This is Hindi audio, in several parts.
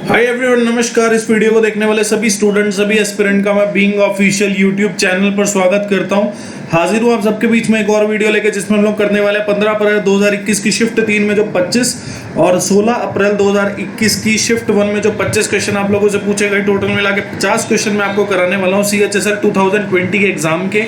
हाय एवरीवन, नमस्कार। इस वीडियो को देखने वाले सभी स्टूडेंट, सभी एस्पिरेंट का मैं बीइंग ऑफिशियल यूट्यूब चैनल पर स्वागत करता हूं। हाजिर हूं आप सबके बीच में एक और वीडियो लेकर, जिसमें हम लोग करने वाले 15 अप्रैल 2021 की शिफ्ट 3 में जो 25 और 16 अप्रैल 2021 की शिफ्ट 1 में जो 25 क्वेश्चन आप लोगों से पूछे गए, टोटल मिला के 50 क्वेश्चन मैं आपको कराने वाला हूँ CHSL 2020 के एग्जाम के।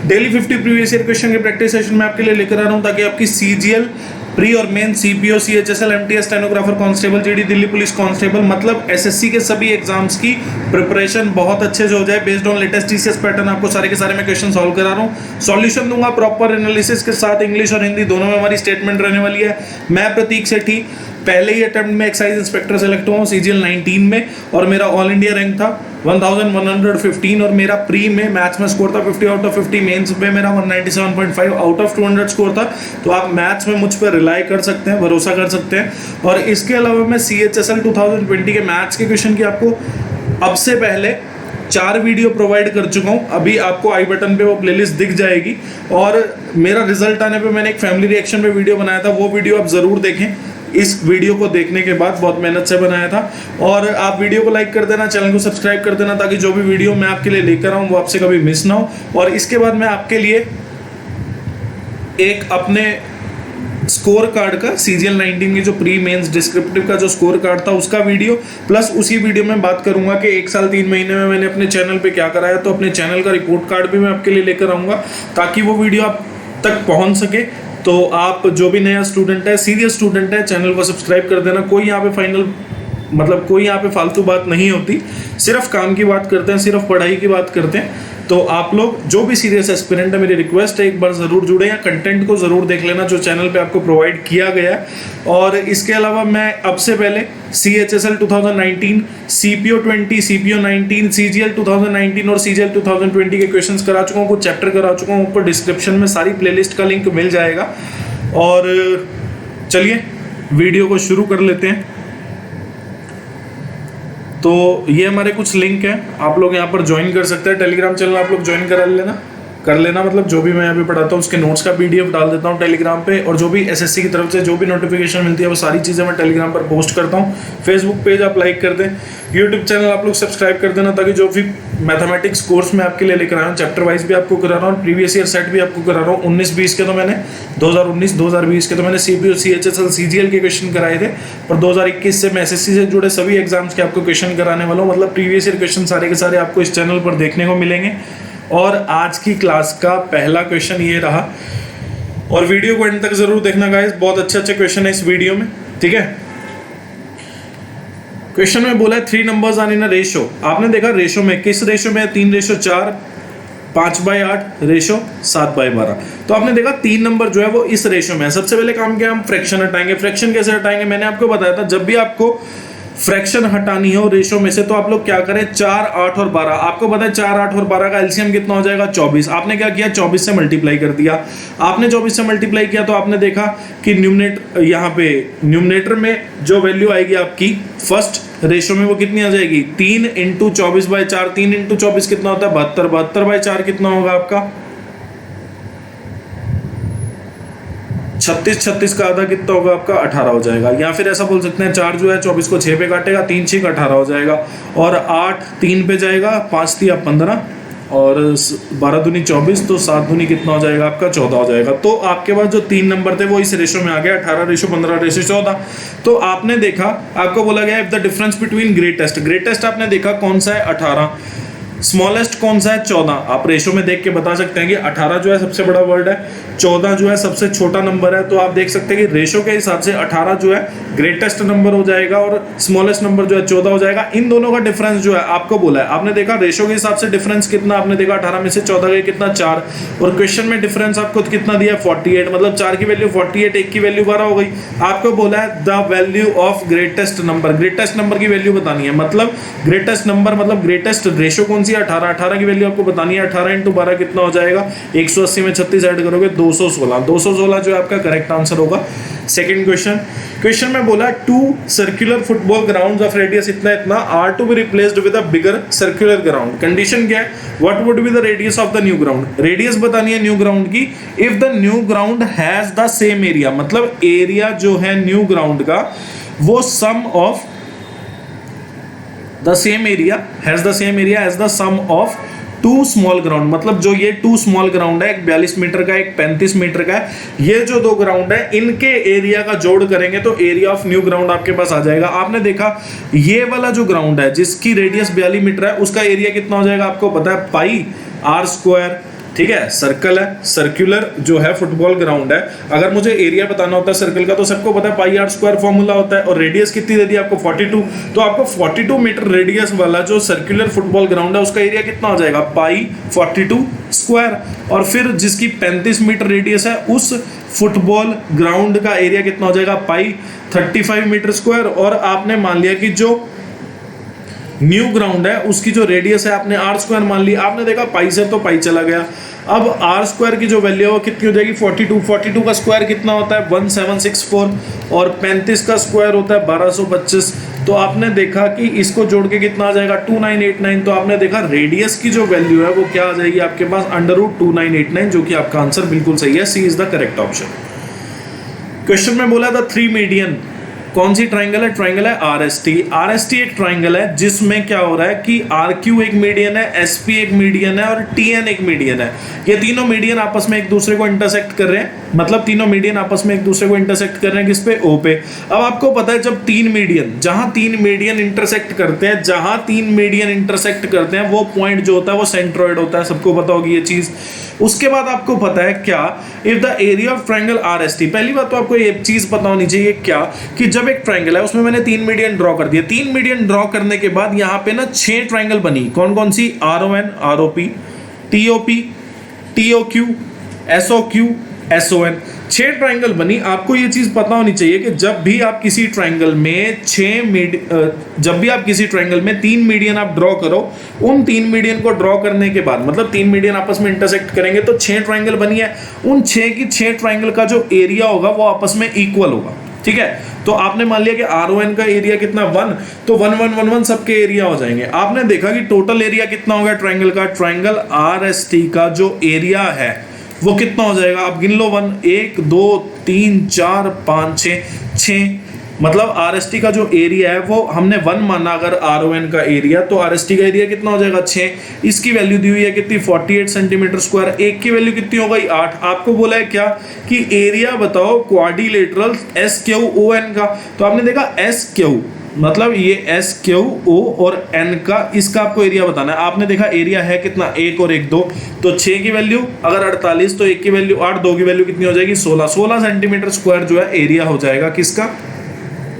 डेली 50 प्रीवियस ईयर क्वेश्चन के प्रैक्टिस सेशन में आपके लिए लेकर आ रहा हूँ, ताकि आपकी CGL प्री और main CPO, CHSL, MTS, stenographer constable, GD Delhi police constable, मतलब SSC के सभी एग्जाम्स की प्रिपरेशन बहुत अच्छे से हो जाए। Based on latest TCS pattern आपको सारे के सारे मैं क्वेश्चन सॉल्व करा रहा हूँ, सॉल्यूशन दूंगा प्रॉपर एनालिसिस के साथ। इंग्लिश और हिंदी दोनों में हमारी स्टेटमेंट रहने वाली है। मैं प्रतीक सेठी पहले ही अटेम्प्ट में एक्साइज इंस्पेक्टर सेलेक्ट हुआ हूँ CGL 19 में, और मेरा ऑल इंडिया रैंक था 1115, और मेरा प्री में मैथ्स में स्कोर था 50 आउट ऑफ 50, मेंस में मेरा 197.5 आउट ऑफ 200 स्कोर था। तो आप मैथ्स में मुझ पर रिलाई कर सकते हैं, भरोसा कर सकते हैं। और इसके अलावा मैं CHSL 2020 के मैथ्स के क्वेश्चन की आपको अब से पहले 4 वीडियो प्रोवाइड कर चुका हूँ। अभी आपको आई बटन पे वो प्लेलिस्ट दिख जाएगी, और मेरा रिजल्ट आने पे मैंने एक फैमिली रिएक्शन पे वीडियो बनाया था, वो वीडियो आप ज़रूर देखें। इस वीडियो को देखने के बाद बहुत मेहनत से बनाया था। और आप वीडियो को लाइक कर देना, चैनल को सब्सक्राइब कर देना, ताकि जो भी वीडियो मैं आपके लिए लेकर आऊँ वो आपसे कभी मिस ना हो। और इसके बाद मैं आपके लिए एक अपने स्कोर कार्ड का CGL 19 की जो प्री मेंस डिस्क्रिप्टिव का जो स्कोर कार्ड था उसका वीडियो, प्लस उसी वीडियो में बात करूंगा कि 1 साल 3 महीने में मैंने अपने चैनल पे क्या कराया। तो अपने चैनल का रिपोर्ट कार्ड भी मैं आपके लिए लेकर आऊँगा, ताकि वो वीडियो आप तक पहुँच सके। तो आप जो भी नया स्टूडेंट है, सीरियस स्टूडेंट है, चैनल को सब्सक्राइब कर देना। कोई यहाँ पे फालतू बात नहीं होती, सिर्फ काम की बात करते हैं, सिर्फ पढ़ाई की बात करते हैं। तो आप लोग जो भी सीरियस एस्पिरेंट है, मेरी रिक्वेस्ट है एक बार ज़रूर जुड़े, या कंटेंट को ज़रूर देख लेना जो चैनल पे आपको प्रोवाइड किया गया है। और इसके अलावा मैं अब से पहले CHSL 2019, CPO 20, CPO 19, CGL 2019 और CGL 2020 के क्वेश्चंस करा चुका हूँ, कुछ चैप्टर करा चुका हूँ। ऊपर डिस्क्रिप्शन में सारी प्लेलिस्ट का लिंक मिल जाएगा। और चलिए वीडियो को शुरू कर लेते हैं। तो ये हमारे कुछ लिंक हैं, आप लोग यहाँ पर ज्वाइन कर सकते हैं। टेलीग्राम चैनल आप लोग ज्वाइन कर लेना, मतलब जो भी मैं यहाँ पे पढ़ाता हूँ उसके नोट्स का PDF डाल देता हूँ टेलीग्राम पे। और जो भी SSC की तरफ से जो भी नोटिफिकेशन मिलती है वो सारी चीज़ें मैं टेलीग्राम पर पोस्ट करता हूँ। फेसबुक पेज आप लाइक कर दें, यूट्यूब चैनल आप लोग सब्सक्राइब कर देना, ताकि जो भी मैथमेटिक्स कोर्स मैं आपके लिए लेकर आया हूँ, चैप्टर वाइज भी आपको करा रहा हूँ, प्रीवियस ईयर सेट भी आपको करा रहा हूँ। 19-20 के तो मैंने 2019-2020 के तो मैंने CPO, CHSL, CGL के क्वेश्चन कराए थे, और 2021 से मैं SSC से जुड़े सभी एग्जाम्स के आपको क्वेश्चन कराने वाला हूँ। मतलब प्रीवियस ईयर क्वेश्चन सारे के सारे आपको इस चैनल पर देखने को मिलेंगे। और आज की क्लास का पहला क्वेश्चन ये रहा, और वीडियो को एंड तक जरूर देखना गाइस, बहुत अच्छे क्वेश्चन है इस वीडियो में, ठीक है। क्वेश्चन में बोला है 3 numbers are in a ratio. आपने देखा रेशो में, किस रेशो में है? 3:4, 5/8, रेशो 7/12। तो आपने देखा 3 नंबर जो है वो इस रेशो में है। सबसे पहले काम किया, हम फ्रैक्शन हटाएंगे। फ्रैक्शन कैसे हटाएंगे? मैंने आपको बताया था, जब भी आपको फ्रैक्शन हटानी हो रेशो में से, तो आप लोग क्या करें, 4, 8 और 12। आपको पता है 4, 8 और 12 का एलसीएम कितना हो जाएगा? 24। आपने क्या किया, 24 से मल्टीप्लाई कर दिया। आपने 24 से मल्टीप्लाई किया तो आपने देखा कि यहाँ पे न्यूमरेटर में जो वैल्यू आएगी आपकी फर्स्ट रेशो में, वो कितनी आ जाएगी? 3 × 24/4। 3 × 24 कितना होता है? 72। 72/4 कितना होगा आपका? 36 का आधा कितना होगा आपका? 18 हो जाएगा। या फिर ऐसा बोल सकते हैं, 4 जो है 24 को 6 पे काटेगा, 3 6 18 हो जाएगा, और 8 3 पे जाएगा, 5 3 15, और 12 दूनी 24, तो 7 दूनी कितना हो जाएगा आपका? 14 हो जाएगा। तो आपके पास जो 3 नंबर थे वो इस रेशो में आ गया, 18:15:14। तो आपने देखा, आपको बोला गया if the difference between greatest आपने देखा कौन सा है? 18। स्मॉलेस्ट कौन सा है? 14। आप रेशो में देख के बता सकते हैं कि 18 जो है सबसे बड़ा वर्ड है, 14 जो है सबसे छोटा नंबर है। तो आप देख सकते हैं कि रेशो के हिसाब से 18 जो है ग्रेटेस्ट नंबर हो जाएगा, और स्मॉलेस्ट नंबर जो है 14 हो जाएगा। इन दोनों का डिफरेंस जो है आपको बोला है, आपने देखा रेशो के हिसाब से डिफरेंस कितना, आपने देखा 18 में से 14 गए कितना? 4। और क्वेश्चन में डिफरेंस आपको कितना दिया? 48। मतलब 4 की वैल्यू 48, 1 की वैल्यू 12 हो गई। आपको बोला है the value of greatest number, greatest number की वैल्यू बतानी है। मतलब ग्रेटेस्ट नंबर, मतलब ग्रेटेस्ट रेशो कौन सी? 18 की वैल्यू आपको बतानी है। 18 × 12 कितना हो जाएगा? 180 में 36 ऐड करोगे 216 जो है आपका करेक्ट आंसर होगा। सेकंड क्वेश्चन में बोला 2 circular football grounds of radius इतना R to be replaced with a bigger circular ground. Condition क्या है? What would be the radius of the new ground? Radius बतानी है न्यू ग्राउंड की। If the new ground has the same area, मतलब एरिया जो है न्यू ग्राउंड का वो sum of the same area has the same area as the sum of two small ground, मतलब जो ये टू स्मॉल ग्राउंड है, एक 42 मीटर का एक 35 मीटर का है, ये जो दो ग्राउंड है इनके एरिया का जोड़ करेंगे तो एरिया ऑफ न्यू ग्राउंड आपके पास आ जाएगा। आपने देखा ये वाला जो ग्राउंड है जिसकी रेडियस 42 मीटर है उसका एरिया कितना हो जाएगा आपको पता है, पाई आर स्क्वायर। ठीक है, सर्कल है, सर्कुलर जो है फुटबॉल ग्राउंड है, अगर मुझे एरिया बताना होता है सर्कल का तो सबको पता है पाई आर स्क्वायर फॉर्मूला होता है, और रेडियस कितनी दे दी आपको 42, तो आपको 42 मीटर रेडियस वाला जो सर्कुलर फुटबॉल ग्राउंड है उसका एरिया कितना हो जाएगा, पाई 42 स्क्वायर। और फिर जिसकी 35 मीटर रेडियस है उस फुटबॉल ग्राउंड का एरिया कितना हो जाएगा, पाई 35 मीटर स्क्वायर। और आपने मान लिया कि जो न्यू ग्राउंड है उसकी जो रेडियस है आपने आर स्क्वायर मान ली, आपने देखा पाई से तो पाई चला गया। अब आर स्क्वायर की जो वैल्यू है वो कितनी हो जाएगी, 42 का स्क्वायर कितना होता है 1764, और 35 का स्क्वायर होता है 1225। तो आपने देखा कि इसको जोड़ के कितना आ जाएगा 2989। तो आपने देखा रेडियस की जो वैल्यू है वो क्या आ जाएगी आपके पास, √2989, जो कि आपका आंसर बिल्कुल सही है, C is the correct option. Question में बोला था 3 मीडियन, कौन सी ट्राइंगल है, ट्राइंगल है आरएसटी। आरएसटी एक ट्राइंगल है जिसमें क्या हो रहा है कि आरक्यू एक मीडियन है, एसपी एक मीडियन है और टीएन एक मीडियन है। ये तीनों मीडियन आपस में एक दूसरे को इंटरसेक्ट कर रहे हैं, मतलब तीनों मीडियन आपस में एक दूसरे को इंटरसेक्ट कर रहे हैं किस पे, ओ पे। अब आपको पता है जब तीन मीडियन इंटरसेक्ट करते हैं, जहां तीन मीडियन इंटरसेक्ट करते हैं वो पॉइंट जो होता है वो सेंट्रोइड होता है, सबको पता होगी ये चीज। उसके बाद आपको पता है क्या, if the area of triangle RST, पहली बात तो आपको ये चीज पता होनी चाहिए क्या कि जब एक ट्राइंगल है उसमें मैंने 3 मीडियन ड्रॉ कर दिया, 3 मीडियन ड्रॉ करने के बाद यहाँ पे ना 6 ट्राइंगल बनी, कौन कौन सी, RON ROP, TOP TOQ, SOQ SON, 6 triangle बनी। आपको ये चीज पता होनी चाहिए कि जब भी आप किसी ट्राइंगल में 3 मीडियन आप ड्रॉ करो, उन 3 मीडियन को ड्रॉ करने के बाद, मतलब 3 मीडियन आपस में इंटरसेक्ट करेंगे तो 6 ट्राइंगल बनी है, उन 6 की 6 ट्राइंगल का जो एरिया होगा वो आपस में इक्वल होगा। ठीक है, तो आपने मान लिया कि RON का एरिया कितना 1, तो 1 1 1 1 सबके एरिया हो जाएंगे। आपने देखा कि टोटल एरिया कितना होगा ट्राइंगल का, ट्राइंगल RST का जो एरिया है वो कितना हो जाएगा, आप गिन लो 1 2 3 4 5 6, मतलब RST का जो एरिया है वो हमने 1 माना अगर RON का एरिया, तो RST का एरिया कितना हो जाएगा 6। इसकी वैल्यू दी हुई है कितनी, 48 सेंटीमीटर स्क्वायर, एक की वैल्यू कितनी हो गई 8। आपको बोला है क्या कि एरिया बताओ क्वाड्रिलेटरल SQON का, तो आपने देखा SQ मतलब ये SQO और N का, इसका आपको एरिया बताना है। आपने देखा एरिया है कितना, 1 और 1 2, तो 6 की वैल्यू अगर 48 तो 1 की वैल्यू 8, 2 की वैल्यू कितनी हो जाएगी 16 सेंटीमीटर स्क्वायर जो है एरिया हो जाएगा किसका,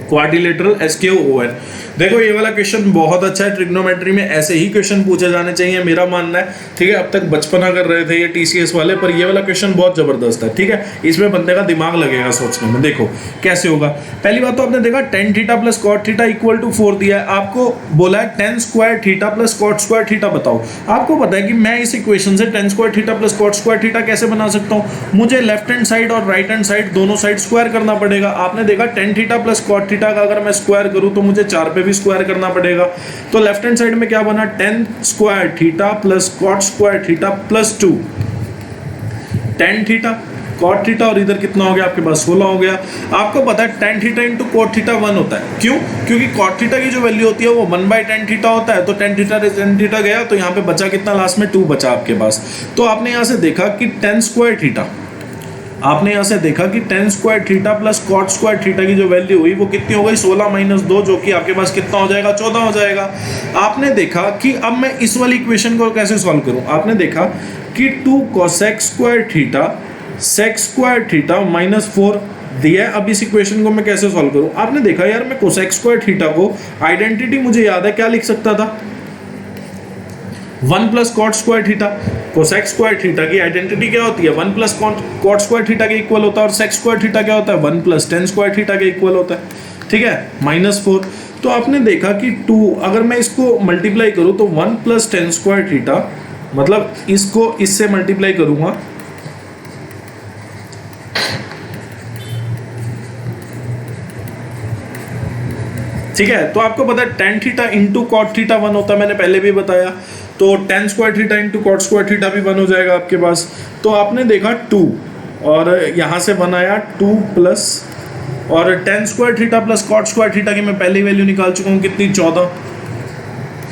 क्वाड्रिलेटरल SQON। देखो ये वाला क्वेश्चन बहुत अच्छा है, ट्रिग्नोमेट्री में ऐसे ही क्वेश्चन पूछे जाने चाहिए मेरा मानना है। ठीक है, अब तक बचपना कर रहे थे ये TCS वाले, पर ये वाला क्वेश्चन बहुत जबरदस्त है। ठीक है, इसमें बंदे का दिमाग लगेगा सोचने में। देखो कैसे होगा, पहली बात तो आपने देखा tan theta plus cot theta equal to 4 दिया है, आपको बोला है tan square theta plus cot square theta बताओ। आपको पता है कि मैं इस इक्वेशन से tan square theta plus cot square theta कैसे बना सकता हूँ, मुझे लेफ्ट हैंड साइड और राइट हैंड साइड दोनों साइड स्क्वायर करना पड़ेगा। आपने देखा tan theta plus cot theta का अगर मैं स्क्वायर करूँ तो मुझे 4 पे भी स्क्वायर करना पड़ेगा। तो लेफ्ट हैंड साइड में क्या बना, tan square theta plus cot square theta plus 2 tan theta cot theta, और इधर कितना हो गया आपके पास 16 हो गया। आपको पता है tan theta into cot theta 1 होता है, क्यों, क्योंकि cot थीटा की जो वैल्यू होती है वो 1/tan थीटा होता है। तो tan थीटा गया तो यहाँ पे बचा कितना, लास्ट में 2 बचा आपके पास। तो आपने यहाँ से देखा कि tan स्क्वायर थीटा, आपने यहां से देखा कि tan square theta plus cot square theta की जो वैल्यू हुई वो कितनी हो गई 16 माइनस 2, जो कि आपके पास कितना हो जाएगा 14 हो जाएगा। आपने देखा कि अब मैं इस वाली इक्वेशन को कैसे सॉल्व करूं, आपने देखा कि 2 cosec square theta sec square theta minus 4 दिया है। अब इस इक्वेशन को मैं कैसे सॉल्व करूं, आपने देखा यार मैं cosec स्क्वायर थीटा को, आइडेंटिटी मुझे याद है क्या लिख सकता था, 1 plus cot square theta. Cosec square theta की आइडेंटिटी क्या होती है, 1 प्लस cot स्क्वायर थीटा के इक्वल होता है, और sec स्क्वायर थीटा क्या होता है 1 प्लस tan स्क्वायर थीटा के इक्वल होता है। ठीक है, माइनस 4। तो आपने देखा कि 2 अगर मैं इसको मल्टीप्लाई करूं तो 1 प्लस tan स्क्वायर थीटा, मतलब इसको इससे मल्टीप्लाई करूंगा ठीक है, तो आपको पता है tan theta into cot theta 1 होता है, मैंने पहले भी बताया। तो tan square theta into cot square theta भी 1 हो जाएगा आपके पास। तो आपने देखा 2 और यहाँ से बनाया 2 प्लस, और tan square theta plus cot square theta की मैं पहले वैल्यू निकाल चुका हूँ कितनी 14।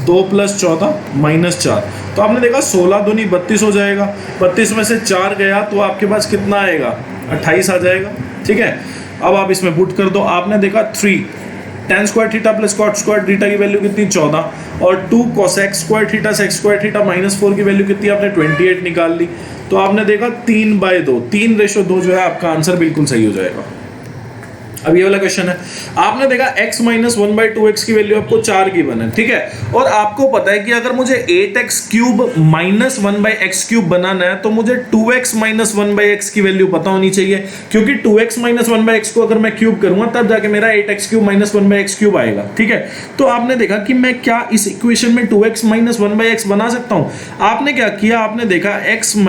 2 + 14 -4। तो आपने देखा 16 दूनी 32 हो जाएगा, 32 में से 4 गया तो आपके पास कितना आएगा, 28 आ जाएगा। ठीक है, अब आप इसमें पुट कर दो। आपने देखा 3 tan square theta plus cot square theta की वैल्यू कितनी 14, और 2 cosec square theta sec square theta -4 की वैल्यू कितनी आपने 28 निकाल ली। तो आपने देखा 3/2, 3:2 जो है आपका आंसर बिल्कुल सही हो जाएगा। अब ये वाला क्वेश्चन है, आपने देखा x - 1/2x की वैल्यू आपको 4 गिवन है। ठीक है, और आपको पता है कि अगर मुझे 8x cube minus 1/x cube बनाना है तो मुझे 2x - 1/x की वैल्यू पता होनी चाहिए, क्योंकि 2x - 1/x को अगर मैं क्यूब करूंगा तब जाके मेरा 8x cube minus 1/x cube आएगा। ठीक है, तो आपने देखा कि मैं क्या इस इक्वेशन में 2x - 1/x बना सकता हूं। आपने क्या किया, आपने देखा x -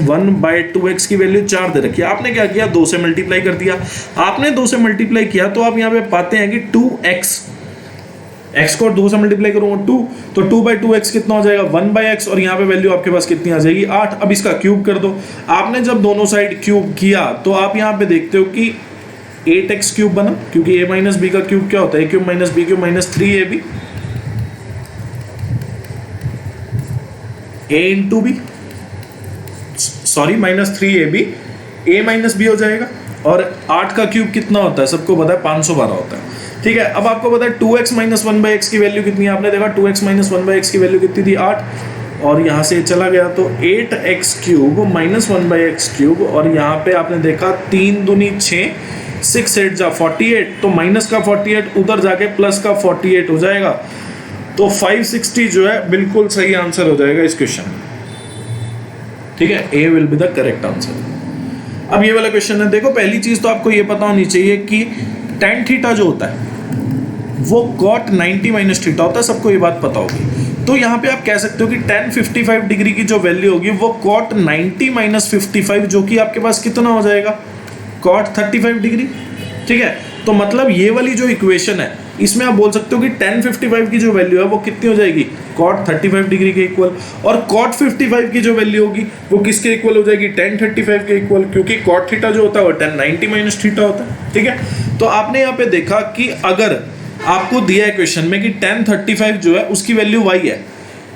1/2x की वैल्यू 4 दे रखी है, आपने क्या किया 2 से मल्टीप्लाई कर दिया। आपने 2 से मल्टीप्लाई किया तो आप यहां पे पाते हैं कि 2x, x को 2 से मल्टीप्लाई करूंगा 2, तो 2/2x कितना हो जाएगा 1/x, और यहां पे वैल्यू आपके पास कितनी आ जाएगी 8। अब इसका क्यूब कर दो। आपने जब दोनों साइड क्यूब किया तो आप यहां पे देखते हो कि 8x क्यूब बना, क्योंकि a - b का क्यूब क्या होता है, a cube - b cube -3ab, a × b, sorry -3ab, a - b हो जाएगा। और 8 का क्यूब कितना होता है सबको पता है 512 होता है। ठीक है, अब आपको पता है 2x - 1/x की वैल्यू कितनी है, आपने देखा 2x - 1/x की वैल्यू कितनी थी 8, और यहाँ से चला गया तो 8x क्यूब - 1/x क्यूब, और यहाँ पे आपने देखा 3 दूनी 6, 6 8 जा 48, तो माइनस का 48 उधर जाके प्लस का 48 हो जाएगा, तो 560 जो है बिल्कुल सही आंसर हो जाएगा इस क्वेश्चन में। ठीक है, A will be the correct answer. अब ये वाला क्वेश्चन है, देखो पहली चीज तो आपको ये पता होनी चाहिए कि tan थीटा जो होता है वो cot 90 - थीटा होता है, सबको ये बात पता होगी। तो यहाँ पे आप कह सकते हो कि tan 55 डिग्री की जो वैल्यू होगी वो cot 90 - 55, जो कि आपके पास कितना हो जाएगा cot 35 डिग्री। ठीक है, तो मतलब ये वाली जो इक्वेशन है इसमें आप बोल सकते हो कि tan 55 की जो वैल्यू है वो कितनी हो जाएगी cot 35 डिग्री के इक्वल, और cot 55 की जो वैल्यू होगी वो किसके इक्वल हो जाएगी tan 35 के इक्वल, क्योंकि cot थीटा जो होता है वो tan 90 - थीटा होता है। ठीक है, तो आपने यहाँ पे देखा कि अगर आपको दिया है क्वेश्चन में कि tan 35 जो है उसकी वैल्यू y है,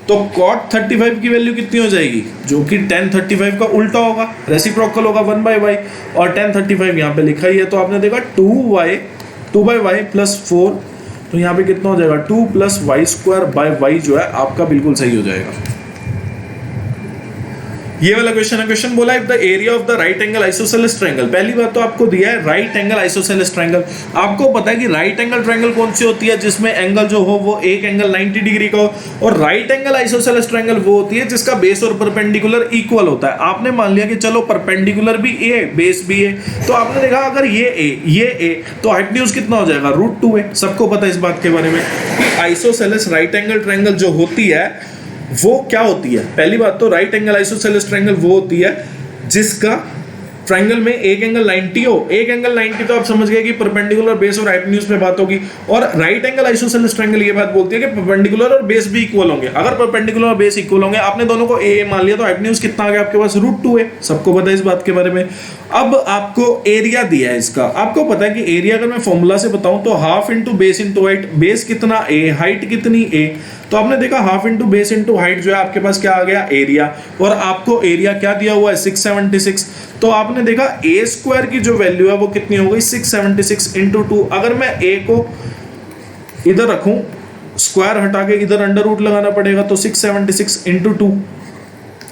तो cot 35 की वैल्यू कितनी हो जाएगी, जो कि tan 35 का उल्टा होगा, रेसिप्रोकल होगा 1/y, और tan 35 यहाँ पे लिखा ही है, तो आपने देखा 2/y + 4, तो यहाँ पे कितना हो जाएगा 2 + y² जो है आपका बिल्कुल सही हो जाएगा। ये वाला क्वेश्चन है, क्वेश्चन बोला है the area of the right angle isosceles triangle. पहली बात तो आपको दिया है राइट एंगल आइसोसेलेस ट्रायंगल। आपको पता है कि राइट एंगल ट्रायंगल कौन सी होती है, जिसमें एंगल जो हो वो एक एंगल 90 डिग्री का हो, और राइट एंगल आइसोसेलेस ट्रायंगल वो होती है जिसका बेस और परपेंडिकुलर इक्वल होता है। आपने मान लिया कि चलो परपेंडिकुलर भी ए बेस भी ए, तो आपने देखा अगर ये ए तो हाइपोटेन्यूज कितना हो जाएगा √2a। सबको पता है इस बात के बारे में कि आइसोसेलेस राइट एंगल ट्रायंगल जो होती है वो क्या होती है। पहली बात तो राइट एंगल आइसोसेलेस ट्रायंगल वो होती है जिसका ट्रायंगल में एक एंगल 90 हो। एक एंगल 90 तो आप समझ गए कि परपेंडिकुलर बेस और हाइपोटेन्यूज पे बात होगी, और राइट एंगल आइसोसेलेस ट्रायंगल ये बात बोलती है कि परपेंडिकुलर और बेस भी इक्वल होंगे। अगर परपेंडिकुलर और बेस इक्वल होंगे, आपने दोनों को ए मान लिया, तो हाइपोटेन्यूज कितना आ गया आपके पास √2a। सबको पता है इस बात के बारे में। अब आपको एरिया दिया है इसका, आपको पता है कि एरिया अगर मैं फॉर्मूला से बताऊं तो half into base into height, base कितना a, हाइट कितनी a, तो आपने देखा half into base into height जो है आपके पास क्या आ गया एरिया, और आपको एरिया क्या दिया हुआ है 676। तो आपने देखा a² की जो वैल्यू है वो कितनी हो गई 676 इंटू 2। अगर मैं a को इधर रखूं, स्क्वायर हटा के इधर अंडर रूट लगाना पड़ेगा, तो 676 इंटू 2,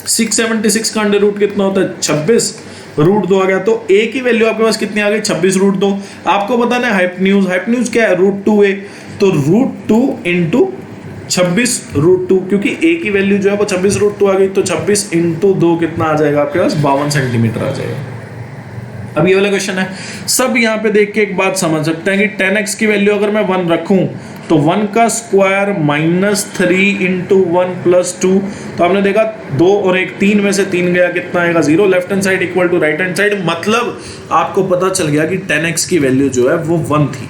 676 का अंडर रूट कितना होता है 26, √2 आ गया। तो a की वैल्यू आपके पास कितनी आ गई 26 √2। आपको पता ना हाइपोटेन्यूज क्या है √2a, तो √2 इंटू 26 √2, क्योंकि a की वैल्यू जो है वो 26 √2 आ गई, तो 26 इंटू 2 कितना आ जाएगा आपके पास 52 सेंटीमीटर आ जाएगा। अब ये वाला क्वेश्चन है, सब यहाँ पे देख के एक बात समझ सकते हैं कि 10x की वैल्यू अगर मैं 1 रखूं तो 1 का स्क्वायर -3 इंटू 1 + 2, तो आपने देखा 2 और 1 3 में से 3 गया, कितना आएगा 0। Left hand side equal to right hand side, मतलब आपको पता चल गया कि 10x की वैल्यू जो है वो 1 थी,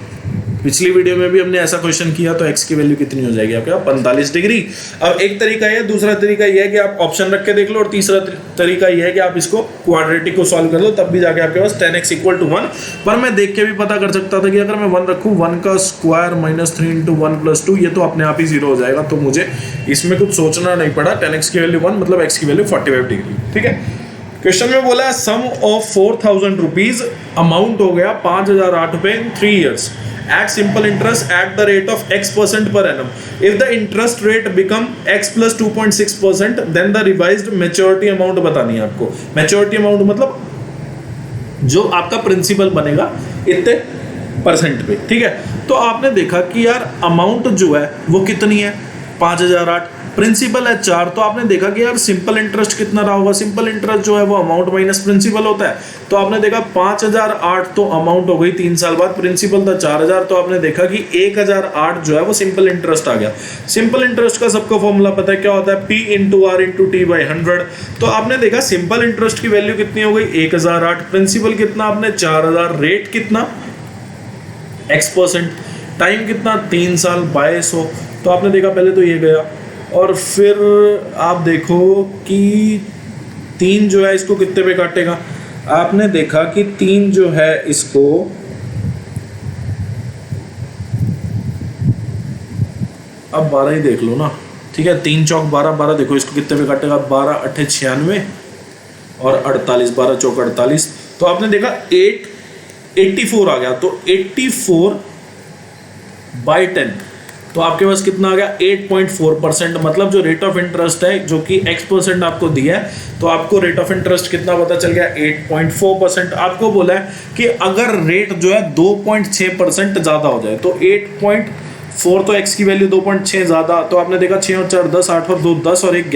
पिछली वीडियो में भी हमने ऐसा क्वेश्चन किया, तो x की वैल्यू कितनी हो जाएगी आपके 45 डिग्री। अब एक तरीका है, दूसरा तरीका यह है कि आप ऑप्शन रख के देख लो, और तीसरा तरीका यह है कि आप इसको क्वाड्रेटिक को सॉल्व कर लो, तब भी जाके आपके पास 10x = 1। पर मैं देख के भी पता कर सकता था कि अगर मैं 1 रखूँ, 1 का स्क्वायर माइनस 3 × 1 + 2, ये तो अपने आप ही 0 हो जाएगा, तो मुझे इसमें कुछ सोचना नहीं पड़ा। 10x की वैल्यू 1 मतलब x की वैल्यू 45 डिग्री। ठीक है, क्वेश्चन में बोला सम ऑफ 4000 रुपीज, अमाउंट हो गया 5008 रुपए इन 3 years at simple interest at the rate of x% per annum. If the interest rate become x plus 2.6%, then the revised maturity amount बतानी है आपको। maturity amount मतलब जो आपका प्रिंसिपल बनेगा इतने परसेंट पे। ठीक है, तो आपने देखा कि यार अमाउंट जो है वो कितनी है 5008, प्रिंसिपल है 4, तो आपने देखा कि यार सिंपल इंटरेस्ट कितना रहा होगा। सिंपल इंटरेस्ट जो है वो अमाउंट माइनस प्रिंसिपल होता है, तो आपने देखा 5008 तो अमाउंट हो गई 3 साल बाद, प्रिंसिपल था 4000, तो आपने देखा कि 1008 जो है वो सिंपल इंटरेस्ट आ गया। सिंपल इंटरेस्ट का सबको फॉर्मूला पता है क्या होता है, P × R × T/100। तो आपने देखा सिंपल इंटरेस्ट की वैल्यू कितनी हो गई 1008, प्रिंसिपल कितना आपने 4000, रेट कितना x%, टाइम कितना 3 साल 2200। तो आपने देखा पहले तो ये गया, और फिर आप देखो कि 3 जो है इसको कितने पे काटेगा। आपने देखा कि 3 जो है इसको अब 12 ही देख लो ना। ठीक है, 3 चौक 12, 12 देखो इसको कितने पे काटेगा, 12 × 8 = 96 और 48, 12 चौक 48। तो आपने देखा 84 आ गया, तो 84/10, तो आपके पास कितना आ गया 8.4%। मतलब जो रेट ऑफ इंटरेस्ट है जो कि x% आपको दिया है, तो आपको रेट ऑफ इंटरेस्ट कितना पता चल गया 8.4%। आपको बोला है कि अगर रेट जो है 2.6% ज़्यादा हो जाए, तो 8.4, तो x की वैल्यू 2.6 ज़्यादा, तो आपने देखा 6 और 4 10, 8 और 2 10 और 1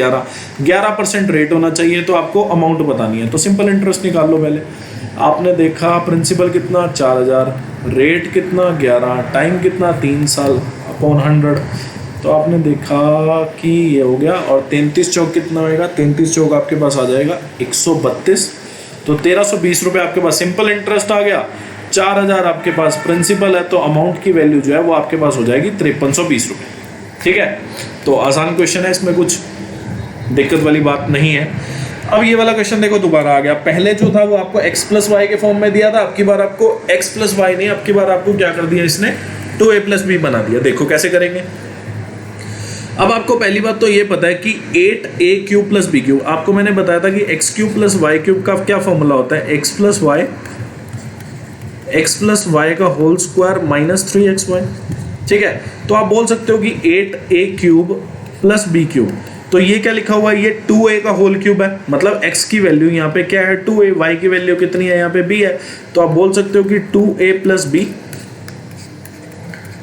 11% रेट होना चाहिए। तो आपको अमाउंट बतानी है, तो सिंपल इंटरेस्ट निकाल लो पहले। आपने देखा प्रिंसिपल कितना 4000, रेट कितना 11, टाइम कितना 3 साल अपॉन 100। तो आपने देखा कि ये हो गया, और 33 चौक कितना होएगा, 33 चौक आपके पास आ जाएगा 132, तो 1320 रुपये आपके पास सिंपल इंटरेस्ट आ गया। 4000 आपके पास प्रिंसिपल है, तो अमाउंट की वैल्यू जो है वो आपके पास हो जाएगी 5320 रुपये। ठीक है, तो आसान क्वेश्चन है, इसमें कुछ दिक्कत वाली बात नहीं है। अब ये वाला क्वेश्चन देखो दोबारा आ गया। पहले जो था वो आपको x + y के फॉर्म में दिया था, अब की बार आपको x + y नहीं, अब की बार आपको क्या कर दिया इसने 2a + b बना दिया। देखो कैसे करेंगे। अब आपको पहली बात तो ये पता है कि 8a³ + b³, आपको मैंने बताया था कि x³ + y³ का क्या फॉर्मूला होता है, x + y का होल स्क्वायर माइनस 3xy। ठीक है, तो आप बोल सकते हो कि 8a³ + b³, तो ये क्या लिखा हुआ है, ये 2a का होल क्यूब है, मतलब x की वैल्यू यहाँ पे क्या है 2a, y की वैल्यू कितनी है यहाँ पे b है, तो आप बोल सकते हो कि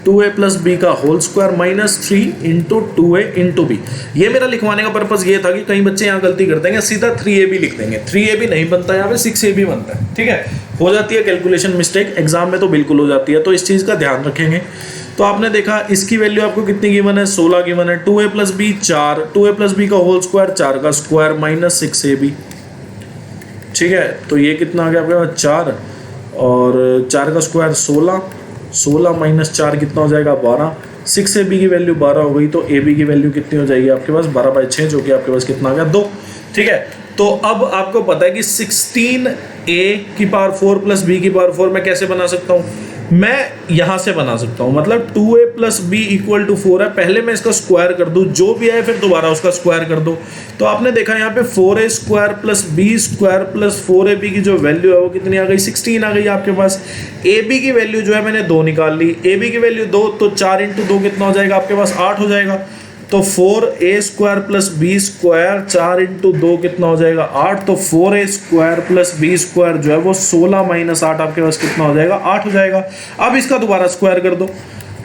2a + b का whole square minus 3 × 2a × b। ये मेरा लिखवाने का पर्पस ये था कि कई बच्चे यहाँ गलती करते हैं, सीधा 3ab लिख देंगे। 3ab नहीं बनता, यहाँ पे 6ab बनता है। ठीक है, हो जाती है कैलकुलेशन मिस्टेक, एग्जाम में तो बिल्कुल हो जाती है, तो इस चीज़ का ध्यान रखेंगे। तो आपने देखा इसकी वैल्यू आपको कितनी गिवन है 16 गिवन है, 2a + b 4, 2a + b का होल स्क्वायर 4 का स्क्वायर माइनस 6ab। ठीक है, तो ये कितना आ गया आपके पास 4, और 4 का स्क्वायर 16, 16 माइनस 4 कितना हो जाएगा 12, 6ab की वैल्यू 12 हो गई, तो ab की वैल्यू कितनी हो जाएगी आपके पास 12/6, जो कि आपके पास कितना आ गया 2। ठीक है, तो अब आपको पता है कि 16a⁴ + b⁴ मैं कैसे बना सकता हूँ, मैं यहाँ से बना सकता हूँ, मतलब 2a + b = 4 है, पहले मैं इसका स्क्वायर कर दूँ, जो भी आए फिर दोबारा उसका स्क्वायर कर दो। तो आपने देखा यहाँ पे 4a² + b² + 4ab की जो वैल्यू है वो कितनी आ गई 16 आ गई आपके पास। ab की वैल्यू जो है मैंने 2 निकाल ली, ab की वैल्यू 2, तो 4 × 2 कितना हो जाएगा आपके पास 8 हो जाएगा। तो 4a² + b² 4 × 2 कितना हो जाएगा 8, तो 4a² + b² जो है वो 16 माइनस 8 आपके पास कितना हो जाएगा 8 हो जाएगा। अब इसका दोबारा स्क्वायर कर दो।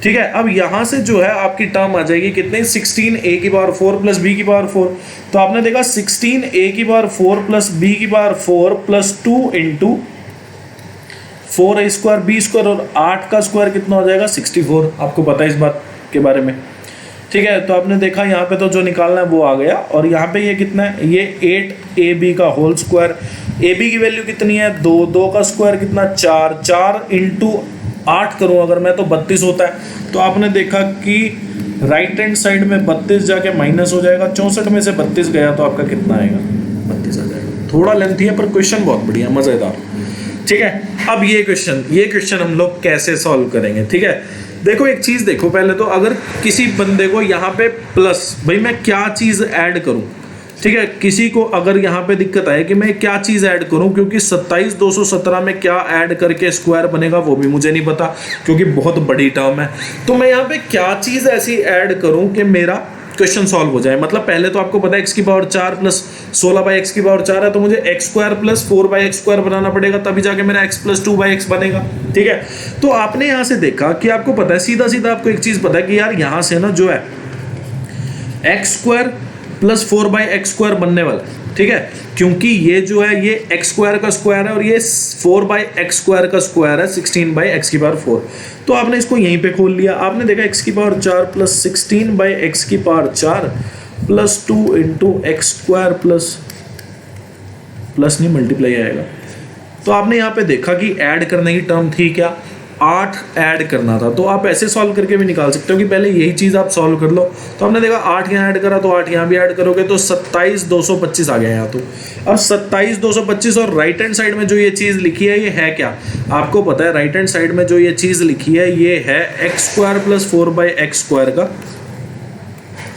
ठीक है, अब यहाँ से जो है आपकी टर्म आ जाएगी कितने 16a⁴ + b⁴। तो आपने देखा 16a⁴ + b⁴ + 2 × 4a² b², और 8 का स्क्वायर कितना हो जाएगा 64। आपको पता है इस बात के बारे में। ठीक है, तो आपने देखा यहाँ पे तो जो निकालना है वो आ गया, और यहाँ पे ये कितना है, ये 8ab का होल स्क्वायर, ab की वैल्यू कितनी है 2, 2 का स्क्वायर कितना 4, 4 × 8 करूँ अगर मैं तो 32 होता है। तो आपने देखा कि राइट हैंड साइड में 32 जाके माइनस हो जाएगा, 64 में से 32 गया तो आपका कितना आएगा, 32 आ जाएगा। थोड़ा लेंथी है पर क्वेश्चन बहुत बढ़िया, मज़ेदार। ठीक है, अब ये क्वेश्चन हम लोग कैसे सॉल्व करेंगे। ठीक है, देखो एक चीज़ देखो पहले तो, अगर किसी बंदे को यहाँ पे प्लस, भाई मैं क्या चीज़ ऐड करूँ। ठीक है, किसी को अगर यहाँ पे दिक्कत आए कि मैं क्या चीज़ ऐड करूँ, क्योंकि 27,217 में क्या ऐड करके स्क्वायर बनेगा वो भी मुझे नहीं पता, क्योंकि बहुत बड़ी टर्म है। तो मैं यहाँ पे क्या चीज़ ऐसी ऐड करूँ कि मेरा क्वेश्चन सॉल्व हो जाए। मतलब पहले तो आपको पता है x की पावर 4 प्लस 16/x की पावर 4 है, तो मुझे x square plus 4/x square बनाना पड़ेगा, तभी जाके मेरा x प्लस 2/x बनेगा। ठीक है, तो आपने यहाँ से देखा कि आपको पता है, सीधा सीधा आपको एक चीज़ पता है कि यार यहाँ से ना जो है x square plus 4/x square बनने वाला है। ठीक है, क्योंकि ये जो है ये x स्क्वायर का स्क्वायर है और ये 4/x स्क्वायर का स्क्वायर है, 16/x की पावर 4। तो आपने इसको यहीं पे खोल लिया, आपने देखा x की पावर 4 प्लस 16/x की power 4 plus 2 into x square plus नहीं मल्टीप्लाई आएगा। तो आपने यहाँ पे देखा कि ऐड करने की टर्म थी क्या, 8 ऐड करना था। तो आप ऐसे सॉल्व करके भी निकाल सकते हो कि पहले यही चीज़ आप सॉल्व कर लो। तो हमने देखा 8 यहाँ ऐड करा तो 8 यहाँ भी ऐड करोगे तो 27,225 आ गया यहाँ। तो अब 27,225 और राइट हैंड साइड में जो ये चीज़ लिखी है ये है क्या, आपको पता है राइट हैंड साइड में जो ये चीज़ लिखी है ये है x square plus 4/x square का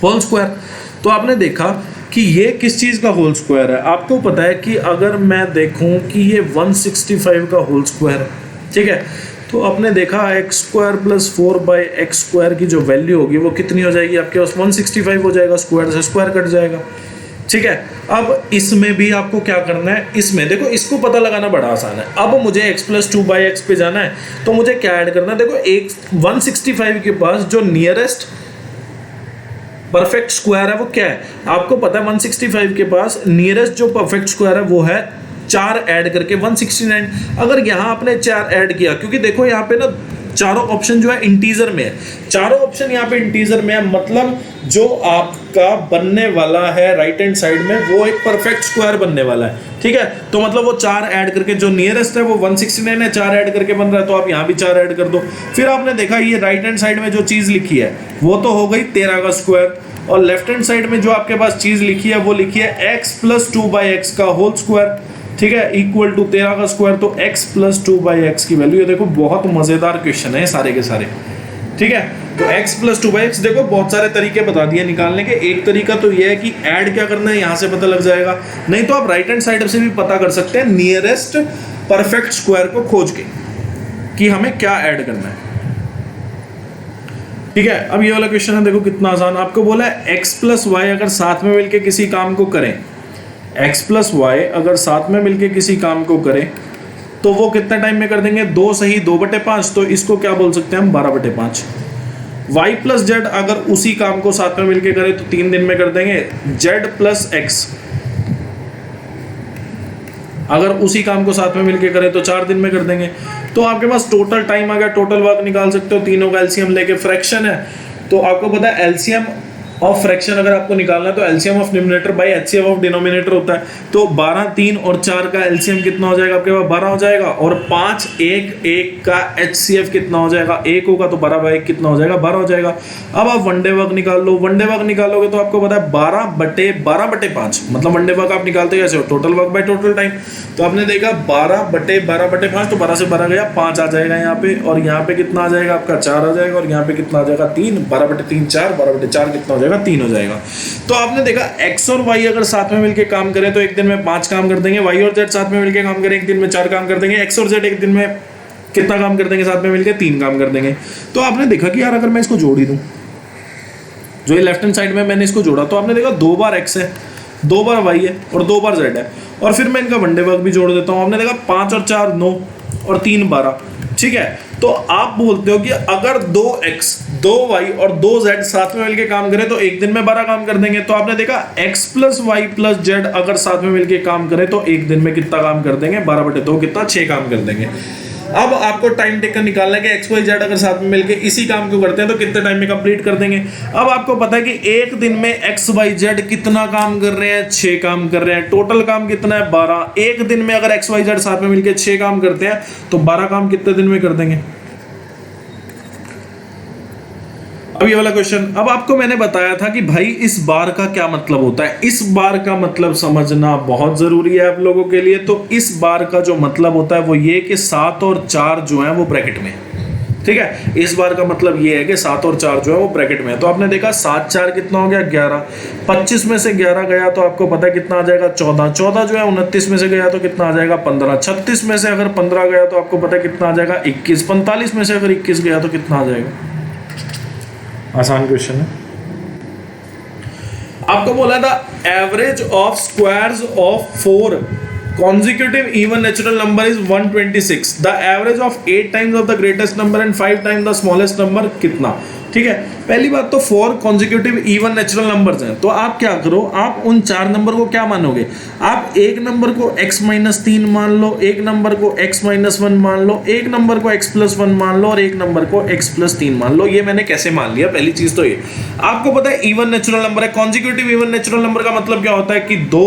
होल स्क्वायर। तो आपने देखा कि ये किस चीज़ का होल स्क्वायर है, आपको पता है कि अगर मैं देखूं कि ये 165 का होल स्क्वायर है। ठीक है, तो आपने देखा x square plus 4/x square की जो वैल्यू होगी वो कितनी हो जाएगी आपके पास, 165 हो जाएगा, स्क्वायर से स्क्वायर कट जाएगा। ठीक है, अब इसमें भी आपको क्या करना है, इसमें देखो इसको पता लगाना बड़ा आसान है। अब मुझे x प्लस 2/x पे जाना है तो मुझे क्या ऐड करना है, देखो एक 165 के पास जो नियरेस्ट परफेक्ट स्क्वायर है वो क्या है, आपको पता है 165 के पास नियरेस्ट जो परफेक्ट स्क्वायर है वो है 4 ऐड करके 169। अगर यहाँ आपने 4 ऐड किया, क्योंकि देखो यहाँ पे ना चारों ऑप्शन जो है इंटीजर में है, चारों ऑप्शन यहाँ पे इंटीजर में है, मतलब जो आपका बनने वाला है राइट हैंड साइड में वो एक परफेक्ट स्क्वायर बनने वाला है। ठीक है, तो मतलब वो 4 ऐड करके जो नियरेस्ट है वो 169 है, 4 ऐड करके बन रहा है, तो आप यहाँ भी 4 ऐड कर दो। फिर आपने देखा ये राइट हैंड साइड में जो चीज़ लिखी है वो तो हो गई 13 का स्क्वायर, और लेफ्ट हैंड साइड में जो आपके पास चीज़ लिखी है वो लिखी है x प्लस 2/x का होल स्क्वायर। ठीक है, इक्वल टू 13 का स्क्वायर, तो x प्लस 2/x की वैल्यू, ये देखो बहुत मज़ेदार क्वेश्चन है सारे के सारे। ठीक है, तो x प्लस 2/x, देखो बहुत सारे तरीके बता दिए निकालने के। एक तरीका तो ये है कि ऐड क्या करना है यहाँ से पता लग जाएगा, नहीं तो आप राइट हैंड साइड से भी पता कर सकते हैं नियरेस्ट परफेक्ट स्क्वायर को खोज के कि हमें क्या ऐड करना है। ठीक है, अब ये वाला क्वेश्चन है, देखो कितना आसान, आपको बोला है x प्लस वाई अगर साथ में मिलके किसी काम को करें, x प्लस वाई अगर साथ में मिलके किसी काम को करें तो वो कितने टाइम में कर देंगे, 2 सही 2/5, तो इसको क्या बोल सकते हैं हम, 12/5। y प्लस जेड अगर उसी काम को साथ में मिलके करें तो 3 दिन में कर देंगे, z प्लस x अगर उसी काम को साथ में मिलके करें तो 4 दिन में कर देंगे। तो आपके पास टोटल टाइम आ गया, टोटल वर्क निकाल सकते हो, तीनों का एलसीएम लेके, फ्रैक्शन है तो आपको पता है एलसीएम ऑफ फ्रैक्शन अगर आपको निकालना है तो LCM of denominator by HCF of denominator होता है। तो 12, 3 और 4 का एलसीएम कितना हो जाएगा आपके पास, 12 हो जाएगा, और 5, 1 का एचसीएफ कितना हो जाएगा, 1 होगा तो 12/1 कितना हो जाएगा, 12 हो जाएगा। अब आप वन डे वर्क निकाल लो, वन डे वर्क निकालोगे तो आपको पता है 12/5, मतलब वन डे वर्क आप निकालते कैसे हो, total work by total time. तो आपने देखा 12/5, तो 12 से 12 गया 5 आ जाएगा यहाँ पे, और यहाँ पे कितना आ जाएगा आपका 4 आ जाएगा, और यहाँ पे कितना आ जाएगा 3, 12/3 4, 12/4 कितना हो जाएगा 3 हो जाएगा। तो आपने देखा x और y अगर साथ में मिलके काम करें तो एक दिन में 5 काम कर देंगे, y और z साथ में मिलके काम करें एक दिन में 4 काम कर देंगे, x और z एक दिन में कितना काम कर देंगे साथ में मिलके, 3 काम कर देंगे। तो आपने देखा कि यार अगर मैं इसको जोड़ ही दूं, जो ये लेफ्ट हैंड साइड में मैंने इसको जोड़ा, तो आपने देखा 2 बार x है, 2 बार y है और 2 बार z है, और फिर मैं इनका वनडे वर्क भी जोड़ देता हूँ। आपने देखा 5 और 4 9 और 3 12। ठीक है, तो आप बोलते हो कि अगर 2x 2y और 2z साथ में मिलके काम करें तो एक दिन में 12 काम कर देंगे। तो आपने देखा x plus Y plus z अगर साथ में मिलके काम करें तो एक दिन में कितना काम कर देंगे, 12/2 कितना 6 काम कर देंगे। अब आपको टाइम टेकन निकालना है कि एक्स वाई जेड अगर साथ में मिलके इसी काम को करते हैं तो कितने टाइम में कंप्लीट कर देंगे। अब आपको पता है कि एक दिन में एक्स वाई जेड कितना काम कर रहे हैं, 6 काम कर रहे हैं, टोटल काम कितना है 12। एक दिन में अगर एक्स वाई जेड साथ में मिलके 6 काम करते हैं तो 12 काम कितने दिन में कर देंगे, अब ये वाला क्वेश्चन, अब आपको मैंने बताया था कि भाई इस बार का क्या मतलब होता है। इस बार का मतलब समझना बहुत जरूरी है आप लोगों के लिए। तो इस बार का जो मतलब होता है वो ये कि 7 और 4 जो है वो ब्रैकेट में, ठीक है। इस बार का मतलब ये है कि 7 और 4 जो है वो ब्रैकेट में है। तो आपने देखा 7 4 कितना हो गया 11, 25 में से 11 गया तो आपको पता है कितना आ जाएगा 14, 14 जो है 29 में से गया तो कितना आ जाएगा 15, 36 में से अगर 15 गया तो आपको पता है कितना आ जाएगा 21, 45 में से अगर 21 गया तो कितना आ जाएगा। आसान क्वेश्चन है। आपको बोला था average of squares of 4 consecutive even natural number is 126. The average of 8 times of the greatest number and 5 times the smallest number कितना, ठीक है। पहली बात तो 4 consecutive even natural numbers हैं, तो आप क्या करो, आप उन 4 नंबर को क्या मानोगे, आप एक नंबर को x-3 मान लो, एक नंबर को x-1 मान लो, एक नंबर को x+1 मान लो और एक नंबर को x+3 मान लो। ये मैंने कैसे मान लिया, पहली चीज तो ये आपको पता है इवन नेचुरल नंबर है। कॉन्जिक्यूटिव इवन नेचुरल नंबर का मतलब क्या होता है कि 2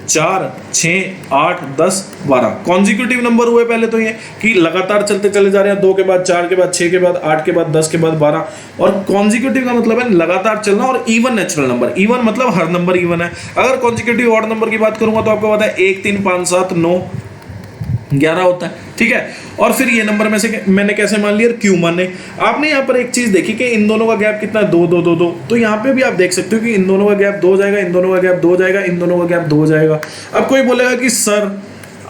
4 6 8 10 12 कॉन्जिक्यूटिव नंबर हुए। पहले तो ये कि लगातार चलते चले जा रहे हैं, 2 के बाद 4 के बाद 6 के बाद 8 के बाद 10 के बाद 12। और कॉन्जिक्यूटिव का मतलब है लगातार चलना। और इवन नेचुरल नंबर, इवन मतलब हर नंबर इवन है। अगर कॉन्जिक्यूटिव ऑड नंबर की बात करूंगा तो आपको पता है 1 3 5 7 9 11 होता है, ठीक है। और फिर ये नंबर में से मैंने कैसे मान लिया, क्यों माने। आपने यहाँ पर एक चीज देखी कि इन दोनों का गैप कितना है 2 2 2 2। तो यहाँ पे भी आप देख सकते हो कि इन दोनों का गैप 2 जाएगा, इन दोनों का गैप 2 जाएगा, इन दोनों का गैप 2 जाएगा। अब कोई बोलेगा कि सर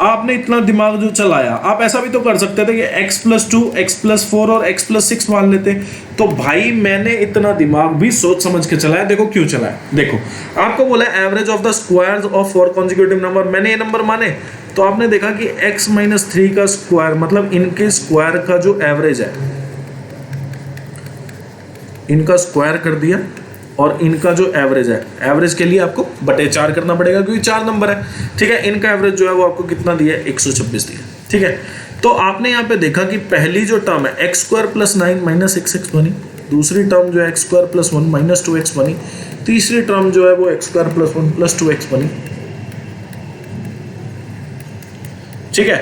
आपने इतना दिमाग जो चलाया, आप ऐसा भी तो कर सकते थे कि x+2 x+4 और x+6 मान लेते। तो भाई मैंने इतना दिमाग भी सोच समझ के चलाया। देखो क्यों चलाया, देखो आपको बोला average of the squares of 4 consecutive number, मैंने ये नंबर माने तो आपने देखा कि x-3 का स्क्वायर मतलब इनके स्क्वायर का जो एवरेज है, इनका स्क्वायर कर दिया और इनका जो एवरेज है, एवरेज के लिए आपको बटे 4 करना पड़ेगा क्योंकि 4 नंबर है, ठीक है। इनका एवरेज जो है वो आपको कितना दिया है 126 दिया, ठीक है। तो आपने यहाँ पे देखा कि पहली जो टर्म है x² + 9 - 6x बनी, दूसरी टर्म जो है x² + 1 - 2x बनी, तीसरी टर्म जो है वो x² + 1 + 2x बनी, ठीक है।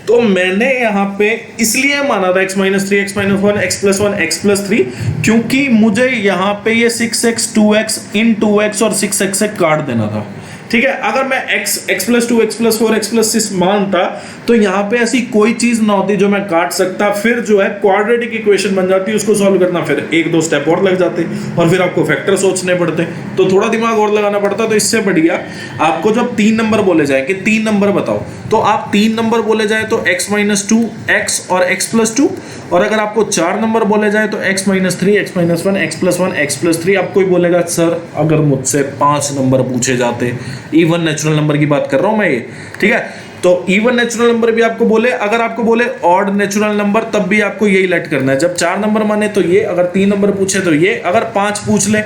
तो मैंने यहाँ पे इसलिए माना था x-3 x-1 x+1 x+3 क्योंकि मुझे यहाँ पे ये 6x 2x इन 2x और 6x से काट देना था, ठीक है। अगर मैं x+2 x+4 x+6 मानता तो यहाँ पे ऐसी कोई चीज ना होती जो मैं काट सकता, फिर जो है क्वाड्रेटिक इक्वेशन बन जाती, उसको सॉल्व करना फिर 1-2 स्टेप और लग जाते और फिर आपको फैक्टर सोचने पड़ते, तो थोड़ा दिमाग और लगाना पड़ता। तो इससे बढ़िया आपको जब 3 नंबर बोले जाए कि 3 नंबर बताओ, तो आप 3 नंबर बोले जाए तो x-2 x और x+2, और अगर आपको 4 नंबर बोले जाए तो x-3 x-1 x+1 x+3। अब कोई बोलेगा सर अगर मुझसे 5 नंबर पूछे जाते, इवन नेचुरल नंबर की बात कर रहा हूं मैं ये, ठीक है। तो इवन नेचुरल नंबर भी आपको बोले, अगर आपको बोले ऑड नेचुरल नंबर तब भी आपको यही लेट करना है। जब 4 नंबर माने तो ये, अगर 3 नंबर पूछे तो ये, अगर 5 पूछ ले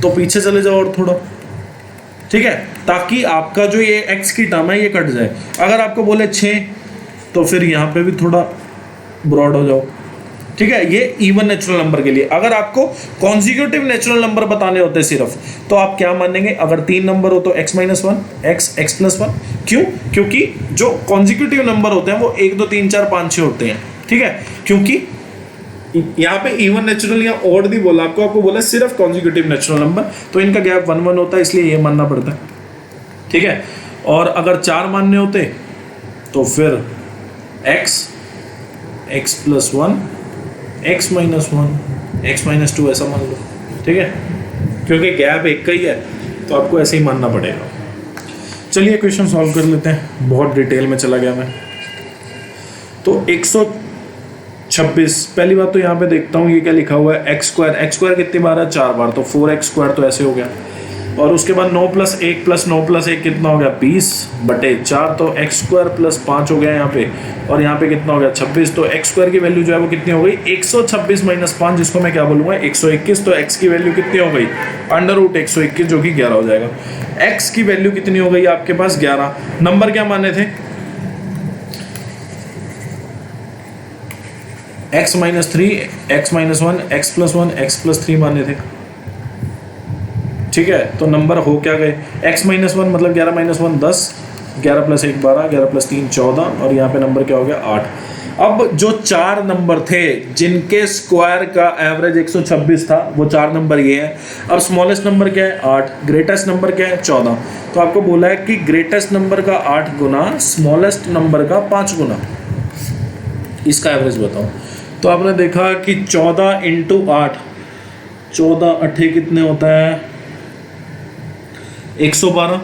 तो पीछे चले जाओ और थोड़ा, ठीक है, ताकि आपका जो ये x की टर्म है ये कट जाए। अगर आपको बोले 6 तो फिर यहाँ पे भी थोड़ा ब्रॉड हो जाओ, ठीक है। ये इवन नेचुरल नंबर के लिए। अगर आपको कॉन्जिक्यूटिव नेचुरल नंबर बताने होते सिर्फ, तो आप क्या मानेंगे, अगर 3 नंबर हो तो x-1 x x+1, क्यों, क्योंकि जो कॉन्जिक्यूटिव नंबर होते हैं वो 1 2 3 4 5 6 होते हैं, ठीक है। क्योंकि यहाँ पे इवन नेचुरल या ऑड भी बोला आपको बोला सिर्फ कॉन्जिक्यूटिव नेचुरल नंबर, तो इनका गैप 1 1 होता है, इसलिए ये मानना पड़ता है, ठीक है। और अगर 4 मानने होते तो फिर x x+1 x-1 x-2 ऐसा मान लो, ठीक है, क्योंकि गैप एक का ही है तो आपको ऐसे ही मानना पड़ेगा। चलिए क्वेश्चन सॉल्व कर लेते हैं, बहुत डिटेल में चला गया मैं। तो 126, पहली बात तो यहाँ पे देखता हूँ ये क्या लिखा हुआ है, x² कितनी बार है 4 बार, तो 4x² तो ऐसे हो गया। और उसके बाद 9 + 1 + 9 + 1 कितना हो गया 20/4, तो x² + 5 हो गया यहाँ पे, और यहाँ पे कितना हो गया 26। तो x² की वैल्यू जो है वो कितनी हो गई 126 - 5, जिसको मैं क्या बोलूँगा 121। तो x की वैल्यू कितनी हो गई √121 जो कि 11 हो जाएगा। x की वैल्यू कितनी हो गई आपके पास 11। नंबर क्या माने थे x-3 x-1 x+1 x+3 माने थे, ठीक है। तो नंबर हो क्या गए, x-1 मतलब 11 - 1 10, 11 + 1 12, 11 + 3 14, और यहाँ पे नंबर क्या हो गया 8। अब जो 4 नंबर थे जिनके स्क्वायर का एवरेज 126 था, वो 4 नंबर ये है। अब स्मॉलेस्ट नंबर क्या है? 8। ग्रेटेस्ट नंबर क्या है? 14। तो आपको बोला है कि ग्रेटेस्ट नंबर का 8 गुना स्मॉलेस्ट नंबर का 5 गुना, इसका एवरेज बताओ। तो आपने देखा कि 14 इंटू 8, 14 8 कितने होता है? 112,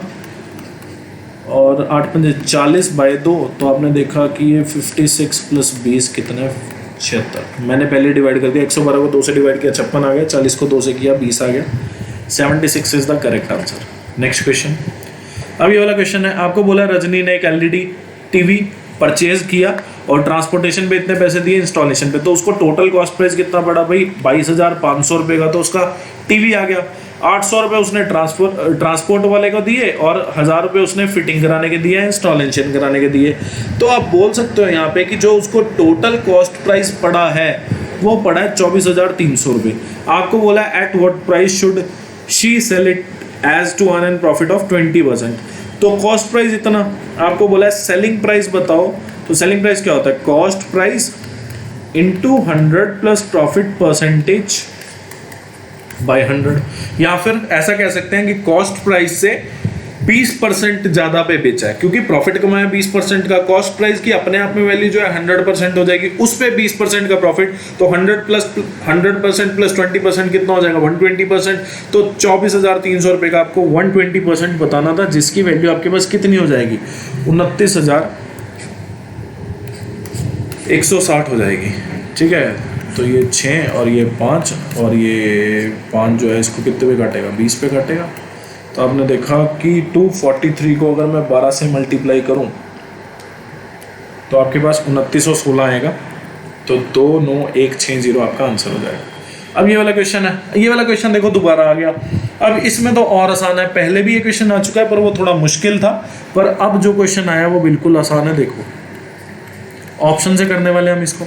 और 8 पंजे 40 बाई 2। तो आपने देखा कि ये 56 प्लस 20 कितना है? 76। मैंने पहले डिवाइड कर दिया, 112 को 2 से डिवाइड किया 56 आ गया, 40 को 2 से किया 20 आ गया। 76 is the correct answer. Next question. अब ये वाला क्वेश्चन है, आपको बोला रजनी ने एक एलईडी टीवी परचेज किया और ट्रांसपोर्टेशन पे इतने पैसे दिए, इंस्टॉलेशन पे, तो उसको टोटल कॉस्ट प्राइस कितना पड़ा भाई? 22,500 रुपये का। तो उसका टीवी आ गया। 800 रुपये उसने ट्रांसपोर्ट वाले को दिए और 1000 रुपये उसने फिटिंग कराने के दिए, इंस्टॉलेशन कराने के दिए। तो आप बोल सकते हो यहाँ पे कि जो उसको टोटल कॉस्ट प्राइस पड़ा है वो पड़ा है 24,300 रुपये। आपको बोला at what price should she sell it as to earn an profit of 20%। तो कॉस्ट प्राइस इतना, आपको बोला है सेलिंग प्राइस बताओ। तो सेलिंग प्राइस क्या होता है? Cost price into 100 plus profit percentage by 100। या फिर ऐसा कह सकते हैं कि कॉस्ट प्राइस से 20% ज़्यादा पे बेचा है, क्योंकि प्रॉफिट कमाया 20% का, कॉस्ट प्राइस की अपने आप में वैल्यू जो है 100% हो जाएगी, उस पे 20% का प्रॉफिट, तो 100% प्लस 20% कितना हो जाएगा? 120%। तो 24,300 रुपये का आपको 120% बताना था, जिसकी वैल्यू आपके पास कितनी हो जाएगी? 29,160 हो जाएगी। ठीक है, तो ये 6 और ये 5 और ये 5 जो है इसको कितने पे काटेगा? 20 पे काटेगा। तो आपने देखा कि 243 को अगर मैं 12 से मल्टीप्लाई करूं तो आपके पास 2916 आएगा। तो 29160 आपका आंसर हो जाएगा। अब ये वाला क्वेश्चन है, ये वाला क्वेश्चन देखो दोबारा आ गया। अब इसमें तो और आसान है, पहले भी ये क्वेश्चन आ चुका है पर वो थोड़ा मुश्किल था, पर अब जो क्वेश्चन आया वो बिल्कुल आसान है। देखो ऑप्शन से करने वाले हम इसको।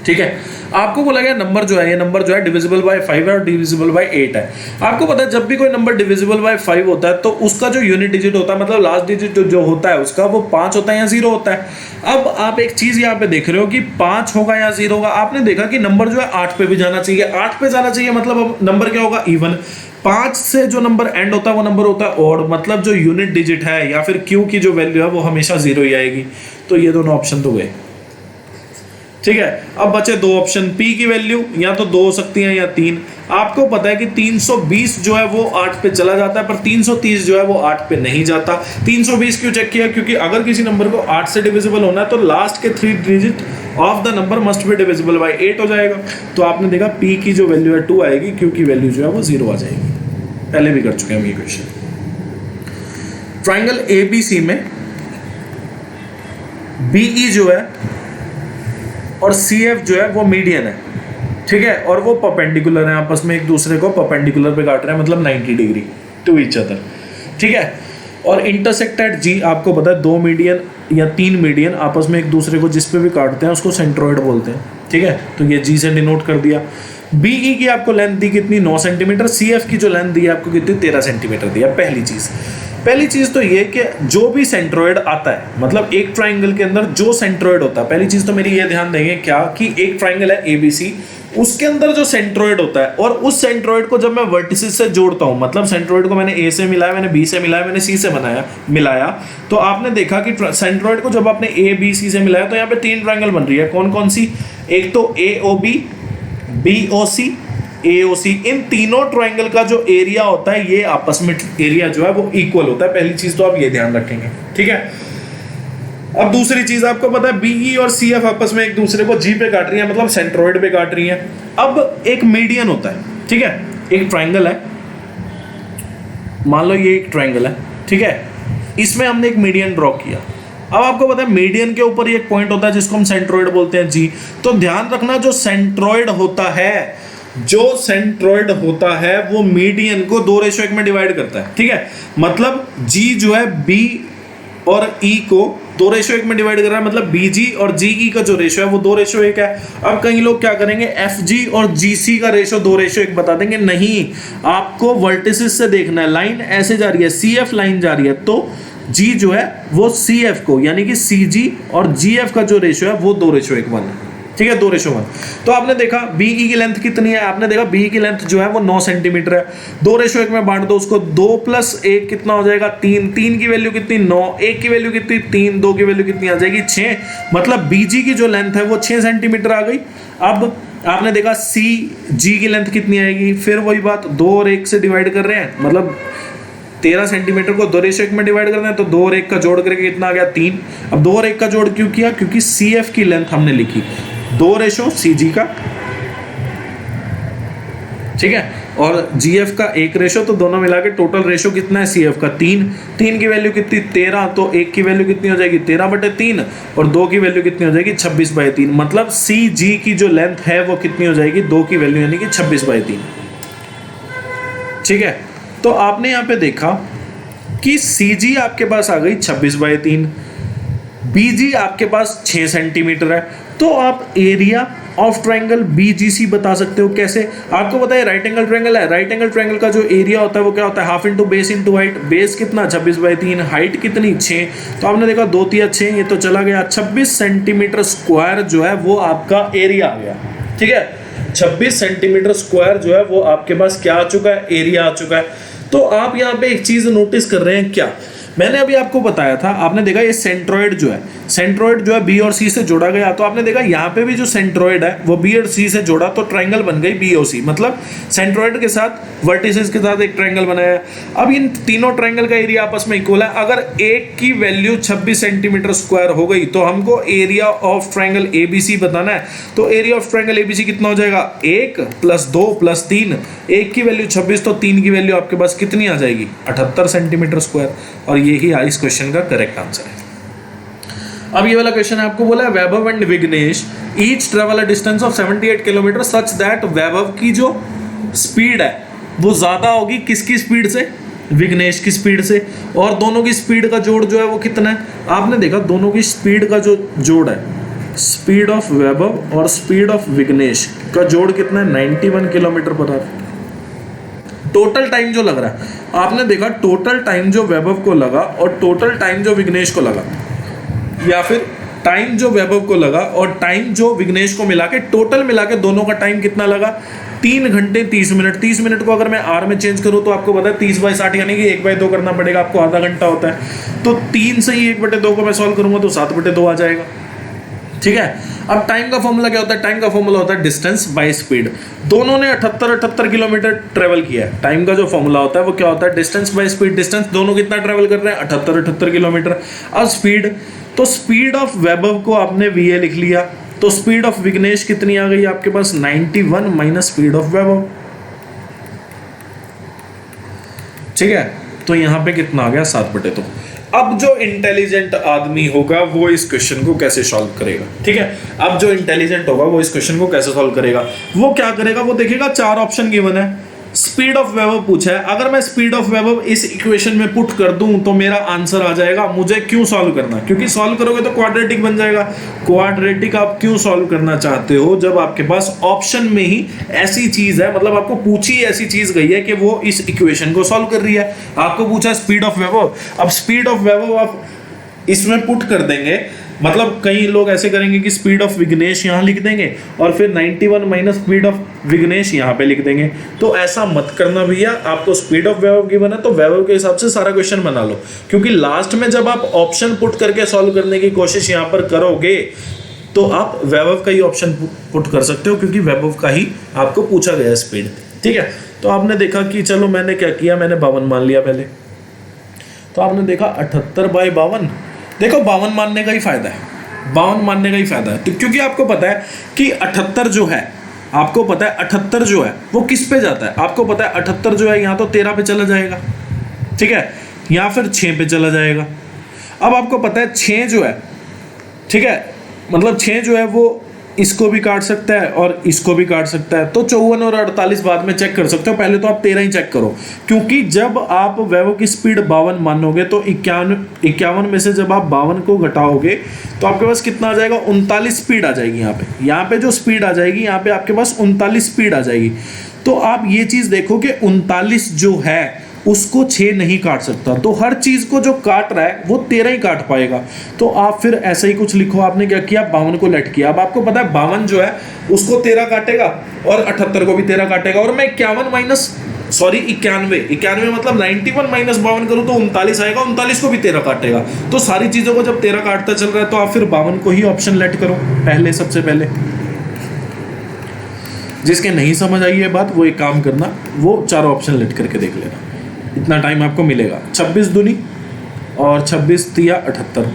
ठीक है, आपको बोला गया नंबर जो है, ये नंबर जो है डिविजिबल बाय 5 है और डिविजिबल बाय 8 है। आपको पता है जब भी कोई नंबर डिविजिबल बाय 5 होता है तो उसका जो यूनिट डिजिट होता है, मतलब लास्ट डिजिट जो होता है उसका, वो 5 होता है या 0 होता है। अब आप एक चीज यहाँ पे देख रहे हो कि 5 होगा या 0 होगा। आपने देखा कि नंबर जो है 8 पे भी जाना चाहिए, 8 पे जाना चाहिए, मतलब अब नंबर क्या होगा? इवन। 5 से जो नंबर एंड होता है वो नंबर होता है और, मतलब जो यूनिट डिजिट है या फिर क्यू की जो वैल्यू है वो हमेशा 0 ही आएगी। तो ये दोनों ऑप्शन तो गए। ठीक है, अब बचे 2 ऑप्शन। P की वैल्यू या तो 2 हो सकती है या 3। आपको पता है कि 320 जो है वो 8 पे चला जाता है, पर 330 जो है वो 8 पे नहीं जाता। 320 क्यों चेक किया? क्योंकि अगर किसी नंबर को 8 से डिविजिबल होना है तो लास्ट के 3 digit of the number must be divisible bye 8 हो जाएगा। तो आपने देखा P की जो वैल्यू है 2 आएगी, क्योंकि वैल्यू जो है वो 0 आ जाएगी। पहले भी कर चुके हैं हम ये क्वेश्चन। ट्राइंगल ABC में BE जो है और CF जो है वो मीडियन है। ठीक है, और वो परपेंडिकुलर है आपस में, एक दूसरे को परपेंडिकुलर पे काट रहे हैं, मतलब 90 डिग्री टू ईच अदर। ठीक है, और इंटरसेक्ट एट G, आपको पता है 2 मीडियन या 3 मीडियन आपस में एक दूसरे को जिस पे भी काटते हैं उसको सेंट्रोइड बोलते हैं। ठीक है, तो ये G से डिनोट कर दिया। BE की आपको लेंथ दी कितनी? 9 सेंटीमीटर। CF की जो लेंथ दी आपको कितनी? 13 सेंटीमीटर दिया। पहली चीज तो ये कि जो भी सेंट्रोइड आता है, मतलब एक ट्राइंगल के अंदर जो सेंट्रोइड होता है, पहली चीज तो मेरी ये ध्यान देंगे क्या कि एक ट्राइंगल है ABC, उसके अंदर जो सेंट्रोइड होता है और उस सेंट्रोइड को जब मैं वर्टिसेस से जोड़ता हूं, मतलब सेंट्रोइड को मैंने A से मिलाया, मैंने B से मिलाया, मैंने C से मिलाया, तो आपने देखा कि सेंट्रोइड को जब आपने ABC से मिलाया तो यहाँ पे 3 ट्राइंगल बन रही है। कौन कौन सी? एक तो AOB, BOC, AOC। इन तीनों ट्राइंगल का जो एरिया होता है, ये आपस में एरिया जो है वो इक्वल होता है। पहली चीज तो आप ये ध्यान रखेंगे। ठीक है, अब दूसरी चीज आपको पता है BE और CF आपस में एक दूसरे को G पे काट रही है, मतलब सेंट्रोइड पे काट रही है। अब एक मीडियन होता है। ठीक है, एक ट्राइंगल है, मान लो ये एक ट्राइंगल है। ठीक है, इसमें हमने एक मीडियन ड्रॉ किया। अब आपको पता है मीडियन के ऊपर एक पॉइंट होता है जिसको हम सेंट्रोइड बोलते हैं G। तो ध्यान रखना, जो सेंट्रोइड होता है वो मीडियन को 2:1 में डिवाइड करता है। ठीक है, मतलब G जो है B और E को 2:1 में डिवाइड कर रहा है, मतलब BG और GE का जो रेशो है वो 2:1 है। अब कई लोग क्या करेंगे, FG और GC का रेशो 2:1 बता देंगे। नहीं, आपको वर्टिसेस से देखना है। लाइन ऐसे जा रही है, CF लाइन जा रही है, तो जी जो है वो सी एफ को यानी कि सी जी और जी एफ का जो रेशियो है वो 2:1 है। ठीक है, 2:1। तो आपने देखा बीई की लेंथ कितनी है, आपने देखा बीई की लेंथ जो है वो 9 सेंटीमीटर है। 2:1 में बांट दो उसको, 2 + 1 कितना हो जाएगा 3। 3 की वैल्यू कितनी 9, 1 की वैल्यू कितनी 3, 2 की वैल्यू कितनी आ जाएगी 6। मतलब बीजी की जो लेंथ है वो 6 सेंटीमीटर आ गई। अब आपने देखा सी जी की लेंथ कितनी आएगी, फिर वही बात 2 और 1 से डिवाइड कर रहे हैं, मतलब 13 सेंटीमीटर को 2:1 में डिवाइड करना है तो 2 और 1 का जोड़ करके कितना आ गया 3। अब 2 और 1 का जोड़ क्यों किया, क्योंकि सी एफ की लेंथ हमने लिखी 2:CG का, ठीक है, और जीएफ का 1 तो दोनों मिला के टोटल रेशो कितना है सीएफ का 3। 3 की वैल्यू कितनी 13, तो 1 की वैल्यू कितनी हो जाएगी 13/3 और 2 की वैल्यू कितनी हो जाएगी 26/3। मतलब सी जी की जो लेंथ है वो कितनी हो जाएगी 2 की वैल्यू यानी कि 26/3। ठीक है, तो आपने यहाँ पे देखा कि सी जी आपके पास आ गई 26/3, बीजी आपके पास 6 सेंटीमीटर है। तो आप एरिया ऑफ ट्रायंगल बीजीसी बता सकते हो कैसे। आपको पता है राइट एंगल ट्रायंगल है, राइट एंगल ट्रायंगल का जो एरिया होता है वो क्या होता है half into base into height. Base कितना 26/3, हाइट कितनी 6। तो आपने देखा 2 × 6 ये तो चला गया, 26 सेंटीमीटर स्क्वायर जो है वो आपका एरिया आ गया। ठीक है, 26 सेंटीमीटर स्क्वायर जो है वो आपके पास क्या आ चुका है, एरिया आ चुका है। तो आप यहाँ पे एक चीज नोटिस कर रहे हैं क्या, मैंने अभी आपको बताया था, आपने देखा ये सेंट्रोइड जो है बी और सी से जोड़ा गया। तो आपने देखा यहाँ पे भी जो सेंट्रोइड है वो बी और सी से जोड़ा तो ट्रायंगल बन गई बी और सी, मतलब सेंट्रोइड के साथ वर्टिसेस के साथ एक ट्रायंगल बनाया है। अब इन तीनों ट्रायंगल का एरिया आपस में इक्वल है। अगर एक की वैल्यू 26 सेंटीमीटर स्क्वायर हो गई तो हमको एरिया ऑफ ट्रायंगल एबीसी बताना है। तो एरिया ऑफ ट्रायंगल एबीसी कितना हो जाएगा 1 + 2 + 3। 1 की वैल्यू 26 तो 3 की वैल्यू आपके पास कितनी आ जाएगी 78 सेंटीमीटर स्क्वायर। और यही इस क्वेश्चन का करेक्ट आंसर है। अब ये वाला क्वेश्चन है, आपको बोला है Vaibhav and Vighnesh each travel a distance of 78 kilometre such that Vaibhav की जो स्पीड है वो ज्यादा होगी किसकी स्पीड से, विघ्नेश की स्पीड से। और दोनों की स्पीड का जोड़ जो है वो कितना है, आपने देखा दोनों की स्पीड का जो जोड़ है, स्पीड ऑफ वैभव और स्पीड ऑफ विघ्नेश का जोड़ कितना है 91 km/h। टोटल टाइम जो लग रहा है, आपने देखा टोटल टाइम जो वैभव को लगा और टोटल टाइम जो विघ्नेश को लगा, या फिर टाइम जो वैभव को लगा और टाइम जो विघ्नेश को मिला के टोटल मिला के दोनों का टाइम कितना लगा 3 घंटे 30 मिनट। 30 मिनट को अगर मैं आर में चेंज करूं तो आपको पता है 30/60 यानी कि 1/2 करना पड़ेगा, आपको आधा घंटा होता है। तो 3 से ही 1/2 को मैं सॉल्व करूंगा तो 7/2 आ जाएगा। ठीक है, अब टाइम का फॉर्मूला क्या होता है, टाइम का फॉर्मूला होता है डिस्टेंस बाय स्पीड। दोनों ने 78 किलोमीटर ट्रेवल किया है। टाइम का जो फॉर्मूला होता है वो क्या होता है डिस्टेंस बाय स्पीड। डिस्टेंस दोनों कितना ट्रेवल कर रहे हैं 78 किलोमीटर। अब स्पीड, तो स्पीड ऑफ वैभव को आपने वीए लिख लिया, तो स्पीड ऑफ विघ्नेश कितनी आ गई आपके पास 91 माइनस स्पीड ऑफ वैभव। ठीक है, तो यहां पे कितना आ गया 7/2। अब जो इंटेलिजेंट आदमी होगा वो इस क्वेश्चन को कैसे सॉल्व करेगा। ठीक है, अब जो इंटेलिजेंट होगा वो इस क्वेश्चन को कैसे सॉल्व करेगा, वो क्या करेगा, वो देखेगा 4 ऑप्शन गिवन है, स्पीड ऑफ वैभव पूछा है। अगर मैं स्पीड ऑफ वैभव इस इक्वेशन में पुट कर दूं तो मेरा आंसर आ जाएगा। मुझे क्यों सॉल्व करना, क्योंकि सॉल्व करोगे तो क्वाड्रेटिक बन जाएगा। क्वाड्रेटिक आप क्यों सॉल्व करना चाहते हो जब आपके पास ऑप्शन में ही ऐसी चीज है, मतलब आपको पूछी ऐसी चीज गई है कि वो इस इक्वेशन को सॉल्व कर रही है। आपको पूछा स्पीड ऑफ वैभव, अब स्पीड ऑफ वैभव आप इसमें पुट कर देंगे, मतलब कई लोग ऐसे करेंगे कि स्पीड ऑफ विघ्नेश यहाँ लिख देंगे और फिर 91 माइनस स्पीड ऑफ विघ्नेश यहाँ पे लिख देंगे। तो ऐसा मत करना भैया, आपको स्पीड ऑफ वैभव की बना तो वैभव के हिसाब से सारा क्वेश्चन बना लो, क्योंकि लास्ट में जब आप ऑप्शन पुट करके सॉल्व करने की कोशिश यहाँ पर करोगे तो आप वैभव का ही ऑप्शन पुट कर सकते हो, क्योंकि वैभव का ही आपको पूछा गया स्पीड। ठीक है, तो आपने देखा कि चलो मैंने क्या किया, मैंने 52 मान लिया पहले। तो आपने देखा 78/52, देखो 52 मानने का ही फायदा है, 52 मानने का ही फायदा है। तो क्योंकि आपको पता है कि 78 जो है, आपको पता है 78 जो है वो किस पे जाता है, आपको पता है 78 जो है यहाँ तो 13 पे चला जाएगा, ठीक है, या फिर 6 पे चला जाएगा। अब आपको पता है 6 जो है, ठीक है, मतलब 6 जो है वो इसको भी काट सकता है और इसको भी काट सकता है। तो 54 और 48 बाद में चेक कर सकते हो, पहले तो आप 13 ही चेक करो, क्योंकि जब आप वैभव की स्पीड 52 मानोगे तो 51 में से जब आप 52 को घटाओगे तो आपके पास कितना आ जाएगा 39 स्पीड आ जाएगी। यहाँ पे जो स्पीड आ जाएगी, यहाँ पे आपके पास 39 स्पीड आ जाएगी। तो आप ये चीज देखो कि 39 जो है उसको 6 नहीं काट सकता, तो हर चीज को जो काट रहा है वो 13 ही काट पाएगा। तो आप फिर ऐसा ही कुछ लिखो, आपने क्या किया 52 को लेट किया। अब आपको पता है 52 जो है उसको 13 काटेगा और 78 को भी 13 काटेगा, और मैं 91 मतलब 91 माइनस 52 करूँ तो 39 आएगा, 39 को भी 13 काटेगा। तो सारी चीजों को जब 13 काटता चल रहा है तो आप फिर 52 को ही ऑप्शन लेट करो पहले, सबसे पहले। जिसके नहीं समझ आई है बात वो एक काम करना, वो चारों ऑप्शन लेट करके देख लेना, इतना टाइम आपको मिलेगा। 26 दूनी और 26 तिया 78,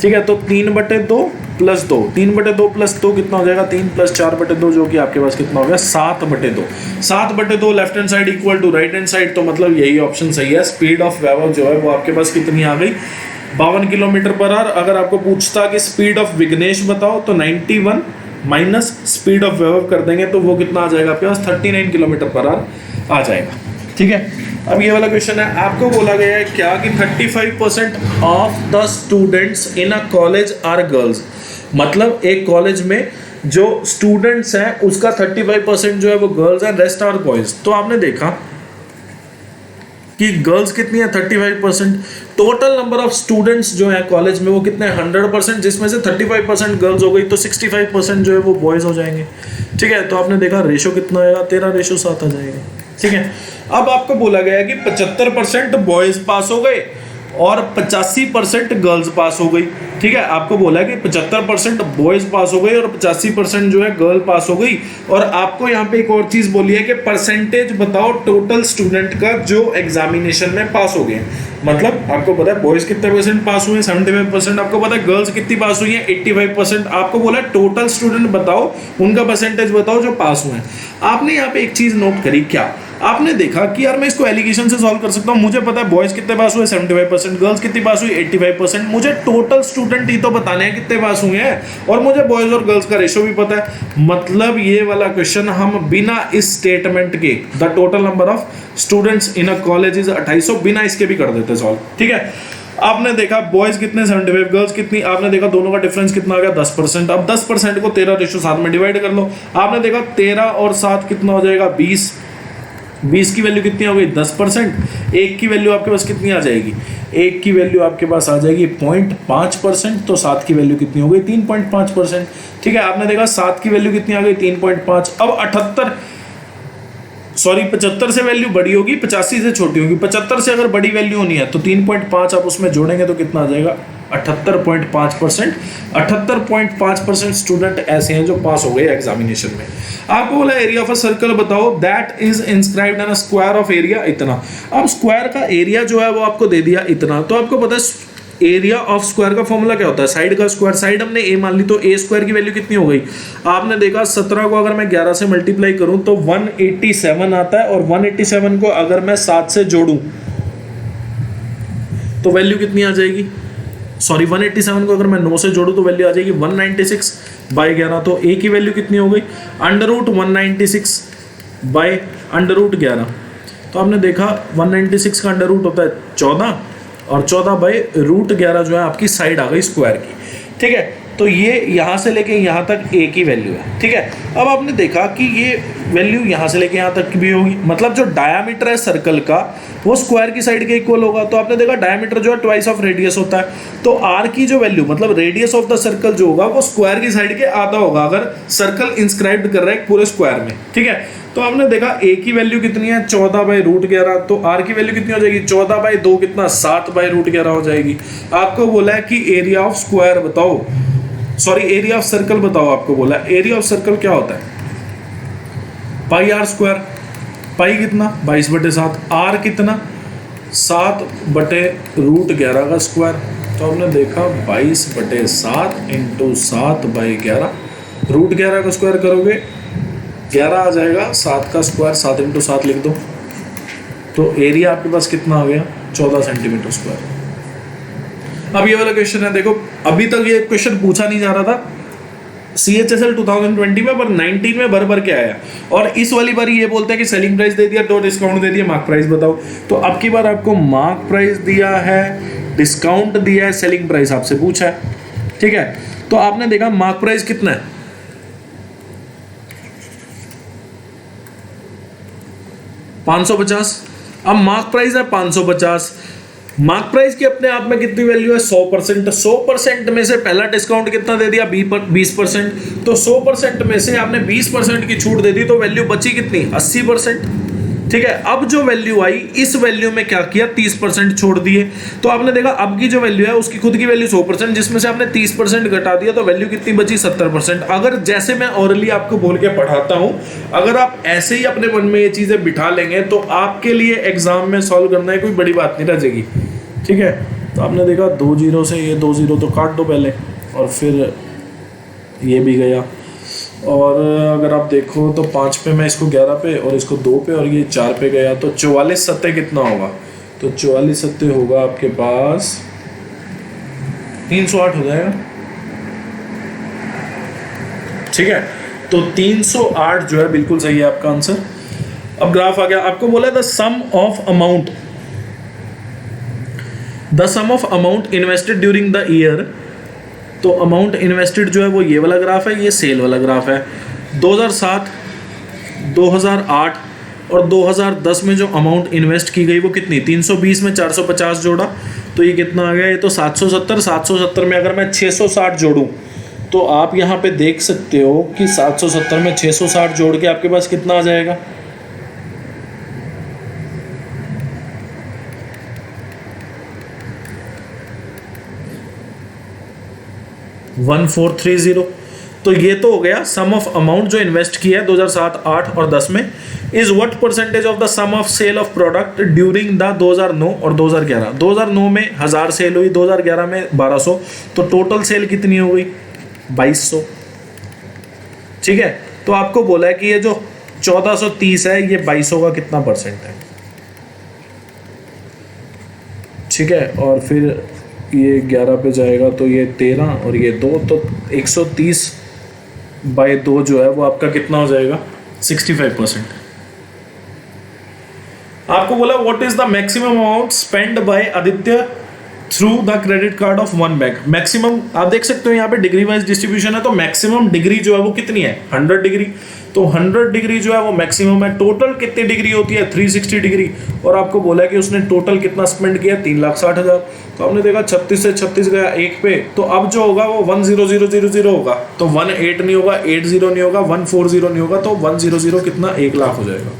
ठीक है। तो 3/2 प्लस 2, 3/2 प्लस 2 कितना हो जाएगा, 3 प्लस 4/2 जो कि आपके पास कितना हो गया 7/2। 7/2 left hand side equal to right hand side, तो मतलब यही ऑप्शन सही है। स्पीड ऑफ वैभव जो है वो आपके पास कितनी आ गई, 52 किलोमीटर पर आवर। अगर आपको पूछता कि स्पीड ऑफ विघ्नेश बताओ तो 91 माइनस स्पीड ऑफ वैभव कर देंगे तो वो कितना आ जाएगा आपके पास, 39 किलोमीटर पर आवर आ जाएगा, ठीक है। अब ये वाला क्वेश्चन है, आपको बोला गया है क्या कि 35% of the students in a college are girls. मतलब एक कॉलेज में जो स्टूडेंट्स हैं उसका 35% जो है वो गर्ल्स हैं, रेस्ट आर बॉयज। तो आपने देखा कि गर्ल्स कितनी है 35%, टोटल नंबर ऑफ स्टूडेंट्स जो है कॉलेज में वो कितने 100%, जिसमें से 35% गर्ल्स हो गई तो 65% जो है वो बॉयज हो जाएंगे, ठीक है। तो आपने देखा रेशो कितना आएगा, 13:7 आ जाएगा, ठीक है। अब आपको बोला गया है कि 75% बॉयज पास हो गए और 85% गर्ल्स पास हो गई, ठीक है। आपको बोला है कि 75% बॉयज पास हो गए और 85% जो है गर्ल पास हो गई, और आपको यहाँ पे एक और चीज बोली है कि परसेंटेज बताओ टोटल स्टूडेंट का जो एग्जामिनेशन में पास हो गए। मतलब आपको पता है बॉयज कितने परसेंट पास हुए, 75%। आपको पता है गर्ल्स कितनी पास हुई है, 85%। आपको बोला टोटल स्टूडेंट बताओ, उनका परसेंटेज बताओ जो पास हुए हैं। आपने यहाँ पे एक चीज नोट करी, क्या आपने देखा कि यार मैं इसको एलिगेशन से सॉल्व कर सकता हूँ। मुझे पता है बॉयज कितने पास हुए 75%, गर्ल्स कितनी पास हुई 85%। मुझे टोटल स्टूडेंट ही तो बताने हैं कितने पास हुए हैं, और मुझे बॉयज और गर्ल्स का रेशो भी पता है। मतलब ये वाला क्वेश्चन हम बिना इस स्टेटमेंट के, the total number of students in a college is 2800, बिना इसके भी कर देते सॉल्व, ठीक है। आपने देखा बॉयज कितने 75, गर्ल्स कितनी, आपने देखा दोनों का डिफरेंस कितना आ गया 10%। अब 10% को 13:7 में डिवाइड कर लो। आपने देखा 13 और 7 कितना हो जाएगा 20, 20 की वैल्यू कितनी हो गई 10%। एक की वैल्यू आपके पास कितनी आ जाएगी, एक की वैल्यू आपके पास आ जाएगी 0.5%, तो 7 की वैल्यू कितनी हो गई 3.5%, ठीक है। आपने देखा 7 की वैल्यू कितनी आ गई 3.5। अब 75 से वैल्यू बड़ी होगी, 85 से छोटी होगी। 75 से अगर बड़ी वैल्यू होनी है तो 3.5 आप उसमें जोड़ेंगे तो कितना आ जाएगा 78.5%। 78.5% स्टूडेंट ऐसे हैं जो पास हो गए एग्जामिनेशन में। आपको बोला एरिया ऑफ अ सर्कल बताओ that is inscribed in a square of area इतना। अब स्क्वायर का एरिया जो है वो आपको दे दिया इतना, तो आपको पता है एरिया ऑफ स्क्वायर का फॉर्मूला क्या होता है, साइड का स्क्वायर। साइड हमने a मान ली तो a स्क्वायर की वैल्यू कितनी हो गई, आपने देखा 17 को अगर मैं 11 से मल्टीप्लाई करूं तो 187 आता है, और 187 को अगर मैं 7 से जोड़ूं तो वैल्यू कितनी आ जाएगी, सॉरी 187 को अगर मैं 9 से जोड़ूं तो वैल्यू आ जाएगी 196/11। तो a की वैल्यू कितनी हो गई √196/11। तो आपने देखा 196 का अंडर रूट होता है 14, और 14/√11 जो है आपकी साइड आ गई स्क्वायर की, ठीक है। तो ये यहाँ से लेके यहाँ तक a की वैल्यू है, ठीक है। अब आपने देखा कि ये वैल्यू यहाँ से लेके यहाँ तक की भी होगी, मतलब जो डायामीटर है सर्कल का वो स्क्वायर की साइड के इक्वल होगा। तो आपने देखा डायामीटर जो है ट्वाइस ऑफ रेडियस होता है, तो r की जो वैल्यू मतलब रेडियस ऑफ द सर्कल जो होगा वो स्क्वायर की साइड के आधा होगा, अगर सर्कल इंस्क्राइब्ड कर रहा है पूरे स्क्वायर में, ठीक है। तो आपने देखा a की वैल्यू कितनी है 14/√11, तो r की वैल्यू कितनी हो जाएगी 14/2 कितना 7/√11 हो जाएगी। आपको बोला है कि एरिया ऑफ स्क्वायर बताओ, सॉरी एरिया ऑफ सर्कल बताओ। आपको बोला एरिया ऑफ सर्कल क्या होता है πr²। पाई कितना 22/7, r कितना 7/√11 का स्क्वायर। तो हमने देखा 22/7 × 7/11, √11 का स्क्वायर करोगे 11 आ जाएगा, 7 का स्क्वायर 7 × 7 लिख दो, तो एरिया आपके पास कितना आ गया 14 सेंटीमीटर स्क्वायर। अब ये वाला क्वेश्चन है, देखो अभी तक ये क्वेश्चन पूछा नहीं जा रहा था CHSL 2020 में, पर 19 में भर के आया, और इस वाली बार ये बोलते हैं कि सेलिंग प्राइस दे दिया, तो डिस्काउंट दे दिया, मार्क प्राइस बताओ। तो अब की बार आपको मार्क प्राइस दिया है, डिस्काउंट दिया है, सेलिंग प्राइस आपसे पूछा है, ठीक है। तो आपने देखा मार्क प्राइस कितना है 550, अब मार्क प्राइस है 550। मार्क प्राइस की अपने आप में कितनी वैल्यू है 100%। 100% में से पहला डिस्काउंट कितना दे दिया 20%। तो 100% में से आपने 20% की छूट दे दी तो वैल्यू बची कितनी 80%। ठीक है, अब जो वैल्यू आई इस वैल्यू में क्या किया 30% छोड़ दिए। तो आपने देखा अब की जो वैल्यू है उसकी खुद की वैल्यू 100%, जिसमें से आपने 30% घटा दिया तो वैल्यू कितनी बची 70%। अगर जैसे मैं ऑरली आपको बोल के पढ़ाता हूं, अगर आप ऐसे ही अपने मन में ये चीजें बिठा लेंगे तो आपके लिए एग्जाम में सॉल्व करना है कोई बड़ी बात नहीं रह जाएगी। ठीक है, तो आपने देखा 2 0 से ये 2 0 तो काट दो पहले, और फिर ये भी गया। और अगर आप देखो तो 5 पे मैं इसको 11 पे और इसको 2 पे और ये 4 पे गया, तो 44 सत्ते कितना होगा, तो 44 सत्ते होगा आपके पास 308 हो जाएगा। ठीक है, तो 308 जो है बिल्कुल सही है आपका आंसर। अब ग्राफ आ गया, आपको बोला the sum of amount, the sum of amount invested during the year. तो अमाउंट इन्वेस्टेड जो है वो ये वाला ग्राफ है, ये सेल वाला ग्राफ है। 2007, 2008 और 2010 में जो अमाउंट इन्वेस्ट की गई वो कितनी 320 में 450 जोड़ा तो ये कितना आ गया, ये तो 770। 770 में अगर मैं 660 जोड़ूं तो आप यहाँ पे देख सकते हो कि 770 में 660 जोड़ के आपके पास कितना आ जाएगा, 1430। तो ये तो हो गया सम ऑफ अमाउंट जो इन्वेस्ट किया है 2007, 8 और 10 में। Is what percentage of the sum of sale of product during the 2009 और 2011। 2009 में 1000 सेल हुई, 2011 में 1200, तो टोटल सेल कितनी हो गई 2200। ठीक है, तो आपको बोला है कि ये जो 1430 है ये 2200 का कितना परसेंट है। ठीक है, और फिर ये 11 पे जाएगा तो ये 13 और ये 2, तो 130/2 जो है वो आपका कितना हो जाएगा 65%। आपको बोला what is the maximum amount spend by Aditya through the credit card of 1 bank. Maximum आप देख सकते हो यहाँ पे डिग्री वाइज डिस्ट्रीब्यूशन है, तो मैक्सिमम डिग्री जो है वो कितनी है 100 डिग्री। तो 100 डिग्री जो है वो मैक्सिमम है। टोटल कितनी डिग्री होती है 360 डिग्री, और आपको बोला है कि उसने टोटल कितना स्पेंड किया 3,60,000। तो आपने देखा 36 से 36 गया 1 पे, तो अब जो होगा वो 100,000 होगा, तो 18 नहीं होगा, 80 नहीं होगा, 140 नहीं होगा, तो 100 कितना 1 लाख हो जाएगा।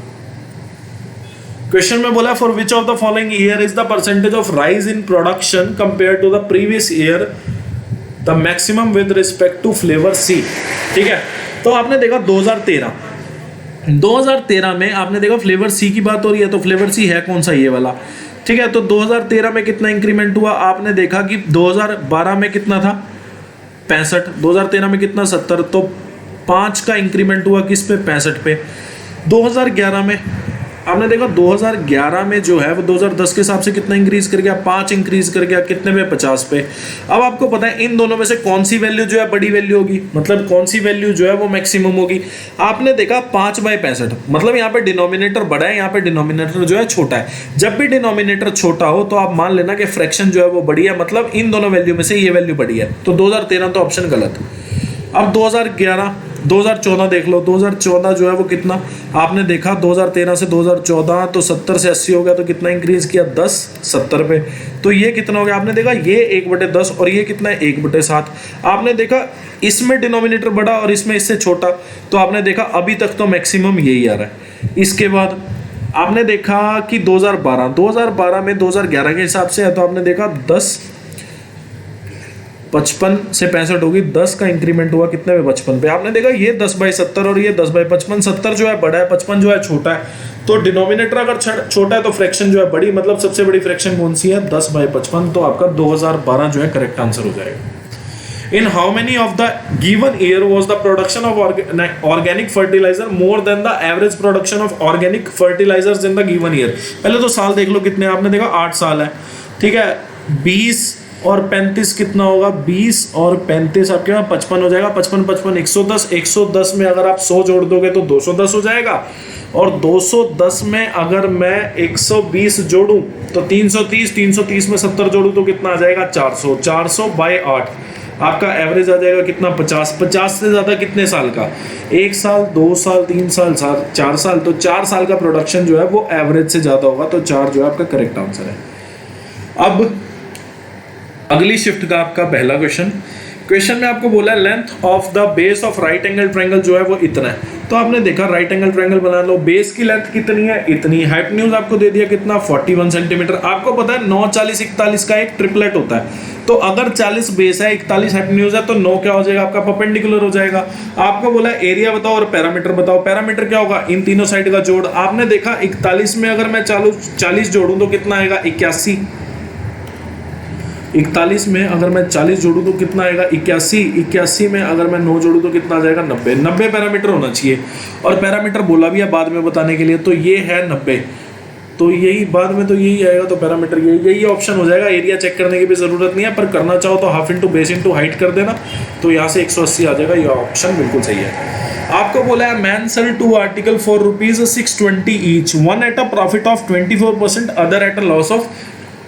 क्वेश्चन में बोला for which of the following year is the percentage of rise in production compare to the previous year the maximum with respect to flavour C. ठीक है, तो आपने देखा 2013 में आपने देखा फ्लेवर सी की बात हो रही है, तो फ्लेवर सी है कौन सा ये वाला। ठीक है, तो 2013 में कितना इंक्रीमेंट हुआ, आपने देखा कि 2012 में कितना था 65, 2013 में कितना 70, तो 5 का इंक्रीमेंट हुआ किस पे 65 पे। 2011 में आपने देखा 2011 में जो है वो 2010 के हिसाब से कितना इंक्रीज कर गया 5 इंक्रीज कर गया कितने पे 50 पे। अब आपको पता है इन दोनों में से कौन सी वैल्यू जो है बड़ी वैल्यू होगी, मतलब कौन सी वैल्यू जो है वो मैक्सिमम होगी। आपने देखा 5/65, मतलब यहाँ पे डिनोमिनेटर बड़ा है, यहाँ पे डिनोमिनेटर जो है छोटा है। जब भी डिनोमिनेटर छोटा हो तो आप मान लेना कि फ्रैक्शन जो है वो बड़ी है, मतलब इन दोनों वैल्यू में से ये वैल्यू बड़ी है। तो 2013 तो ऑप्शन गलत। अब 2014 देख लो, 2014 जो है वो कितना आपने देखा 2013 से 2014 तो 70 से 80 हो गया, तो कितना इंक्रीज किया 10 70 पे। तो ये कितना हो गया आपने देखा ये 1/10 और ये कितना है 1/7। आपने देखा इसमें डिनोमिनेटर बड़ा और इसमें इससे छोटा, तो आपने देखा अभी तक तो मैक्सिमम यही आ रहा है। इसके बाद आपने देखा कि 2012 में 2011 के हिसाब से है, तो आपने देखा 55 से 65 होगी, 10 का इंक्रीमेंट हुआ कितने पे 55 पे। आपने देखा ये 10/70 और ये 10/55, 70 जो है बड़ा है 55 जो है छोटा है। तो डिनोमिनेटर अगर छोटा है तो फ्रैक्शन जो है बड़ी, मतलब सबसे बड़ी फ्रैक्शन कौन सी है 10/55। तो आपका 2012 जो है करेक्ट आंसर हो जाएगा। In how many of the given year was the production of organic fertilizer more than the average production of organic fertilizers in the given year. पहले तो साल देख लो कितने, आपने देखा 8 साल है। ठीक है, 20 और 35 कितना होगा 20 और 35 आपके पास 55 हो जाएगा। 55 110, 110 में अगर आप 100 जोड़ दोगे तो 210 हो जाएगा, और 210 में अगर मैं 120 जोड़ूं तो 330, 330 में 70 जोड़ूं तो कितना आ जाएगा 400, 400/8। आपका एवरेज आ जाएगा कितना 50 से ज़्यादा कितने साल का, 1 साल 2 साल 3 साल 4 साल, तो 4 साल का प्रोडक्शन जो है वो एवरेज से ज़्यादा होगा, तो 4 जो है आपका करेक्ट आंसर है। अब अगली शिफ्ट का आपका पहला क्वेश्चन में आपको बोला है length of the base of right angle triangle जो है वो इतना है। तो आपने देखा राइट एंगल ट्रायंगल बना लो, बेस की लेंथ कितनी है, इतनी। हाइपोटेन्यूज आपको दे दिया कितना 41 सेंटीमीटर। आपको पता है 9 40 41 का एक ट्रिपलेट होता है, तो अगर 40 बेस है 41 हाइपोटेन्यूज है तो 9 क्या हो जाएगा आपका परपेंडिकुलर हो जाएगा। आपको बोला एरिया बताओ और पैरामीटर बताओ। पैरामीटर क्या होगा, इन तीनों साइड का जोड़। आपने देखा 41 में अगर मैं 40 जोड़ूं तो कितना आएगा 81। 41 में अगर मैं 40 जोड़ूं तो कितना आएगा 81। 81 में अगर मैं 9 जोड़ूं तो कितना आ जाएगा 90। 90 पैरामीटर होना चाहिए, और पैरामीटर बोला भी है बाद में बताने के लिए, तो ये है 90। तो यही बाद में तो यही आएगा, तो पैरामीटर यही ऑप्शन हो जाएगा। एरिया चेक करने की भी जरूरत नहीं है, पर करना चाहो तो half into base into height कर देना, तो यहाँ से 180 आ जाएगा। ये ऑप्शन बिल्कुल सही है। आपको बोला है man sell 2 article for ₹620 each, one at a profit of 24%, other at a loss of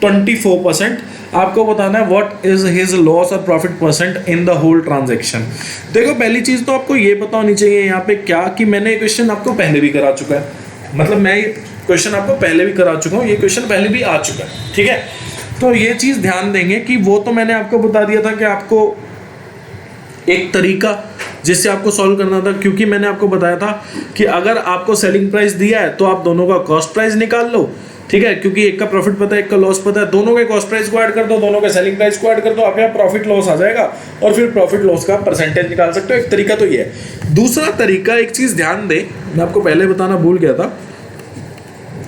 24%। आपको बताना है व्हाट इज हिज लॉस और profit percent in the whole transaction. देखो पहली चीज तो आपको ये पता होनी चाहिए यहाँ पे क्या, कि मैंने ये क्वेश्चन आपको पहले भी करा चुका है, मतलब मैं ये क्वेश्चन आपको पहले भी करा चुका हूँ, ये क्वेश्चन पहले भी आ चुका है, ठीक है। तो ये चीज ध्यान देंगे कि वो तो मैंने आपको बता दिया था कि आपको एक तरीका जिससे आपको सॉल्व करना था, क्योंकि मैंने आपको बताया था कि अगर आपको सेलिंग प्राइस दिया है तो आप दोनों का कॉस्ट प्राइस निकाल लो, ठीक है, क्योंकि एक का प्रॉफिट पता है एक का लॉस पता है, दोनों के कॉस्ट प्राइस को ऐड कर दो, दोनों के सेलिंग प्राइस को ऐड कर दो, आपके यहाँ प्रॉफिट लॉस आ जाएगा, और फिर प्रॉफिट लॉस का परसेंटेज निकाल सकते हो। एक तरीका तो ये है। दूसरा तरीका, एक चीज ध्यान दे, मैं आपको पहले बताना भूल गया था,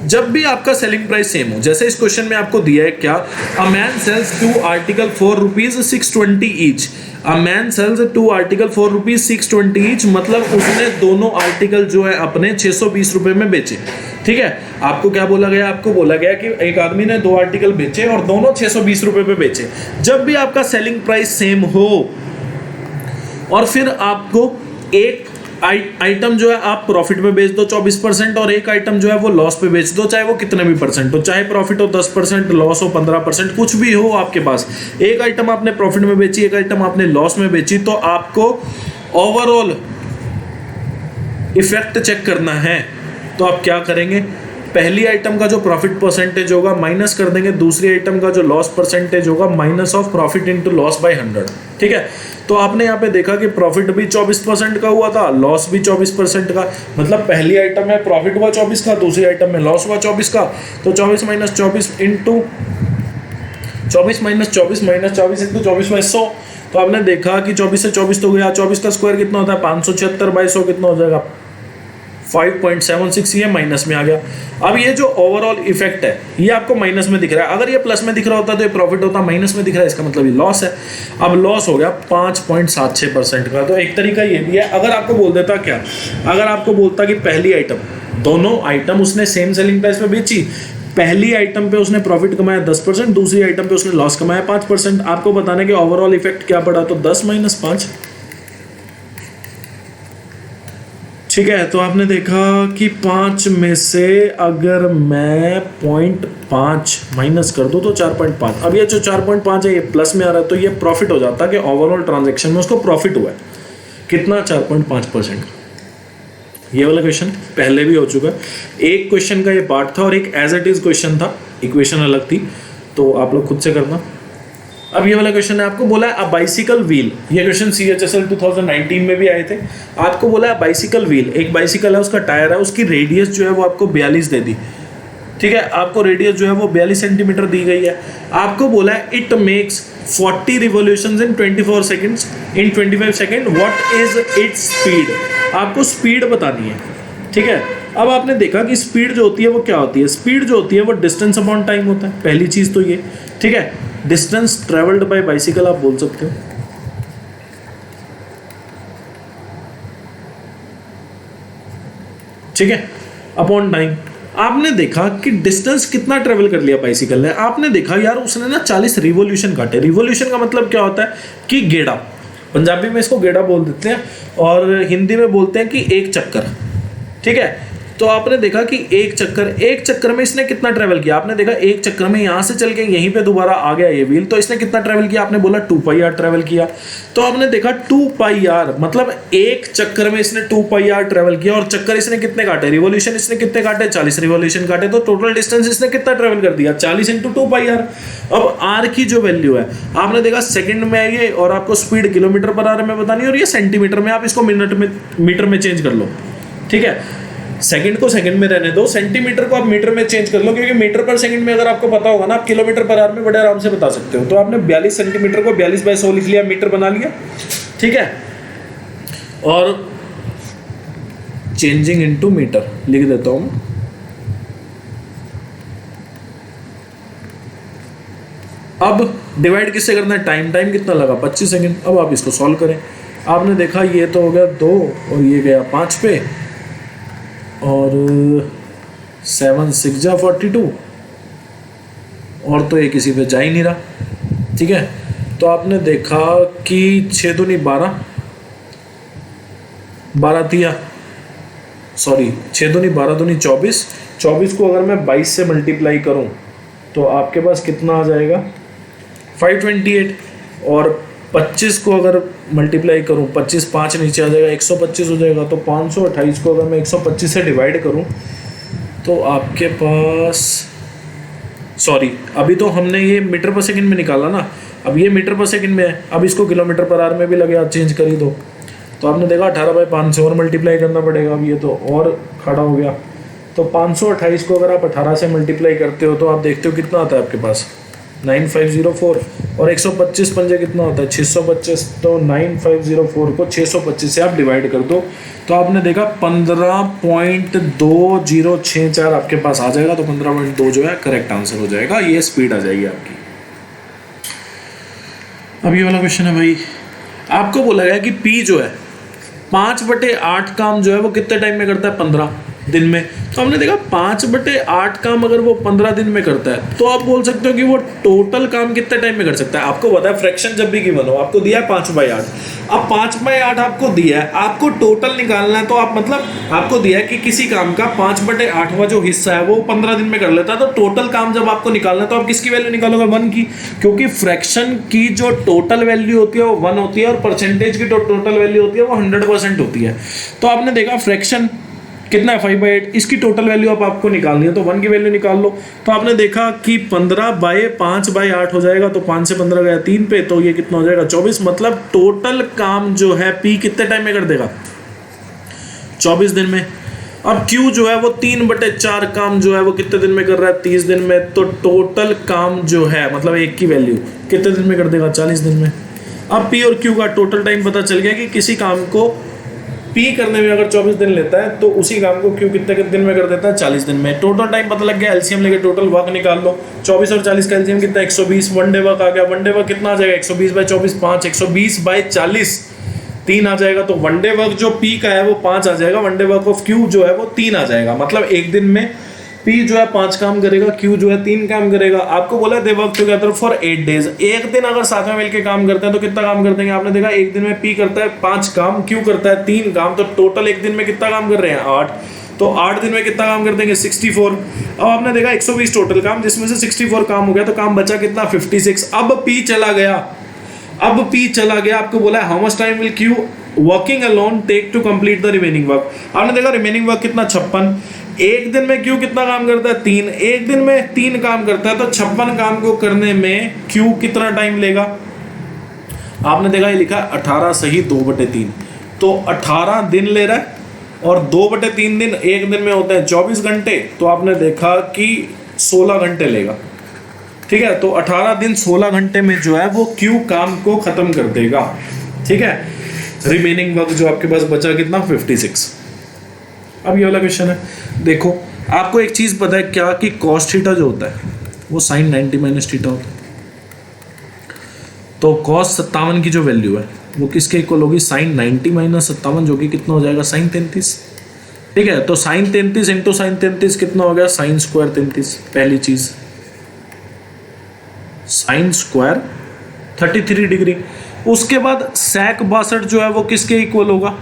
जब भी आपका सेलिंग प्राइस सेम हो, जैसे इस क्वेश्चन में आपको दिया है क्या, a man sells 2 article for ₹620 each, a man sells 2 article for ₹620 each, मतलब उसने दोनों आर्टिकल जो है अपने 620 रुपए में बेचे, ठीक है। आपको क्या बोला गया, आपको बोला गया कि एक आदमी ने 2 आर्टिकल बेचे और दोनों 620 रुपए पे बेचे। जब भी आपका सेलिंग प्राइस सेम हो और फिर आपको एक आइटम जो है आप प्रॉफिट पे बेच दो 24%, और एक आइटम जो है वो लॉस पे बेच दो, चाहे वो कितने भी परसेंट हो, चाहे प्रॉफिट हो 10%, लॉस हो 15%, कुछ भी हो आपके पास। एक आइटम आपने प्रॉफिट में बेची, एक आइटम आपने लॉस में बेची, तो आपको ओवरऑल इफेक्ट चेक करना है। तो आप क्या करेंगे, पहली आइटम का जो प्रॉफिट परसेंटेज होगा माइनस कर देंगे, दूसरी आइटम का जो लॉस परसेंटेज होगा minus of profit into loss by 100, ठीक है। तो आपने यहाँ पे देखा कि प्रॉफिट भी 24% का हुआ था, लॉस भी 24% का, मतलब पहली आइटम में प्रॉफिट हुआ 24 का, दूसरी आइटम में लॉस हुआ 24 का, तो 24 minus 24 into 24 minus 24 minus 24 into 24 में 100। तो आपने देखा कि 24 से 24 तो गया, 24 का स्क्वायर कितना होता है 576 बाई 100 कितना हो जाएगा 5.76, ये माइनस में आ गया। अब ये जो ओवरऑल इफेक्ट है ये आपको माइनस में दिख रहा है, अगर ये प्लस में दिख रहा होता तो ये प्रॉफिट होता, माइनस में दिख रहा है इसका मतलब ये लॉस है। अब लॉस हो गया 5.76% का। तो एक तरीका ये भी है, अगर आपको बोल देता क्या, अगर आपको बोलता कि पहली आइटम, दोनों आइटम उसने सेम सेलिंग प्राइस पे बेची, पहली आइटम पे उसने प्रॉफिट कमाया 10%, दूसरी आइटम पे उसने लॉस कमाया 5%, आपको बताना कि ओवरऑल इफेक्ट क्या पड़ा, तो 10 माइनस 5, ठीक है। तो आपने देखा कि 5 में से अगर मैं 0.5 माइनस कर दूं तो 4.5, अब ये जो 4.5 है ये प्लस में आ रहा है, तो ये प्रॉफिट हो जाता है कि ओवरऑल ट्रांजैक्शन में उसको प्रॉफिट हुआ है कितना 4.5%। ये वाला क्वेश्चन पहले भी हो चुका है, एक क्वेश्चन का ये पार्ट था और एक एज इट इज क्वेश्चन था, इक्वेशन अलग थी, तो आप लोग खुद से करना। अब ये वाला क्वेश्चन है, आपको बोला है अ बाइसिकल व्हील, ये क्वेश्चन CHSL 2019 में भी आए थे। आपको बोला है बाइसिकल व्हील, एक बाइसिकल है, उसका टायर है, उसकी रेडियस जो है वो आपको 42 दे दी, ठीक है। आपको रेडियस जो है वो 42 सेंटीमीटर दी गई है। आपको बोला है it makes 40 revolutions in 24 seconds in 25 second, what is its speed, आपको स्पीड बतानी है, ठीक है। अब आपने देखा कि स्पीड जो होती है वो क्या होती है, स्पीड जो होती है वो डिस्टेंस अपॉन टाइम होता है, पहली चीज तो ये, ठीक है। डिस्टेंस ट्रेवल्ड बाय बाइसिकल आप बोल सकते हो, ठीक है, अपॉन टाइम। आपने देखा कि डिस्टेंस कितना ट्रेवल कर लिया बाइसिकल ने, आपने देखा यार उसने ना 40 रिवॉल्यूशन काटे। रिवॉल्यूशन का मतलब क्या होता है कि गेड़ा, पंजाबी में इसको गेड़ा बोल देते हैं और हिंदी में बोलते हैं कि एक चक्कर, ठीक है। तो आपने देखा कि एक चक्कर में इसने कितना ट्रेवल किया, आपने देखा एक चक्कर में यहाँ से चल के यहीं पे दोबारा आ गया ये व्हील, तो इसने कितना ट्रेवल किया, आपने बोला 2πr ट्रेवल किया। तो आपने देखा 2πr मतलब एक चक्कर में इसने 2πr ट्रेवल किया, और चक्कर इसने कितने काटे, रिवॉल्यूशन इसने कितने काटे, 40 रिवॉल्यूशन काटे, तो टोटल डिस्टेंस इसने कितना ट्रेवल कर दिया, 40 × 2πr। अब r की जो वैल्यू है आपने देखा सेकंड में है ये, और आपको स्पीड km/h में बतानी है, और ये सेंटीमीटर में, आप इसको मिनट में मीटर में चेंज कर लो, ठीक है। सेकंड को सेकंड में रहने दो, सेंटीमीटर को आप मीटर में चेंज कर लो, क्योंकि मीटर पर सेकंड में अगर आपको पता होगा ना, आप km/h में बड़े आराम से बता सकते हो। तो आपने 42 सेंटीमीटर को 42/100 लिख लिया, मीटर बना लिया, ठीक है। और चेंजिंग इनटू मीटर लिख देता हूं। अब डिवाइड किससे करना है, टाइम कितना लगा, 25 सेकंड। अब आप इसको सॉल्व करें, आपने देखा ये तो हो गया 2 और ये गया 5 पे, और 7 6 जा 42, और तो ये किसी पे जा ही नहीं रहा, ठीक है। तो आपने देखा कि 6 दूनी 12, 12 तिया सॉरी 6 दूनी 12 दूनी 24, 24 को अगर मैं 22 से मल्टीप्लाई करूं तो आपके पास कितना आ जाएगा 528, और 25 को अगर मल्टीप्लाई करूं, 25 5 नीचे आ जाएगा, 125 हो जाएगा। तो 528 को अगर मैं 125 से डिवाइड करूं तो आपके पास, सॉरी अभी तो हमने ये मीटर पर सेकंड में निकाला ना, अब ये मीटर पर सेकंड में है, अब इसको km/h में भी लगे, आप चेंज कर ही दो। तो आपने देखा 18/5 से और मल्टीप्लाई करना पड़ेगा, अब ये तो और खड़ा हो गया। तो 528 को अगर आप 18 से मल्टीप्लाई करते हो तो आप देखते हो कितना आता है आपके पास 9504, और 125 पंजे कितना होता है 625। तो 9504 को 625 से आप डिवाइड कर दो, तो आपने देखा 15.2064 आपके पास आ जाएगा। तो 15.2 जो है करेक्ट आंसर हो जाएगा, ये स्पीड आ जाएगी आपकी। अब ये वाला क्वेश्चन है भाई, आपको बोला गया कि P जो है 5/8 काम जो है वो कितने टाइम में करता है, 15 दिन में। तो हमने देखा 5/8 काम अगर वो 15 दिन में करता है, तो आप बोल सकते हो कि वो टोटल काम कितने टाइम में कर सकता है। आपको पता है फ्रैक्शन जब भी गिवन हो, आपको दिया है 5/8, अब 5/8 आपको दिया है, आपको टोटल निकालना है। तो आप मतलब आपको दिया है कि किसी काम का 5/8वां जो हिस्सा है वो 15 दिन में कर लेता है, तो टोटल काम जब आपको निकालना है तो आप किसकी वैल्यू निकालोगे, 1 की, क्योंकि फ्रैक्शन की जो टोटल वैल्यू होती है वो 1 होती है, और परसेंटेज की टोटल वैल्यू होती है वो 100% होती है। तो आपने देखा फ्रैक्शन कितना है 5/8, इसकी टोटल वैल्यू आपको निकालनी है, तो 1 की वैल्यू निकाल लो। तो आपने देखा कि 15/5/8 हो जाएगा, तो 5 से 15 गया 3 पे, तो ये कितना हो जाएगा 24। मतलब टोटल काम जो है P कितने टाइम में कर देगा, 24 दिन में। अब Q जो है वो 3/4 काम जो है वो कितने दिन में कर रहा है, 30 दिन में। तो टोटल काम जो है मतलब एक की वैल्यू कितने दिन में कर देगा, 40 दिन में। अब P और Q का टोटल टाइम पता चल गया कि किसी काम को P करने में अगर 24 दिन लेता है तो उसी काम को Q कितने दिन में कर देता है, 40 दिन में। टोटल टाइम पता लग गया, एलसीएम लेके टोटल वर्क निकाल लो। 24 और 40 का एलसीएम कितना है, 120। वन डे वर्क आ गया, वन डे वर्क कितना आ जाएगा, 120/24 5, 120/40 3 आ जाएगा। तो वन डे वर्क जो P का है वो 5 आ जाएगा, one day work of Q जो है वो 3 आ जाएगा। मतलब एक दिन में P जो है 5 काम करेगा, Q जो है 3 काम करेगा। आपको बोला they work together for 8 days. एक दिन अगर साथ में मिलकर काम करते हैं तो कितना काम कर देंगे, आपने देखा एक दिन में P करता है 5 काम, Q करता है 3 काम, तो टोटल एक दिन में कितना काम कर रहे हैं 8। तो 8 दिन में कितना काम कर देंगे 64। अब आपने देखा 120 टोटल काम, जिसमें से 64 काम हो गया, तो काम बचा कितना 56। अब P चला गया, आपको बोला how much time will Q working alone take to complete the remaining work. आपने देखा रिमेनिंग वर्क कितना 56। एक दिन में Q कितना काम करता है 3, एक दिन में 3 काम करता है, तो 56 काम को करने में Q कितना टाइम लेगा। आपने देखा ये लिखा 18 सही 2/3, तो 18 दिन ले रहा है, और 2/3 दिन एक दिन में होते हैं 24 घंटे, तो आपने देखा कि 16 घंटे लेगा। ठीक है, तो 18 दिन 16 घंटे में जो है वो Q काम को खत्म कर देगा। ठीक है, रिमेनिंग वर्क जो आपके पास बचा कितना 56। अब ये वाला क्वेश्चन है, देखो आपको एक चीज पता है क्या, कि cos थीटा जो होता है वो sin 90 - थीटा होता है। तो cos 57 की जो वैल्यू है वो किसके इक्वल होगी, sin 90 - 57, जो कि कितना हो जाएगा sin 33। ठीक है, तो sin 33 इंटू sin 33 कितना हो गया, sin स्क्वायर 33। पहली चीज sin स्क्वायर 33 डिग्री। उसके बाद sec 62 जो है वो किसके इक्वल होगा,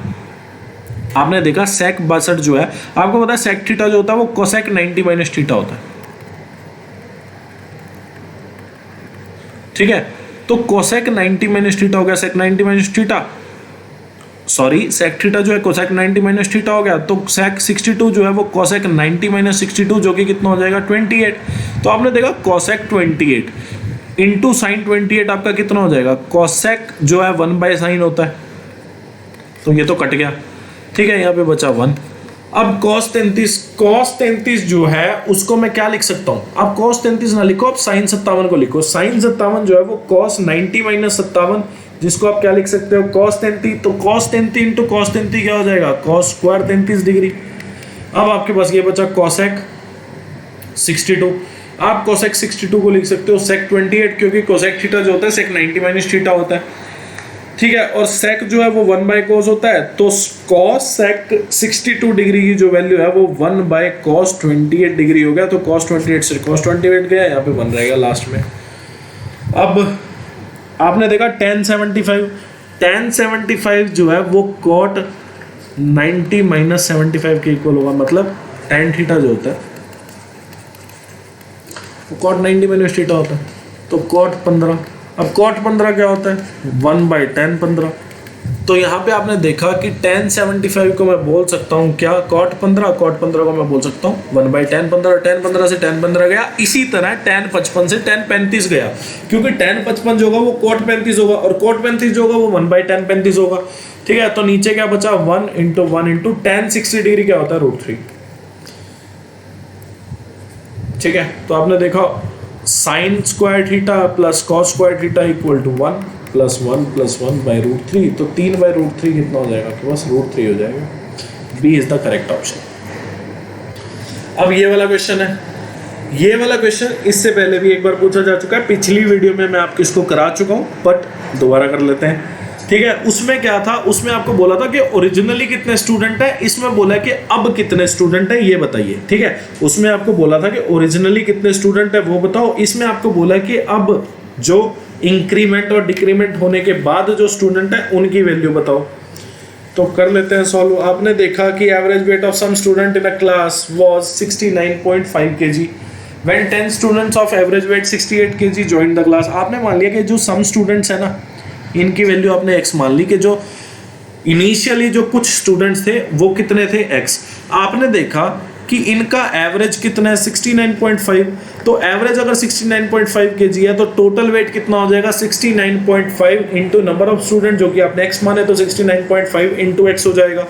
आपने देखा sec 62 जो है, आपको पता है sec थीटा जो होता है वो cosec 90 माइनस थीटा होता है, ठीक है। तो cosec 90 माइनस थीटा हो गया sec 90 minus theta, sorry sec theta जो है cosec 90 माइनस थीटा हो गया, तो sec 62 जो है वो cosec 90 माइनस 62 जो कि कितना हो जाएगा 28। तो आपने देखा cosec 28 इंटू साइन 28 आपका कितना हो जाएगा, cosec जो है 1/sin होता है, तो ये तो कट गया, ठीक है, यहाँ पे बचा 1। अब cos 33 जो है उसको मैं क्या लिख सकता हूँ, आप cos 33 ना लिखो, आप sin 57 को लिखो। sin 57 जो है वो cos 90 माइनस 57, जिसको आप क्या लिख सकते हो cos 33, तो cos 33 इंटू cos 33 क्या हो जाएगा, cos स्क्वायर 33 डिग्री। अब आपके पास ये बचा cosec 62, आप cosec 62 को लिख सकते हो sec 28, क्योंकि cosec थीटा जो होता है sec 90 माइनस थीटा होता है, ठीक है, और sec जो है वो 1/cos होता है, तो cos sec 62 डिग्री की जो वैल्यू है वो 1/cos 28 डिग्री हो गया, तो cos 28 से cos 28 गया, यहाँ पे 1 रहेगा लास्ट में। अब आपने देखा tan 75 जो है वो cot 90 माइनस 75 के इक्वल होगा, मतलब tan थीटा जो होता है वो cot 90 माइनस थीटा होता है, तो cot 15। अब cot 15 क्या होता है 1/tan 15, तो यहाँ पे आपने देखा कि tan 75 को मैं बोल सकता हूँ क्या, cot 15 को मैं बोल सकता हूँ 1/tan 15, tan 15 से tan 15 गया। इसी तरह tan 55 से tan 35 गया, क्योंकि tan 55 जो होगा वो cot 35 होगा, और cot 35 जो होगा वो 1/tan 35 होगा, ठीक है। तो नीचे क्या बचा 1 इंटू tan 60 डिग्री क्या होता है √3, ठीक है। तो आपने देखा sin square theta plus cos square theta equal to 1 plus 1/√3, तो 3/√3 कितना हो जाएगा, आपके पास √3 हो जाएगा। B is the correct option. अब ये वाला क्वेश्चन है, ये वाला क्वेश्चन इससे पहले भी एक बार पूछा जा चुका है, पिछली वीडियो में मैं आपको इसको करा चुका हूँ, बट दोबारा कर लेते हैं, ठीक है। उसमें क्या था, उसमें आपको बोला था कि ओरिजिनली कितने स्टूडेंट है, इसमें बोला कि अब कितने स्टूडेंट है ये बताइए, ठीक है। उसमें आपको बोला था कि ओरिजिनली कितने स्टूडेंट है वो बताओ, इसमें आपको बोला कि अब जो इंक्रीमेंट और डिक्रीमेंट होने के बाद जो स्टूडेंट है उनकी वैल्यू बताओ। तो कर लेते हैं सॉल्व। आपने देखा कि average weight of some student in a class was 69.5 kg when 10 students of average weight 68 kg joined the class. आपने मान लिया कि जो सम स्टूडेंट्स है ना, इनकी वैल्यू आपने x मान ली, कि जो इनिशियली जो कुछ स्टूडेंट्स थे वो कितने थे x। आपने देखा कि इनका एवरेज कितना है 69.5, तो एवरेज अगर 69.5 kg है तो टोटल वेट कितना हो जाएगा 69.5 इंटू नंबर ऑफ स्टूडेंट, जो कि आपने x माने, तो 69.5 इंटू x हो जाएगा।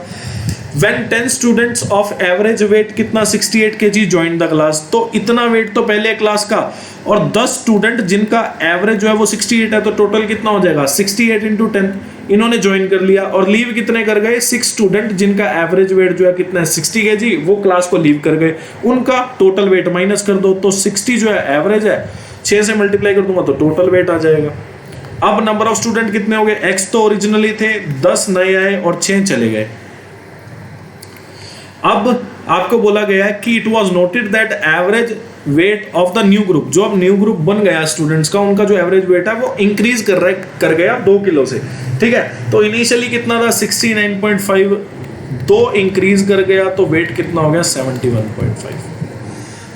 When 10 students of average wait कितना 68 kg ज्वाइन द क्लास, तो इतना वेट तो पहले क्लास का, और 10 स्टूडेंट जिनका एवरेज जो है वो 68 है, तो टोटल कितना हो जाएगा 68 इंटू 10, इन्होंने ज्वाइन कर लिया। और लीव कितने कर गए 6 स्टूडेंट जिनका एवरेज वेट जो है कितना है 60 kg, वो क्लास को लीव कर गए, उनका टोटल वेट माइनस कर दो, तो 60 जो है एवरेज है, 6 से मल्टीप्लाई कर दूंगा तो टोटल वेट आ जाएगा। अब नंबर ऑफ स्टूडेंट कितने हो गए, x तो ओरिजिनली थे, 10 नए आए और 6 चले गए। अब आपको बोला गया है कि it was noted that average weight of the new group, जो अब न्यू ग्रुप बन गया स्टूडेंट्स का, उनका जो एवरेज वेट है वो इंक्रीज कर गया 2 किलो से, ठीक है। तो इनिशियली कितना था 69.5, 2 इंक्रीज कर गया, तो वेट कितना हो गया 71.5,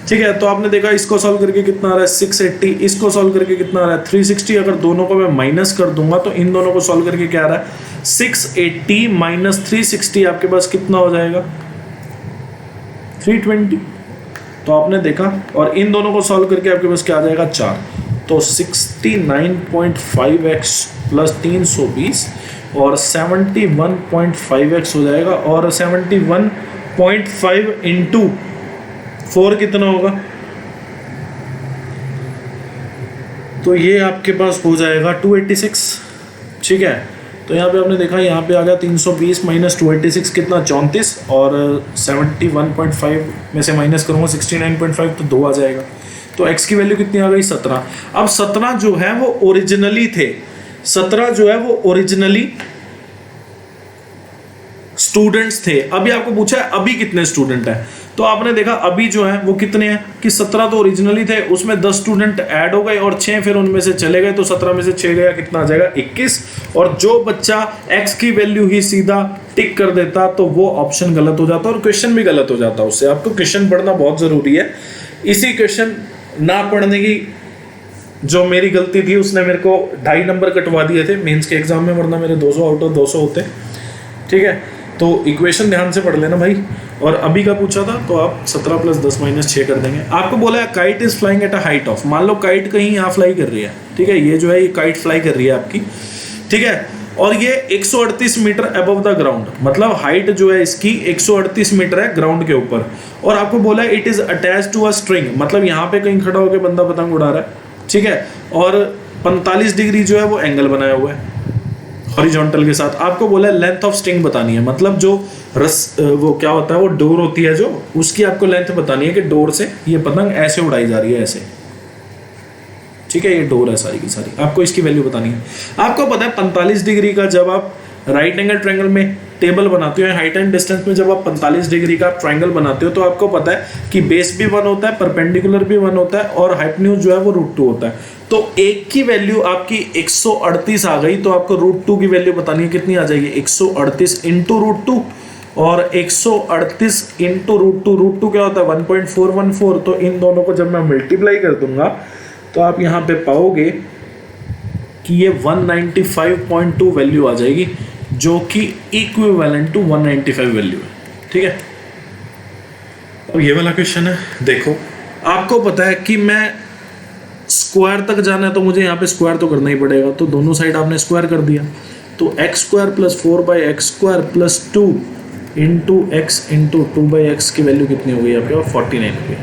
ठीक है। तो आपने देखा इसको सॉल्व करके कितना आ रहा है 680, इसको सॉल्व करके कितना आ रहा है 360। अगर दोनों को मैं माइनस कर दूंगा तो इन दोनों को सॉल्व करके क्या आ रहा है 680 माइनस 360, आपके पास कितना हो जाएगा 320। तो आपने देखा, और इन दोनों को सॉल्व करके आपके पास क्या आ जाएगा 4, तो 69.5x प्लस 320 और 71.5x हो जाएगा, और 71.5 इंटू 4 कितना होगा, तो ये आपके पास हो जाएगा 286, ठीक है। तो यहाँ पे आपने देखा, यहाँ पे आ गया 320 माइनस 286 कितना 34, और 71.5 में से माइनस करूँगा 69.5 तो 2 आ जाएगा। तो x की वैल्यू कितनी आ गई 17। अब 17 जो है वो ओरिजिनली थे, 17 जो है वो ओरिजिनली स्टूडेंट्स थे। अभी आपको पूछा है अभी कितने स्टूडेंट हैं, तो आपने देखा अभी जो है वो कितने हैं कि 17 तो ओरिजिनली थे, उसमें 10 स्टूडेंट ऐड हो गए और 6 फिर उनमें से चले गए, तो 17 में से 6 गया, कितना आ जाएगा 21। और जो बच्चा x की वैल्यू ही सीधा टिक कर देता तो वो ऑप्शन गलत हो जाता और क्वेश्चन भी गलत हो जाता। उससे आपको क्वेश्चन पढ़ना बहुत ज़रूरी है। इसी क्वेश्चन ना पढ़ने की जो मेरी गलती थी, उसने मेरे को 2.5 नंबर कटवा दिए थे मेंस के एग्जाम में, वरना मेरे 200 आउट ऑफ 200 होते। ठीक है, तो इक्वेशन ध्यान से पढ़ लेना भाई। और अभी का पूछा था तो आप 17 + 10 - 6 कर देंगे। आपको बोला है kite is flying at a height of, मान लो काइट कहीं यहाँ फ्लाई कर रही है। ठीक है, ये जो है ये काइट फ्लाई कर रही है आपकी। ठीक है, और ये 138 मीटर अबव द ग्राउंड, मतलब हाइट जो है इसकी 138 मीटर है ग्राउंड के ऊपर। और आपको बोला है it is attach to a string, मतलब यहाँ पे कहीं खड़ा होकर बंदा पतंग उड़ा रहा है। ठीक है, और 45 डिग्री जो है वो एंगल बनाया हुआ है हॉरिजॉन्टल के साथ। आपको बोला है लेंथ ऑफ स्ट्रिंग बतानी है, मतलब जो वो क्या होता है, वो डोर होती है जो, उसकी आपको लेंथ बतानी है कि डोर से ये पतंग ऐसे उड़ाई जा रही है, ऐसे। ठीक है, ये डोर है सारी की सारी, आपको इसकी वैल्यू बतानी है। आपको पता है 45 डिग्री का जब आप राइट एंगल ट्रायंगल में टेबल बनाते हो, हाइट एंड डिस्टेंस में जब आप 45 डिग्री का ट्रायंगल बनाते हो, तो आपको पता है कि बेस भी 1 होता है, परपेंडिकुलर भी 1 होता है, और हाइपोटेन्यूज जो है वो √2 होता है। तो एक की वैल्यू आपकी 138 आ गई, तो आपको √2 की वैल्यू बतानी है, कितनी आ जाएगी, 138 × √2, और 138 × √2, √2 क्या होता है 1.414। तो इन दोनों को जब मैं मल्टीप्लाई कर दूंगा तो आप यहाँ पे पाओगे कि ये 195.2 वैल्यू आ जाएगी, जो कि इक्विवेलेंट टू 195 वैल्यू है। ठीक है, अब ये वाला क्वेश्चन है, देखो आपको पता है कि मैं स्क्वायर तक जाना है तो मुझे यहाँ पे स्क्वायर तो करना ही पड़ेगा, तो दोनों साइड आपने स्क्वायर कर दिया, तो x² + 4/x² + 2 × x × 2/x की वैल्यू कितनी हो गई आपके पास, 49 हो गई।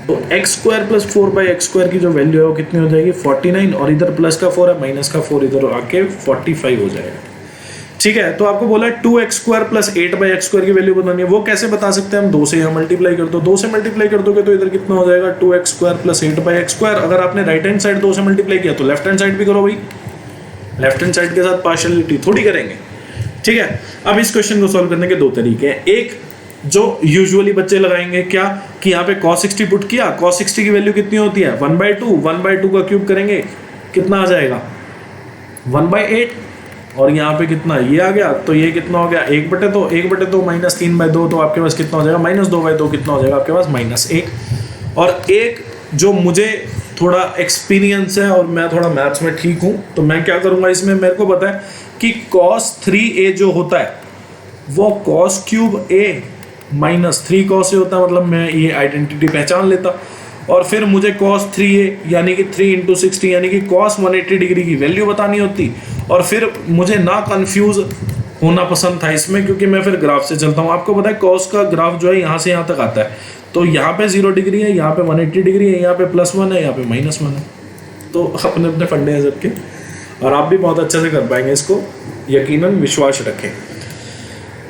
तो x² + 4/x² की जो वैल्यू है वो कितनी हो जाएगी, 49, और इधर प्लस का 4 है, माइनस का 4 इधर आके 45 हो जाएगा। ठीक है, तो आपको बोला है 2x² + 8/x² की वैल्यू बतानी है। वो कैसे बता सकते हैं हम, 2 से यहाँ मल्टीप्लाई कर दो, 2 से मल्टीप्लाई कर दोगे तो इधर कितना हो जाएगा, 2x² + 8/x²। अगर आपने राइट हैंड साइड 2 से मल्टीप्लाई किया तो लेफ्ट हैंड साइड भी करो भाई, लेफ्ट हैंड साइड के साथ पार्शियलिटी थोड़ी करेंगे। ठीक है, अब इस क्वेश्चन को सॉल्व करने के 2 तरीके हैं। एक जो यूजुअली बच्चे लगाएंगे क्या, कि यहाँ पे cos 60 पुट किया, cos 60 की वैल्यू कितनी होती है, 1/2, 1/2 का क्यूब करेंगे कितना आ जाएगा, 1/8, और यहाँ पे कितना ये आ गया, तो ये कितना हो गया, 1/2, 1/2 - 3/2, तो आपके पास कितना हो जाएगा, -2/2, कितना हो जाएगा आपके पास, -1। और एक जो मुझे थोड़ा एक्सपीरियंस है और मैं थोड़ा मैथ्स में ठीक हूँ, तो मैं क्या करूँगा इसमें, मेरे को पता है कि cos 3a जो होता है वो cos³ a - 3 cos a होता है, मतलब मैं ये आइडेंटिटी पहचान लेता। और फिर मुझे cos 3a यानी कि 3 × 60 यानी कि cos 180 डिग्री की वैल्यू बतानी होती। और फिर मुझे ना कंफ्यूज होना पसंद था इसमें, क्योंकि मैं फिर ग्राफ से चलता हूँ। आपको पता है cos का ग्राफ जो है यहाँ से यहाँ तक आता है, तो यहाँ पे 0 डिग्री है, यहाँ पे 180 डिग्री है, यहाँ पे +1 है, यहाँ पे -1 है। तो अपने अपने फंडे हैं सबके, और आप भी बहुत अच्छे से कर पाएंगे इसको, यकीनन विश्वास रखें।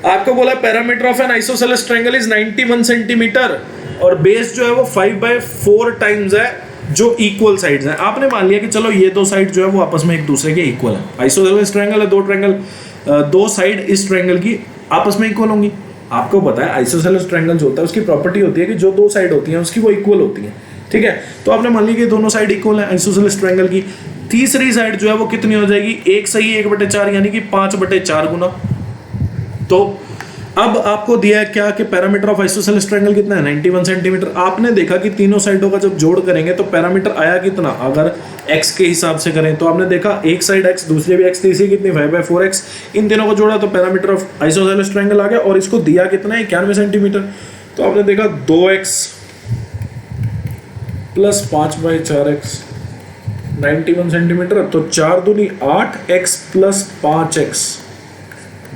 आपको बोला parameter of N isosceles triangle is 91 centimetre, और बेस जो है वो 5/4 टाइम्स है, जो इक्वल साइड्स हैं। आपने मान लिया कि चलो ये 2 साइड जो है वो आपस में एक दूसरे के इक्वल है। आइसोसेलेस ट्रायंगल है, 2 ट्रायंगल, 2 साइड इस ट्रायंगल की आपस में इक्वल होंगी। आपको पता है आइसोसेलेस ट्रायंगल जो होता है उसकी प्रॉपर्टी होती है कि जो 2 साइड होती हैं उसकी वो इक्वल होती हैं। ठीक है, तो आपने मान लिया कि दोनों साइड इक्वल है आइसोसेलेस ट्रायंगल की। तीसरी साइड जो है वो कितनी हो जाएगी, 1 सही 1/4 यानी कि 5/4 गुना। तो अब आपको दिया है क्या कि पैरामीटर ऑफ आइसोसेलेस ट्रायंगल कितना है, 91 सेंटीमीटर। आपने देखा कि तीनों साइडों का जब जोड़ करेंगे तो पैरामीटर आया कितना, अगर x के हिसाब से करें तो आपने देखा एक साइड x, दूसरी भी x, तीसरी कितनी 5/4x। इन तीनों को जोड़ा तो पैरामीटर ऑफ आइसोसेलेस ट्रायंगल आ गया, और इसको दिया कितना है 91 सेंटीमीटर। तो आपने देखा 2x + 5/4x 91 सेंटीमीटर, तो 4 दूनी 8x +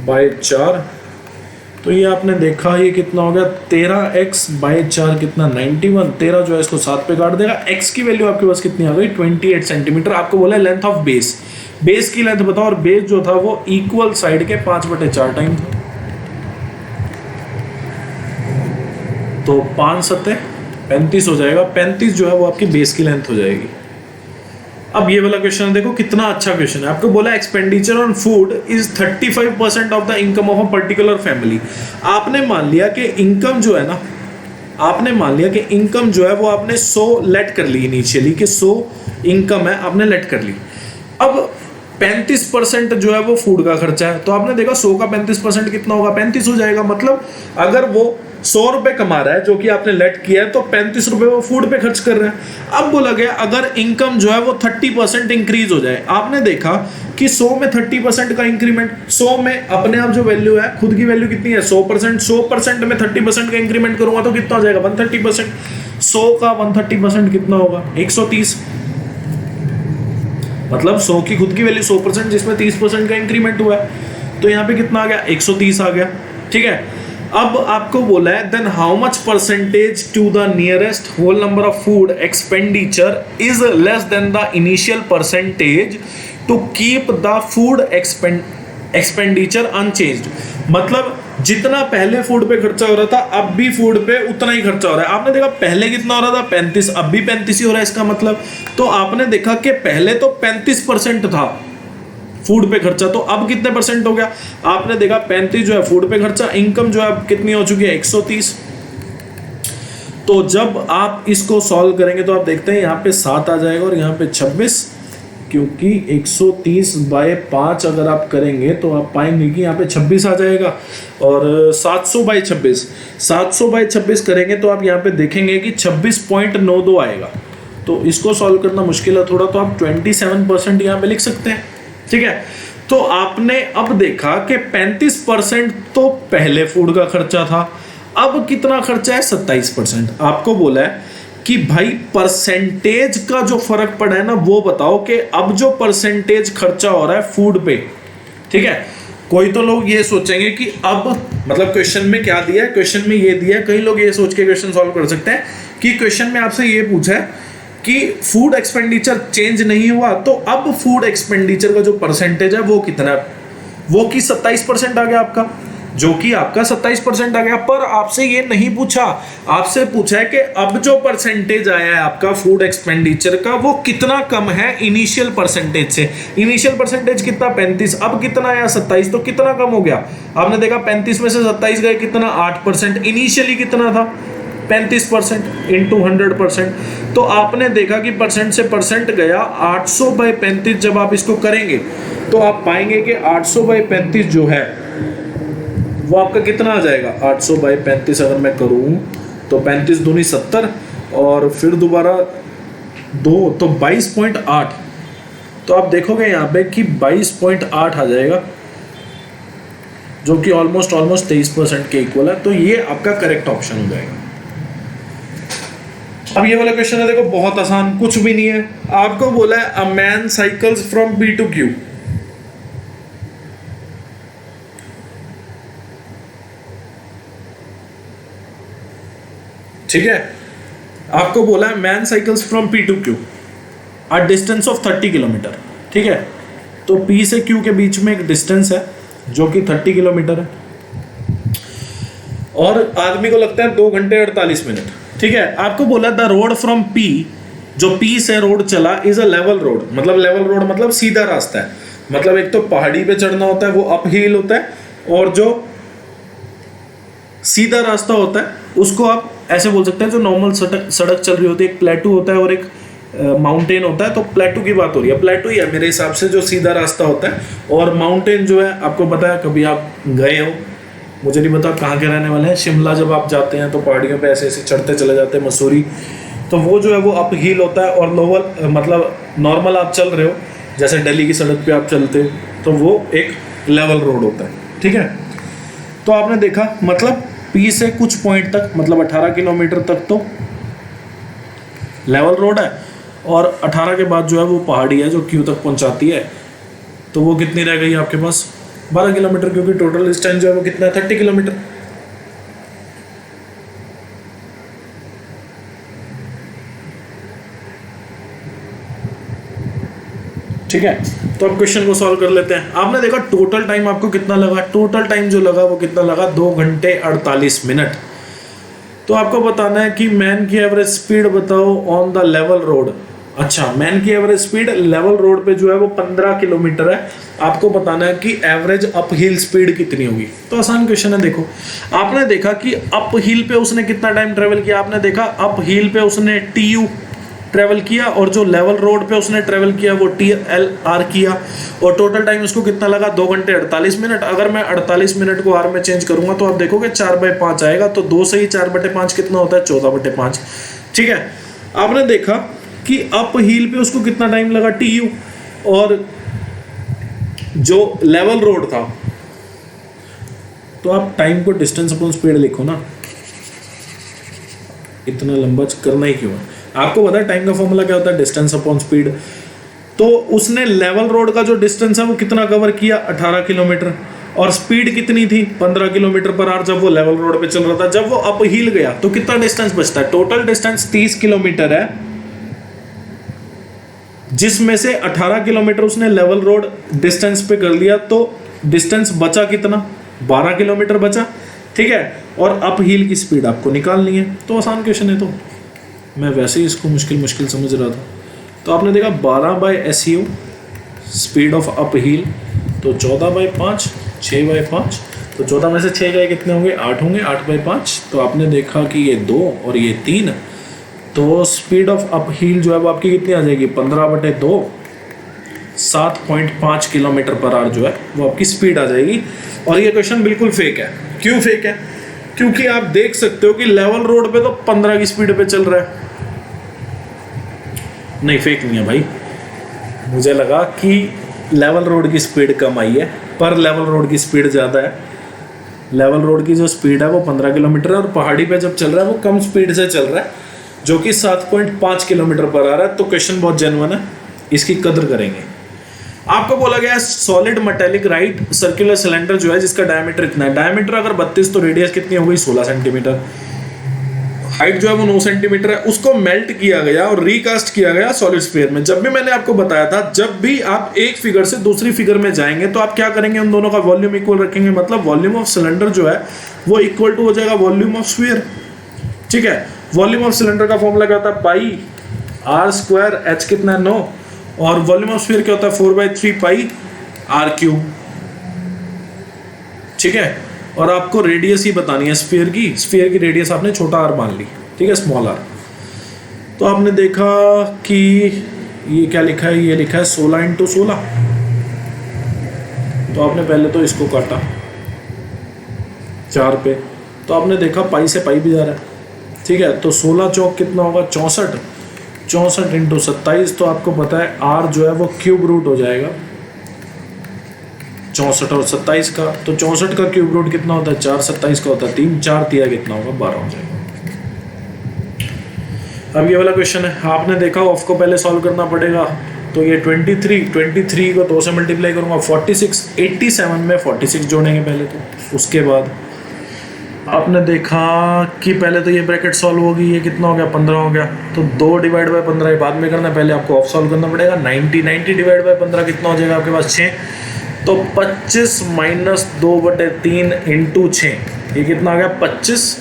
5x/4, तो ये आपने देखा ये कितना हो गया 13x/4 कितना 91। 13 जो है इसको 7 पे काट देगा। x की वैल्यू आपके पास कितनी आ गई 28 सेंटीमीटर। आपको बोला है लेंथ ऑफ बेस, बेस की लेंथ बताओ, और बेस जो था वो इक्वल साइड के 5/4 टाइम था, तो 5 × 7 = 35 हो जाएगा। 35 जो है वो आपकी बेस की लेंथ हो जाएगी। अब ये वाला क्वेश्चन देखो कितना अच्छा क्वेश्चन है। आपको बोला expenditure on food is 35% of the income of a particular family. आपने मान लिया कि इनकम जो है ना, आपने मान लिया कि इनकम जो है वो आपने 100 लेट कर ली इनिशियली, कि 100 इनकम है आपने लेट कर ली। अब 35% जो है वो फूड का खर्चा है। तो आपने देखा 100 का 35% कितना होगा, 35 हो जाएगा। मतलब अगर वो 100 रुपए कमा रहा है जो कि आपने लेट किया है, तो 35 रुपए वो फूड पे खर्च कर रहे हैं। अब बोला गया अगर इनकम जो है वो 30% इंक्रीज हो जाए, आपने देखा कि 100 में 30% का इंक्रीमेंट, 100 में अपने आप जो वैल्यू है, खुद की वैल्यू कितनी है 100%, 100% में 30% का इंक्रीमेंट करूंगा तो कितना हो जाएगा 130%। 100 का 130% कितना होगा 130। मतलब 100 की खुद की वैल्यू 100% जिसमें 30% का इंक्रीमेंट हुआ है, तो यहाँ पे कितना आ गया 130 आ गया। ठीक है, अब आपको बोला है then how much percentage to the nearest whole number of food expenditure is less than the initial percentage to keep the food expenditure unchanged. मतलब जितना पहले फूड पे खर्चा हो रहा था अब भी फूड पे उतना ही खर्चा हो रहा है। आपने देखा पहले कितना हो रहा था 35, अब भी 35 ही हो रहा है। इसका मतलब तो आपने देखा कि पहले तो 35% था फूड पे खर्चा, तो अब कितने परसेंट हो गया, आपने देखा 35 जो है फूड पे खर्चा, इनकम जो है अब कितनी हो चुकी है 130। तो जब आप इसको सॉल्व करेंगे तो आप देखते हैं यहाँ पे 7 आ जाएगा और यहाँ पे 26, क्योंकि 130 बाय 5 अगर आप करेंगे तो आप पाएंगे कि यहाँ पे 26 आ जाएगा। और 700 बाय 26, 700 बाय 26 करेंगे तो आप यहाँ पे देखेंगे कि 26.92 आएगा। तो इसको सॉल्व करना मुश्किल है थोड़ा, तो आप 27% यहाँ पे लिख सकते हैं। ठीक है, तो आपने अब देखा कि 35% तो पहले फूड का खर्चा था, अब कितना खर्चा है 27%। आपको बोला है कि भाई परसेंटेज का जो फर्क पड़ा है ना वो बताओ कि अब जो परसेंटेज खर्चा हो रहा है फूड पे। ठीक है, कोई तो लोग ये सोचेंगे कि अब मतलब क्वेश्चन में क्या दिया है, क्वेश्चन में ये दिया है, कई लोग ये सोच के क्वेश्चन सॉल्व कर सकते हैं कि क्वेश्चन में आपसे ये पूछा है कि फूड एक्सपेंडिचर चेंज नहीं हुआ, तो अब फूड एक्सपेंडिचर का जो परसेंटेज है वो कितना है, वो कि 27% आ गया आपका, जो कि आपका 27% आ गया। पर आपसे ये नहीं पूछा, आपसे पूछा है कि अब जो परसेंटेज आया है आपका फूड एक्सपेंडिचर का वो कितना कम है इनिशियल परसेंटेज से। इनिशियल परसेंटेज कितना 35, अब कितना आया 27, तो कितना कम हो गया। आपने देखा 35 में से 27 गए कितना 8%, इनिशियली कितना था 35% इंटू 100%। तो आपने देखा कि परसेंट से परसेंट गया 800 बाई 35। जब आप इसको करेंगे तो आप पाएंगे कि 800 बाई 35 जो है वो आपका कितना आ जाएगा 800 बाई 35 अगर मैं करूं तो 35 दूनी 70 और फिर दोबारा 2 तो 22.8। तो आप देखोगे यहाँ पे कि 22.8 आ जाएगा, जो कि ऑलमोस्ट 23% के इक्वल है। तो ये आपका करेक्ट ऑप्शन हो जाएगा। अब ये वाला क्वेश्चन है, देखो बहुत आसान, कुछ भी नहीं है। आपको बोला है a man cycles from P to Q। ठीक है, आपको बोला है man cycles from P to Q a distance of 30 kilometre. ठीक है, तो P से Q के बीच में एक डिस्टेंस है जो कि 30 किलोमीटर है और आदमी को लगता है 2 घंटे 48 मिनट। ठीक है, आपको बोला द रोड फ्रॉम P, जो P से रोड चला इज अ लेवल रोड। मतलब लेवल रोड मतलब सीधा रास्ता है, मतलब एक तो पहाड़ी पे चढ़ना होता है वो अप हिल होता है, और जो सीधा रास्ता होता है उसको आप ऐसे बोल सकते हैं, जो नॉर्मल सड़क चल रही होती है, एक प्लेटू होता है और एक माउंटेन होता है। तो प्लेटू की बात हो रही है, प्लेटू ही है मेरे हिसाब से जो सीधा रास्ता होता है, और माउंटेन जो है आपको पता है, कभी आप गए हो, मुझे नहीं पता कहाँ के रहने वाले हैं, शिमला जब आप जाते हैं तो पहाड़ियों पे ऐसे ऐसे चढ़ते चले जाते हैं, मसूरी, तो वो जो है वो अप हिल होता है, और लोअर मतलब नॉर्मल आप चल रहे हो जैसे दिल्ली की सड़क पे आप चलते तो वो एक लेवल रोड होता है। ठीक है, तो आपने देखा मतलब P से कुछ पॉइंट तक मतलब 18 किलोमीटर तक तो लेवल रोड है, और 18 के बाद जो है वो पहाड़ी है जो Q तक पहुंचाती है। तो वो कितनी रह गई आपके पास 12 किलोमीटर, क्योंकि टोटल डिस्टेंस जो है वो कितना है 30 किलोमीटर। ठीक है, तो अब क्वेश्चन को सॉल्व कर लेते हैं। आपने देखा टोटल टाइम आपको कितना लगा, टोटल टाइम जो लगा वो कितना लगा 2 घंटे 48 मिनट। तो आपको बताना है कि मैन की एवरेज स्पीड बताओ ऑन द लेवल रोड। अच्छा, मैन की एवरेज स्पीड लेवल रोड पे जो है वो 15 किलोमीटर है। आपको बताना है कि एवरेज अप हिल स्पीड कितनी होगी। तो आसान क्वेश्चन है, देखो आपने देखा कि अप हिल पे उसने कितना टाइम ट्रेवल किया। आपने देखा अप हिल पे उसने TU ट्रेवल किया और जो लेवल रोड पे उसने ट्रेवल किया वो TLR किया, और टोटल टाइम उसको कितना लगा 2 घंटे 48 मिनट। अगर मैं 48 मिनट को आर में चेंज करूंगा तो आप देखोगे 4/5 आएगा, तो 2 से ही 4/5 कितना होता है 14/5। ठीक है, आपने देखा कि अप हिल पे उसको कितना टाइम लगा TU, और जो लेवल रोड था, तो आप टाइम को डिस्टेंस अपॉन स्पीड लिखो ना, इतना लंबा करना ही क्यों है। आपको पता है टाइम का फॉर्मूला क्या होता है, डिस्टेंस अपॉन स्पीड। तो उसने लेवल रोड का जो डिस्टेंस है वो कितना कवर किया 18 किलोमीटर, और स्पीड कितनी थी 15 किलोमीटर पर आवर जब वो लेवल रोड पे चल रहा था। जब वो अप हिल गया तो कितना डिस्टेंस बचता है, टोटल डिस्टेंस 30 किलोमीटर है, जिसमें से 18 किलोमीटर उसने लेवल रोड डिस्टेंस पे कर लिया, तो डिस्टेंस बचा कितना 12 किलोमीटर बचा। ठीक है, और अप हिल की स्पीड आपको निकालनी है। तो आसान क्वेश्चन है, तो मैं वैसे ही इसको मुश्किल समझ रहा था। तो आपने देखा 12/SU speed of up hill, तो 14/5 6/5, तो 14 में से 6 गए कितने होंगे 8 होंगे, 8/5। तो आपने देखा कि ये 2 और ये 3, तो स्पीड ऑफ अप हिल जो है वो आपकी कितनी आ जाएगी 15/2, 7.5 किलोमीटर पर आवर जो है वो आपकी स्पीड आ जाएगी। और ये क्वेश्चन बिल्कुल फेक है। क्यों फेक है, क्योंकि आप देख सकते हो कि लेवल रोड पे तो 15 की स्पीड पे चल रहा है। नहीं, फेक नहीं है भाई, मुझे लगा कि लेवल रोड की स्पीड कम आई है, पर लेवल रोड की स्पीड ज़्यादा है। लेवल रोड की जो स्पीड है वो 15 किलोमीटर है, और पहाड़ी पे जब चल रहा है वो कम स्पीड से चल रहा है, जो कि 7.5 किलोमीटर पर आ रहा है। तो क्वेश्चन बहुत जेन्युइन है, इसकी कदर करेंगे। आपको बोला गया है solid metallic right circular cylinder जो है जिसका डायमीटर इतना है, डायमीटर अगर 32 तो रेडियस कितनी हो गई 16 सेंटीमीटर, हाइट जो है वो 9 सेंटीमीटर है। उसको मेल्ट किया गया और रिकास्ट किया गया सॉलिड स्फीयर में। जब भी मैंने आपको बताया था, जब भी आप एक फिगर से दूसरी फिगर में जाएंगे तो आप क्या करेंगे, उन दोनों का वॉल्यूम इक्वल रखेंगे, मतलब वॉल्यूम ऑफ सिलेंडर जो है वो इक्वल टू हो जाएगा वॉल्यूम ऑफ स्फीयर। ठीक है, वॉल्यूम ऑफ सिलेंडर का फॉर्मूला क्या होता है पाई r², h कितना है 9, और वॉल्यूम ऑफ स्फीयर क्या होता है 4/3 पाई r³। ठीक है, और आपको रेडियस ही बतानी है स्फीयर की रेडियस आपने छोटा r मान ली, ठीक है, स्मॉल r। तो आपने देखा कि ये क्या लिखा है, ये लिखा है 16 × 16। तो आपने पहले तो इसको काटा 4 पे, तो आपने देखा पाई से पाई भी जा रहा है। ठीक है, तो 16 चौक कितना होगा 64, 64 × 27। तो आपको पता है r जो है वो क्यूब रूट हो जाएगा 64 और 27 का। तो 64 का क्यूब रूट कितना होता है 4, 27 का होता है 3, 4 तिया कितना होगा 12 हो जाएगा। अब ये वाला क्वेश्चन है, आपने देखा ऑफ को पहले सॉल्व करना पड़ेगा। तो ये 23 को 2 से मल्टीप्लाई करूंगा 46, 87 में 46 जोड़ेंगे पहले, तो उसके बाद आपने देखा कि पहले तो ये ब्रैकेट सॉल्व होगी, ये कितना हो गया 15 हो गया। तो 2/15 बाद में करना है, पहले आपको ऑफ सॉल्व करना पड़ेगा। 90 डिवाइड बाय 15 कितना हो जाएगा आपके पास 6, तो 25 - 2/3 × 6, ये कितना आ गया 25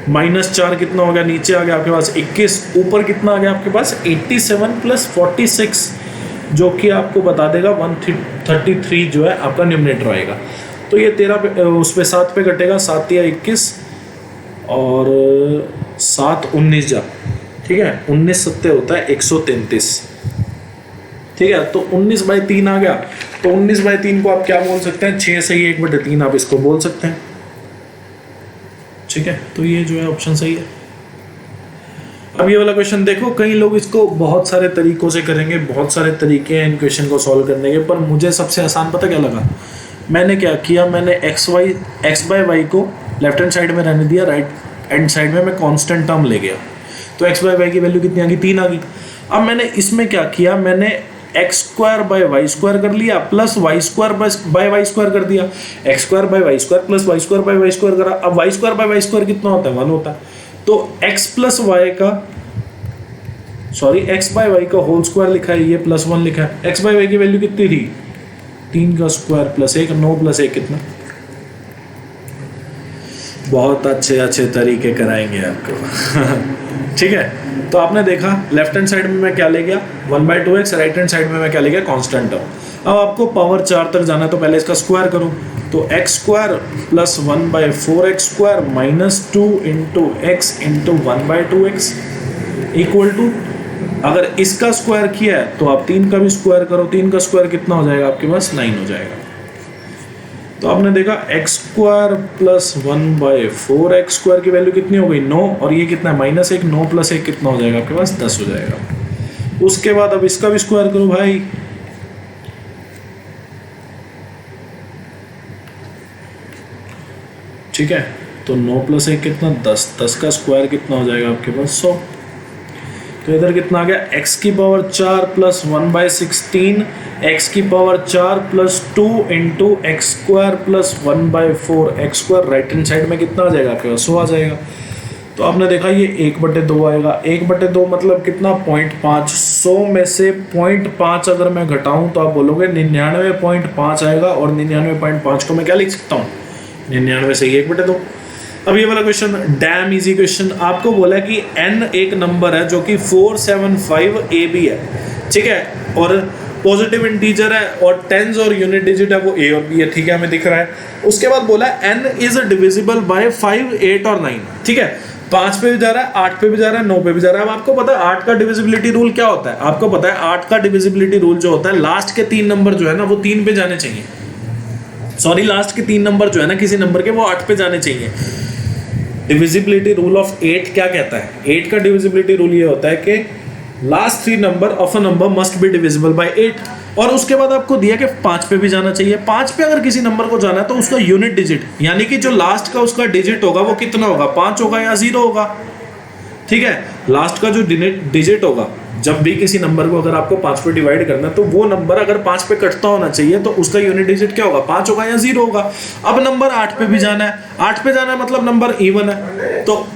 -4 कितना हो गया नीचे आ गया आपके पास 21, ऊपर कितना आ गया आपके पास 87 + 46, जो कि आपको बता देगा 133 जो है आपका न्यूमरेटर आएगा। तो ये 13 पे उस पर 7 पे कटेगा, 7 या 21 और 7 19 जा, ठीक है, 19 सत्ते होता है 133। ठीक है, तो 19/3 आ गया। तो 19/3 को आप क्या बोल सकते हैं 6 से ही 1/3 आप इसको बोल सकते हैं। ठीक है, तो ये जो है ऑप्शन सही है। अब ये वाला क्वेश्चन देखो, कई लोग इसको बहुत सारे तरीकों से करेंगे, बहुत सारे तरीके हैं इन क्वेश्चन को सॉल्व करने के, पर मुझे सबसे आसान पता क्या लगा, मैंने क्या किया, मैंने x/y को लेफ्ट हैंड साइड में रहने दिया, राइट हैंड साइड में मैं कांस्टेंट टर्म ले गया। तो x/y की वैल्यू कितनी आ गई 3 आ गई। अब मैंने इसमें क्या किया, मैंने x² कर लिया प्लस y² कर दिया, x² प्लस y² करा। अब y² कितना होता है 1 होता है। तो x का होल स्क्वायर लिखा है, ये +1 लिखा है। x/y की वैल्यू कितनी थी 3 का स्क्वायर प्लस 1, 9 + 1 कितना। बहुत अच्छे तरीके कराएंगे आपको। ठीक है, तो आपने देखा लेफ्ट हैंड साइड में मैं क्या ले गया 1/2x, राइट हैंड साइड में मैं क्या ले गया कांस्टेंट टर्म। अब आपको पावर 4 तक जाना है तो पहले इसका स्क्वायर करो। तो x² + 1/4x² - 2 × x × 1/2x equal to अगर इसका स्क्वायर किया है तो आप 3 का भी स्क्वायर करो, 3 का स्क्वायर कितना हो जाएगा आपके पास 9 हो जाएगा। तो आपने देखा x square plus 1/4 x square की वैल्यू कितनी हो गई 9, और ये कितना है -1, 9 + 1 कितना हो जाएगा आपके पास 10 हो जाएगा। उसके बाद अब इसका भी स्क्वायर करो भाई, ठीक है। तो 9 + 1 कितना 10, 10 का स्क्वायर कितना हो जाएगा आपके पास 100। तो इधर कितना आ गया x की पावर 4 प्लस 1/16 x की power 4 plus 2 into x square plus 1/4 x square. Right hand side में कितना आ जाएगा आपके पास 100 आ जाएगा। तो आपने देखा ये 1/2 आएगा, 1/2 मतलब कितना 0.5। 100 में से 0.5 अगर मैं घटाऊं तो आप बोलोगे 99.5 आएगा, और 99.5 को मैं क्या लिख सकता हूँ 99 से 1/2। अब ये वाला क्वेश्चन डैम इजी क्वेश्चन, आपको बोला है कि n एक नंबर है जो कि 475 AB है, ठीक है, और पॉजिटिव इंटीजर है, और टेंस और यूनिट डिजिट है वो a और b है, ठीक है, हमें दिख रहा है। उसके बाद बोला है n इज डिविजिबल बाय 5, 8 और 9, ठीक है। 5 पे भी जा रहा है, 8 पे भी जा रहा है, 9 पे भी जा रहा है। अब आपको पता है 8 का डिविजिबिलिटी रूल क्या होता है, आपको पता है 8 का डिविजिबिलिटी रूल जो होता है लास्ट के 3 नंबर जो है ना वो 3 पे जाने चाहिए। सॉरी, लास्ट के 3 नंबर जो है ना किसी नंबर के वो 8 पे जाने चाहिए। डिविजिबिलिटी रूल ऑफ 8 क्या कहता है, 8 का डिविजिबिलिटी रूल ये होता है कि last 3 number of a number must be divisible bye 8। और उसके बाद आपको दिया कि 5 पे भी जाना चाहिए। 5 पे अगर किसी नंबर को जाना है तो उसका यूनिट डिजिट यानी कि जो लास्ट का उसका डिजिट होगा वो कितना होगा, 5 होगा या 0 होगा, ठीक है। लास्ट का जो डिजिट होगा, जब भी किसी नंबर को अगर आपको 5 पे डिवाइड करना है तो वो नंबर अगर 5 पे कटता होना चाहिए तो उसका यूनिट डिजिट क्या होगा, 5 होगा या 0 होगा। अब नंबर 8 पे भी जाना है, 8 पे जाना है मतलब नंबर इवन है, तो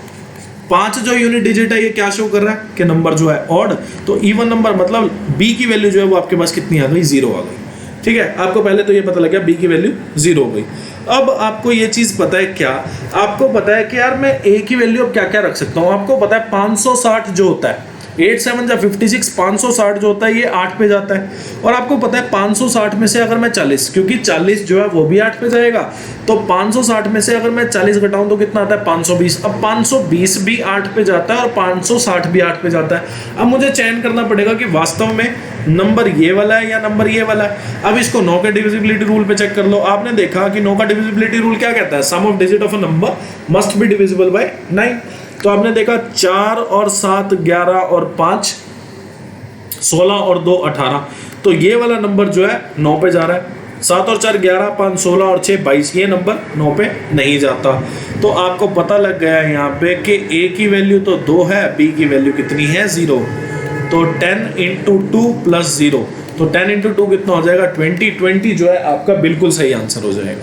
5 जो यूनिट डिजिट है ये क्या शो कर रहा है कि नंबर जो है ऑड, तो इवन नंबर मतलब b की वैल्यू जो है वो आपके पास कितनी आ गई 0 आ गई, ठीक है। आपको पहले तो ये पता लग गया b की वैल्यू 0 हो गई। अब आपको ये चीज पता है क्या, आपको पता है कि यार मैं a की वैल्यू अब क्या क्या रख सकता हूँ। आपको पता है 560 जो होता है 8 7 या 56, 560 जो होता है ये 8 पे जाता है। और आपको पता है 560 में से अगर मैं 40, क्योंकि 40 जो है वो भी 8 पे जाएगा, तो 560 में से अगर मैं 40 घटाऊं तो कितना आता है 520। अब 520 भी 8 पे जाता है और 560 भी 8 पे जाता है। अब मुझे चयन करना पड़ेगा कि वास्तव में नंबर ये वाला है या नंबर ये वाला है। अब इसको 9 के डिविजिबिलिटी रूल पे चेक कर लो। आपने देखा कि 9 का डिविजिबिलिटी रूल क्या कहता है, sum of digit of a number must be divisible by 9। तो आपने देखा 4 और 7 11 और 5 16 और 2 18, तो ये वाला नंबर जो है 9 पे जा रहा है। 7 और 4 11, 5 16 और 6 22, ये नंबर 9 पे नहीं जाता। तो आपको पता लग गया यहाँ पे कि a की वैल्यू तो 2 है, b की वैल्यू कितनी है 0। तो 10 × 2 + 0, तो 10 × 2 कितना हो जाएगा 20। 20 जो है आपका बिल्कुल सही आंसर हो जाएगा।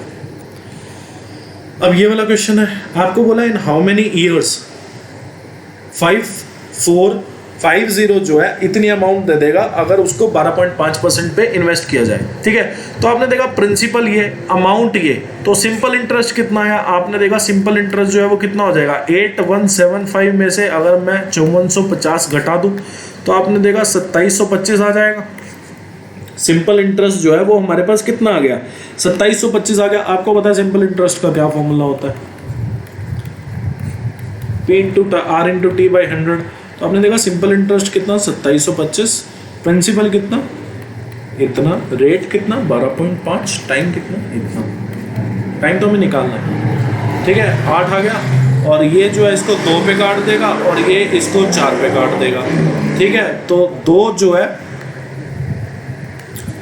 अब ये वाला क्वेश्चन है, आपको बोला इन हाउ मेनी ईयर्स 5450 जो है इतनी अमाउंट दे देगा अगर उसको 12.5% पे इन्वेस्ट किया जाए, ठीक है। तो आपने देखा प्रिंसिपल ये, अमाउंट ये, तो सिंपल इंटरेस्ट कितना आया, आपने देखा सिंपल इंटरेस्ट जो है वो कितना हो जाएगा 8175 में से अगर मैं 5450 घटा दूं तो आपने देखा 2725 आ जाएगा। सिंपल इंटरेस्ट जो है वो हमारे पास कितना आ गया 2725 आ गया। आपको पता है सिंपल इंटरेस्ट का क्या फॉर्मूला होता है, P × R × T/100। तो आपने देखा सिंपल इंटरेस्ट कितना 2725, प्रिंसिपल कितना इतना, रेट कितना 12.5, टाइम कितना इतना, टाइम तो हमें निकालना है, ठीक है। 8 आ गया, और ये जो है इसको 2 पे काट देगा और ये इसको 4 पे काट देगा, ठीक है। तो 2 जो है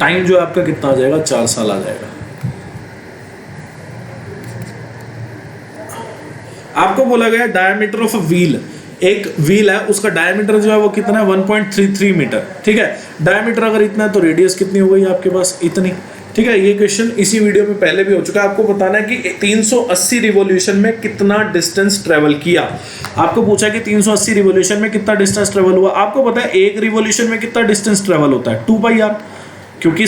टाइम जो है आपका कितना आ जाएगा 4 साल आ जाएगा। आपको बोला गया डायमीटर ऑफ अ व्हील, एक व्हील है उसका डायमीटर जो है वो कितना है 1.33 मीटर, ठीक है। डायमीटर अगर इतना है तो रेडियस कितनी हो गई आपके पास इतनी, ठीक है। ये क्वेश्चन इसी वीडियो में पहले भी हो चुका है। आपको बताना है कि 380 रिवॉल्यूशन में कितना डिस्टेंस ट्रेवल किया। आपको पूछा कि 380 रिवॉल्यूशन में कितना डिस्टेंस ट्रेवल हुआ। आपको पता है एक रिवॉल्यूशन में कितना डिस्टेंस ट्रेवल होता है 2πr, क्योंकि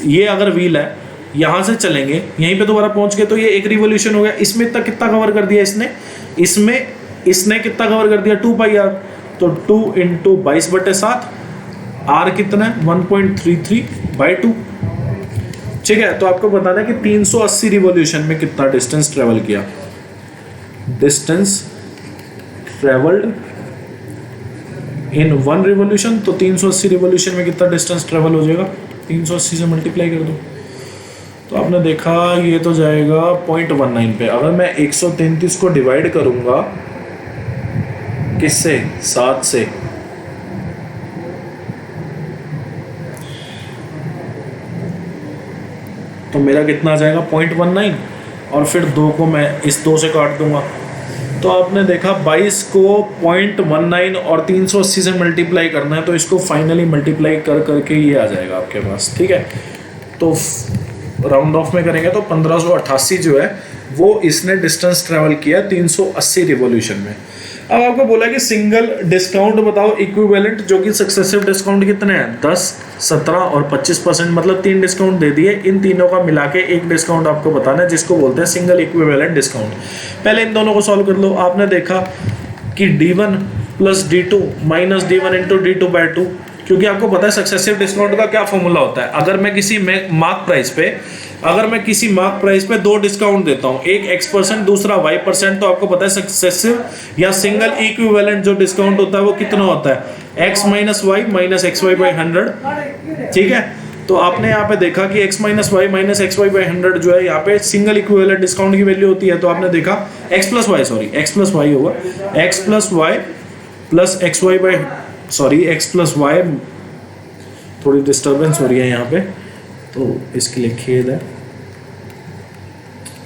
ये अगर व्हील है यहाँ से चलेंगे यहीं पे दोबारा पहुंच गए तो ये एक रिवॉल्यूशन हो गया। इसमें इतना कितना कवर कर दिया इसने कितना कवर कर दिया 2πr, तो 2 × 22/7, r कितना है 1.33/2, ठीक है। तो आपको बताना है कि 380 रिवॉल्यूशन में कितना डिस्टेंस ट्रेवल किया। डिस्टेंस ट्रेवल्ड इन 1 रिवोल्यूशन, तो 380 रिवोल्यूशन में कितना डिस्टेंस ट्रेवल हो जाएगा, 380 से मल्टीप्लाई कर दो। तो आपने देखा ये तो जाएगा 0.19 पे। अगर मैं 133 को डिवाइड करूंगा किससे, 7 से, तो मेरा कितना आ जाएगा 0.19, और फिर 2 को मैं इस 2 से काट दूंगा। तो आपने देखा 22 को 0.19 और 380 से मल्टीप्लाई करना है, तो इसको फाइनली मल्टीप्लाई कर करके ये आ जाएगा आपके पास, ठीक है। तो राउंड ऑफ में करेंगे तो 1588 जो है वो इसने डिस्टेंस ट्रेवल किया 380 रिवॉल्यूशन में। अब आपको बोला कि सिंगल डिस्काउंट बताओ इक्विवेलेंट, जो कि सक्सेसिव डिस्काउंट कितने हैं, 10, 17 और 25%, मतलब 3 डिस्काउंट दे दिए। इन तीनों का मिला के एक डिस्काउंट आपको बताना है, जिसको बोलते हैं सिंगल इक्विवेलेंट डिस्काउंट। पहले इन दोनों को सॉल्व कर लो। आपने देखा कि D1 plus D2 minus D1 into D2 by 2, क्योंकि आपको पता है सक्सेसिव डिस्काउंट का क्या फॉर्मूला होता है। अगर मैं किसी मार्क प्राइस पे 2 डिस्काउंट देता हूँ, एक X%, दूसरा Y%, तो आपको पता है सक्सेसिव या सिंगल इक्विवेलेंट जो डिस्काउंट होता है वो कितना होता है, X minus Y minus X Y by 100, ठीक है। तो आपने यहाँ पे देखा कि X minus Y minus X Y by 100 जो है यहाँ पे सिंगल इक्विवेलेंट डिस्काउंट की वैल्यू होती है। तो आपने देखा X प्लस वाई होगा, X plus Y plus X Y by X plus Y, थोड़ी डिस्टर्बेंस हो रही है यहाँ पे तो इसके लिए खेद है,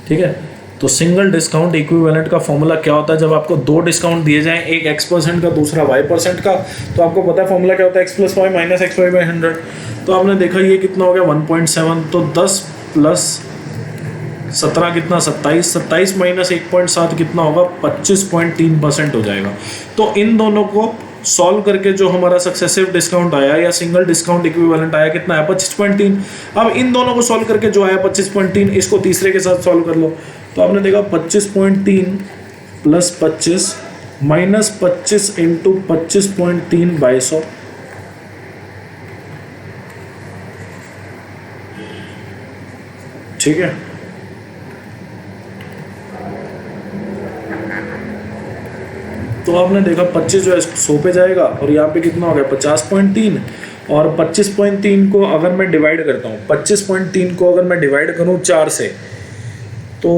ठीक है। तो सिंगल डिस्काउंट इक्विवेलेंट का फॉर्मूला क्या होता है, जब आपको 2 डिस्काउंट दिए जाएं, एक X% का दूसरा Y% का, तो आपको पता है फॉर्मूला क्या होता है, X plus Y minus X Y by 100। तो आपने देखा ये कितना हो गया 1.7, तो 10 प्लस 17 कितना 27, 27 माइनस 1.7 कितना होगा 25.3% हो जाएगा। तो इन दोनों को सॉल्व करके जो हमारा सक्सेसिव डिस्काउंट आया या सिंगल डिस्काउंट इक्विवेलेंट आया कितना है 25.3। अब इन दोनों को सॉल्व करके जो आया 25.3, इसको तीसरे के साथ सॉल्व कर लो। तो आपने देखा 25.3 प्लस 25 माइनस 25 इंटू 25.3 बाई 100, ठीक है। तो आपने देखा 25 जो है 100 पे जाएगा, और यहाँ पे कितना हो गया 50.3, और 25.3 को अगर मैं डिवाइड करता हूँ, 25.3 को अगर मैं डिवाइड करूँ 4 से, तो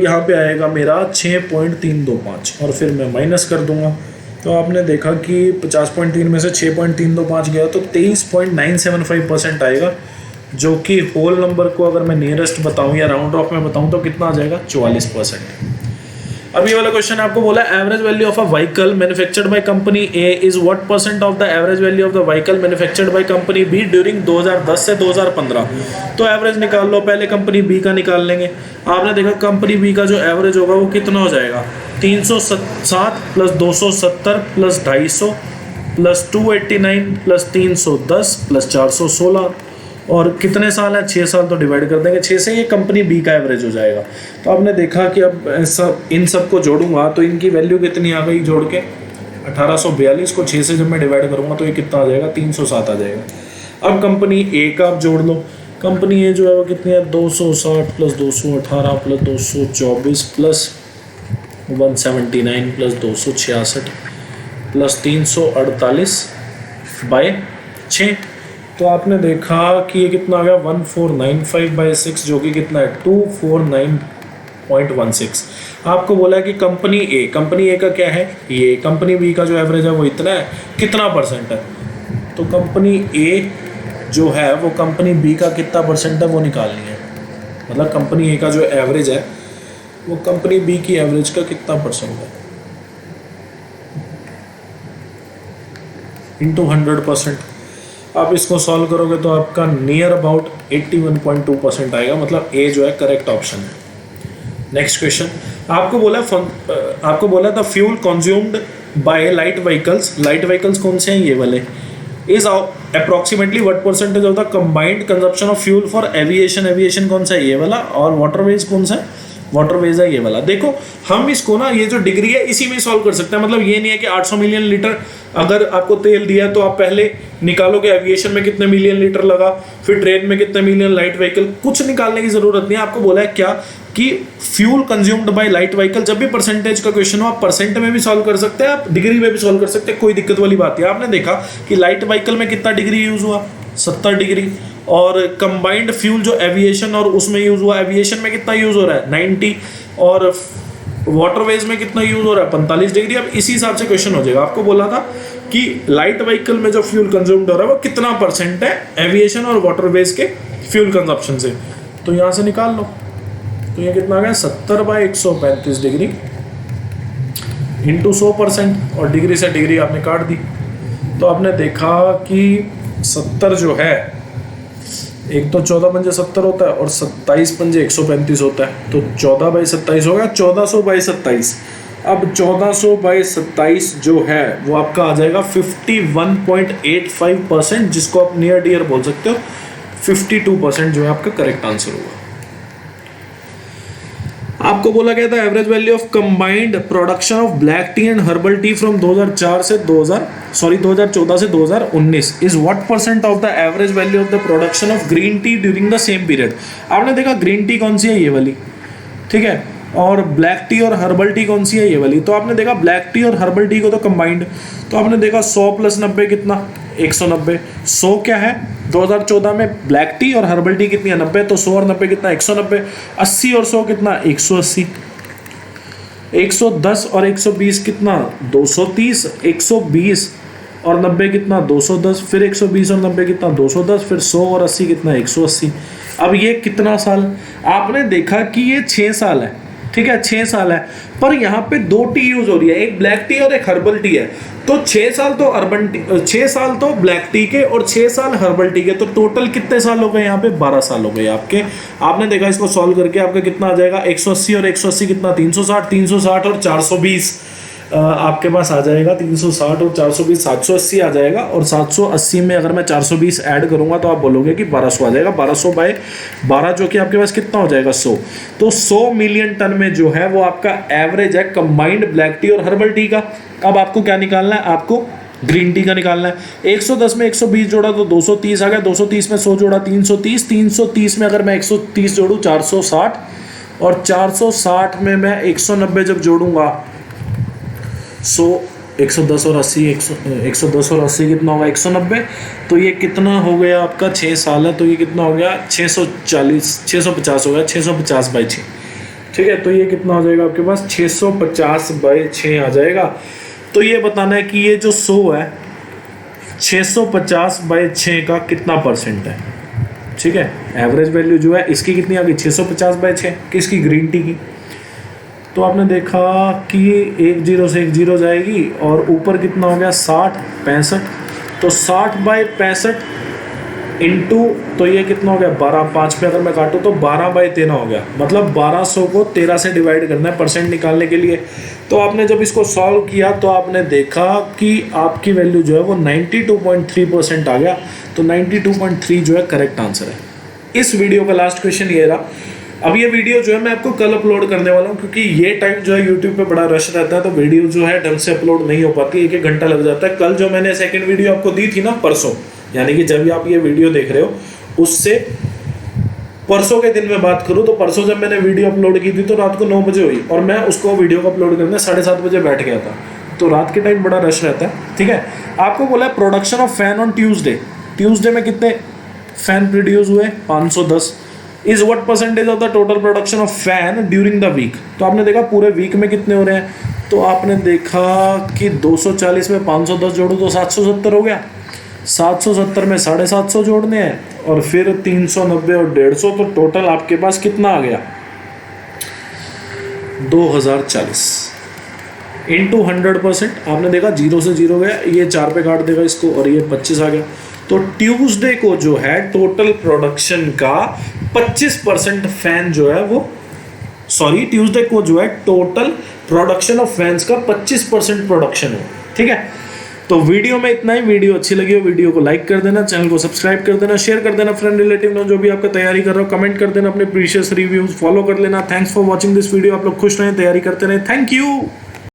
यहाँ पे आएगा मेरा 6.325, और फिर मैं माइनस कर दूंगा। तो आपने देखा कि 50.3 में से 6.325 गया तो 23.975% आएगा, जो कि होल नंबर को अगर मैं नियरेस्ट बताऊँ या राउंड ऑफ में बताऊँ तो कितना आ जाएगा 44%। अब ये वाला क्वेश्चन आपको बोला average value of a vehicle manufactured by company A is what percent of the average value of the vehicle manufactured by company B during 2010 से 2015। तो एवरेज निकाल लो, पहले कंपनी बी का निकाल लेंगे। आपने देखा कंपनी बी का जो एवरेज होगा वो कितना हो जाएगा 307 plus 270 plus 250 plus 289 plus 310 plus 416, और कितने साल है 6 साल, तो डिवाइड कर देंगे 6 से, ये कंपनी बी का एवरेज हो जाएगा। तो आपने देखा कि अब इन सब को जोड़ूंगा तो इनकी वैल्यू कितनी आ गई जोड़ के 1842 को 6 से जब मैं डिवाइड करूंगा तो ये कितना आ जाएगा 307 आ जाएगा। अब कंपनी ए का आप जोड़ लो, कंपनी ए जो है वो कितनी है 260 plus 218 plus 224 plus 179 plus 266 plus 348 by 6। तो आपने देखा कि ये कितना आ गया 1495 बाई 6, जो कि कितना है 249.16। आपको बोला है कि कंपनी ए का क्या है, ये कंपनी बी का जो एवरेज है वो इतना है, कितना परसेंट है, तो कंपनी ए जो है वो कंपनी बी का कितना परसेंट है वो निकालनी है। मतलब कंपनी ए का जो एवरेज है वो कंपनी बी की एवरेज का कितना परसेंट है इंटू 100%। आप इसको सॉल्व करोगे तो आपका नियर अबाउट 81.2% आएगा, मतलब ए जो है करेक्ट ऑप्शन है। नेक्स्ट क्वेश्चन आपको बोला था fuel consumed by light vehicles कौन से हैं ये वाले, is approximately what percentage of the combined consumption of fuel for aviation कौन सा है ये वाला, और वाटरवेज कौन सा है वाटर वेज है ये वाला। देखो हम इसको ना, ये जो डिग्री है इसी में सॉल्व कर सकते हैं। मतलब ये नहीं है कि 800 मिलियन लीटर अगर आपको तेल दिया है तो आप पहले निकालोगे एविएशन में कितने मिलियन लीटर लगा, फिर ट्रेन में कितने मिलियन, लाइट व्हीकल, कुछ निकालने की जरूरत नहीं है। आपको बोला है क्या कि fuel consumed by light vehicle. जब भी परसेंटेज का क्वेश्चन हो आप परसेंट में भी सॉल्व कर सकते हैं, आप डिग्री में भी सॉल्व कर सकते हैं, कोई दिक्कत वाली बात है। आपने देखा कि लाइट व्हीकल में कितना डिग्री यूज हुआ, 70 डिग्री, और कंबाइंड फ्यूल जो एविएशन और उसमें यूज हुआ, एविएशन में कितना यूज हो रहा है 90, और वाटरवेज में कितना यूज हो रहा है 45 डिग्री। अब इसी हिसाब से क्वेश्चन हो जाएगा। आपको बोला था कि लाइट व्हीकल में जो फ्यूल कंज्यूम्ड हो रहा है वो कितना परसेंट है एविएशन और वाटरवेज के फ्यूल कंजप्शन से, तो यहाँ से निकाल लो। तो ये कितना आ गया 70/135 डिग्री इंटू 100%, और डिग्री से डिग्री आपने काट दी। तो आपने देखा कि 70 जो है, एक तो 14 पंजे 70 होता है और 27 पंजे 135 होता है, तो 14/27 होगा 1400/27। अब 1400/27 जो है वो आपका आ जाएगा 51.85%, जिसको आप नियर डियर बोल सकते हो। 52% जो है आपका करेक्ट आंसर होगा। आपको बोला गया था average value of combined production of black T and herbal tea from 2014 से 2019 is what percent of the average value of the production of green tea during the same period. आपने देखा ग्रीन टी कौन सी है, ये वाली, ठीक है, और ब्लैक टी और हर्बल टी कौन सी है, ये वाली। तो आपने देखा ब्लैक टी और हर्बल टी को तो कंबाइंड, तो आपने देखा 100 + 90 कितना 190। 100 क्या है 2014 में ब्लैक टी और हर्बल टी कितनी है 90, तो 100 और 90 कितना 190। 80 और 100 कितना 180। 110 और 120 कितना 230। 120 और 90 कितना 210, फिर 120 और 90 कितना 210, फिर 100 और 80 कितना 180। अब ये कितना साल, आपने देखा कि ये 6 साल है, ठीक है 6 साल है, पर यहाँ पे 2 टी यूज हो रही है, एक ब्लैक टी और एक हर्बल टी है। तो 6 साल तो अर्बन टी, 6 साल तो ब्लैक टी के और 6 साल हर्बल टी के, तो टोटल कितने साल हो गए यहाँ पे 12 साल हो गए आपके। आपने देखा इसको सॉल्व करके आपका कितना आ जाएगा 180 और 180 कितना 360, 360 और 420 आपके पास आ जाएगा 360 और 420 780 आ जाएगा। और 780 में अगर मैं 420 ऐड करूंगा तो आप बोलोगे कि 1200 आ जाएगा। 1200/12 जो कि आपके पास कितना हो जाएगा 100। तो 100 मिलियन टन में जो है वो आपका एवरेज है कंबाइंड ब्लैक टी और हर्बल टी का। अब आपको क्या निकालना है, आपको ग्रीन टी का निकालना है। 110 में 120 जोड़ा तो 230 आ गया, 230 में 100 जोड़ा 330, 330 में अगर मैं 130 जोड़ूँ 460, और 460 में मैं 190 जब जोड़ूंगा 110 और 80 110 और 80 कितना होगा 190। तो ये कितना हो गया आपका 6 साल है, तो ये कितना हो गया 650 हो गया 650/6, ठीक है। तो ये कितना हो जाएगा आपके पास 650/6 आ जाएगा। तो ये बताना है कि ये जो 100 है 650/6 का कितना परसेंट है, ठीक है। एवरेज वैल्यू जो है इसकी कितनी आ गई 650/6, किसकी ग्रीन टी की। तो आपने देखा कि 1 0 से 1 0 जाएगी, और ऊपर कितना हो गया 60 65, तो 60/65 इंटू, तो ये कितना हो गया 12, 5 पे अगर मैं काटूँ तो 12/13 हो गया। मतलब 1200 को 13 से डिवाइड करना है परसेंट निकालने के लिए। तो आपने जब इसको सॉल्व किया तो आपने देखा कि आपकी वैल्यू जो है वो 92.3% आ गया। तो 92.3 जो है करेक्ट आंसर है। इस वीडियो का लास्ट क्वेश्चन ये रहा। अब ये वीडियो जो है मैं आपको कल अपलोड करने वाला हूँ, क्योंकि ये टाइम जो है यूट्यूब पे बड़ा रश रहता है, तो वीडियो जो है ढंग से अपलोड नहीं हो पाती, 1-1 घंटा लग जाता है। कल जो मैंने सेकंड वीडियो आपको दी थी ना परसों, यानी कि जब आप ये वीडियो देख रहे हो उससे परसों के दिन में बात करूँ तो परसों जब मैंने वीडियो अपलोड की थी तो रात को 9 बजे हुई, और मैं उसको वीडियो को अपलोड करने 7:30 बजे बैठ गया था। तो रात के टाइम बड़ा रश रहता है, ठीक है। आपको बोला है production of fan on Tuesday में कितने फैन प्रोड्यूस हुए 510 is what percentage of the total production of fan during the week. तो आपने देखा पूरे वीक में कितने हो रहे हैं, तो आपने देखा कि 240 में 510 जोड़ो तो 770 हो गया, 770 में 750 जोड़ने हैं, और फिर 390 और 150, तो टोटल आपके पास कितना आ गया 2040 इंटू 100%। आपने देखा 0 से 0 गया, ये 4 पे काट देगा इसको, और ये 25 आ गया। तो ट्यूसडे को जो है टोटल प्रोडक्शन का 25% फैन जो है वो, सॉरी ट्यूसडे को जो है टोटल प्रोडक्शन ऑफ फैंस का 25% प्रोडक्शन है, ठीक है। तो वीडियो में इतना ही। वीडियो अच्छी लगी हो वीडियो को लाइक कर देना, चैनल को सब्सक्राइब कर देना, शेयर कर देना फ्रेंड रिलेटिव में जो भी आपका तैयारी कर रहा हो, कमेंट कर देना, अपने प्रीशियस रिव्यूज फॉलो कर लेना। Thanks for watching this video. आप लोग खुश रहें, तैयारी करते रहें। Thank you.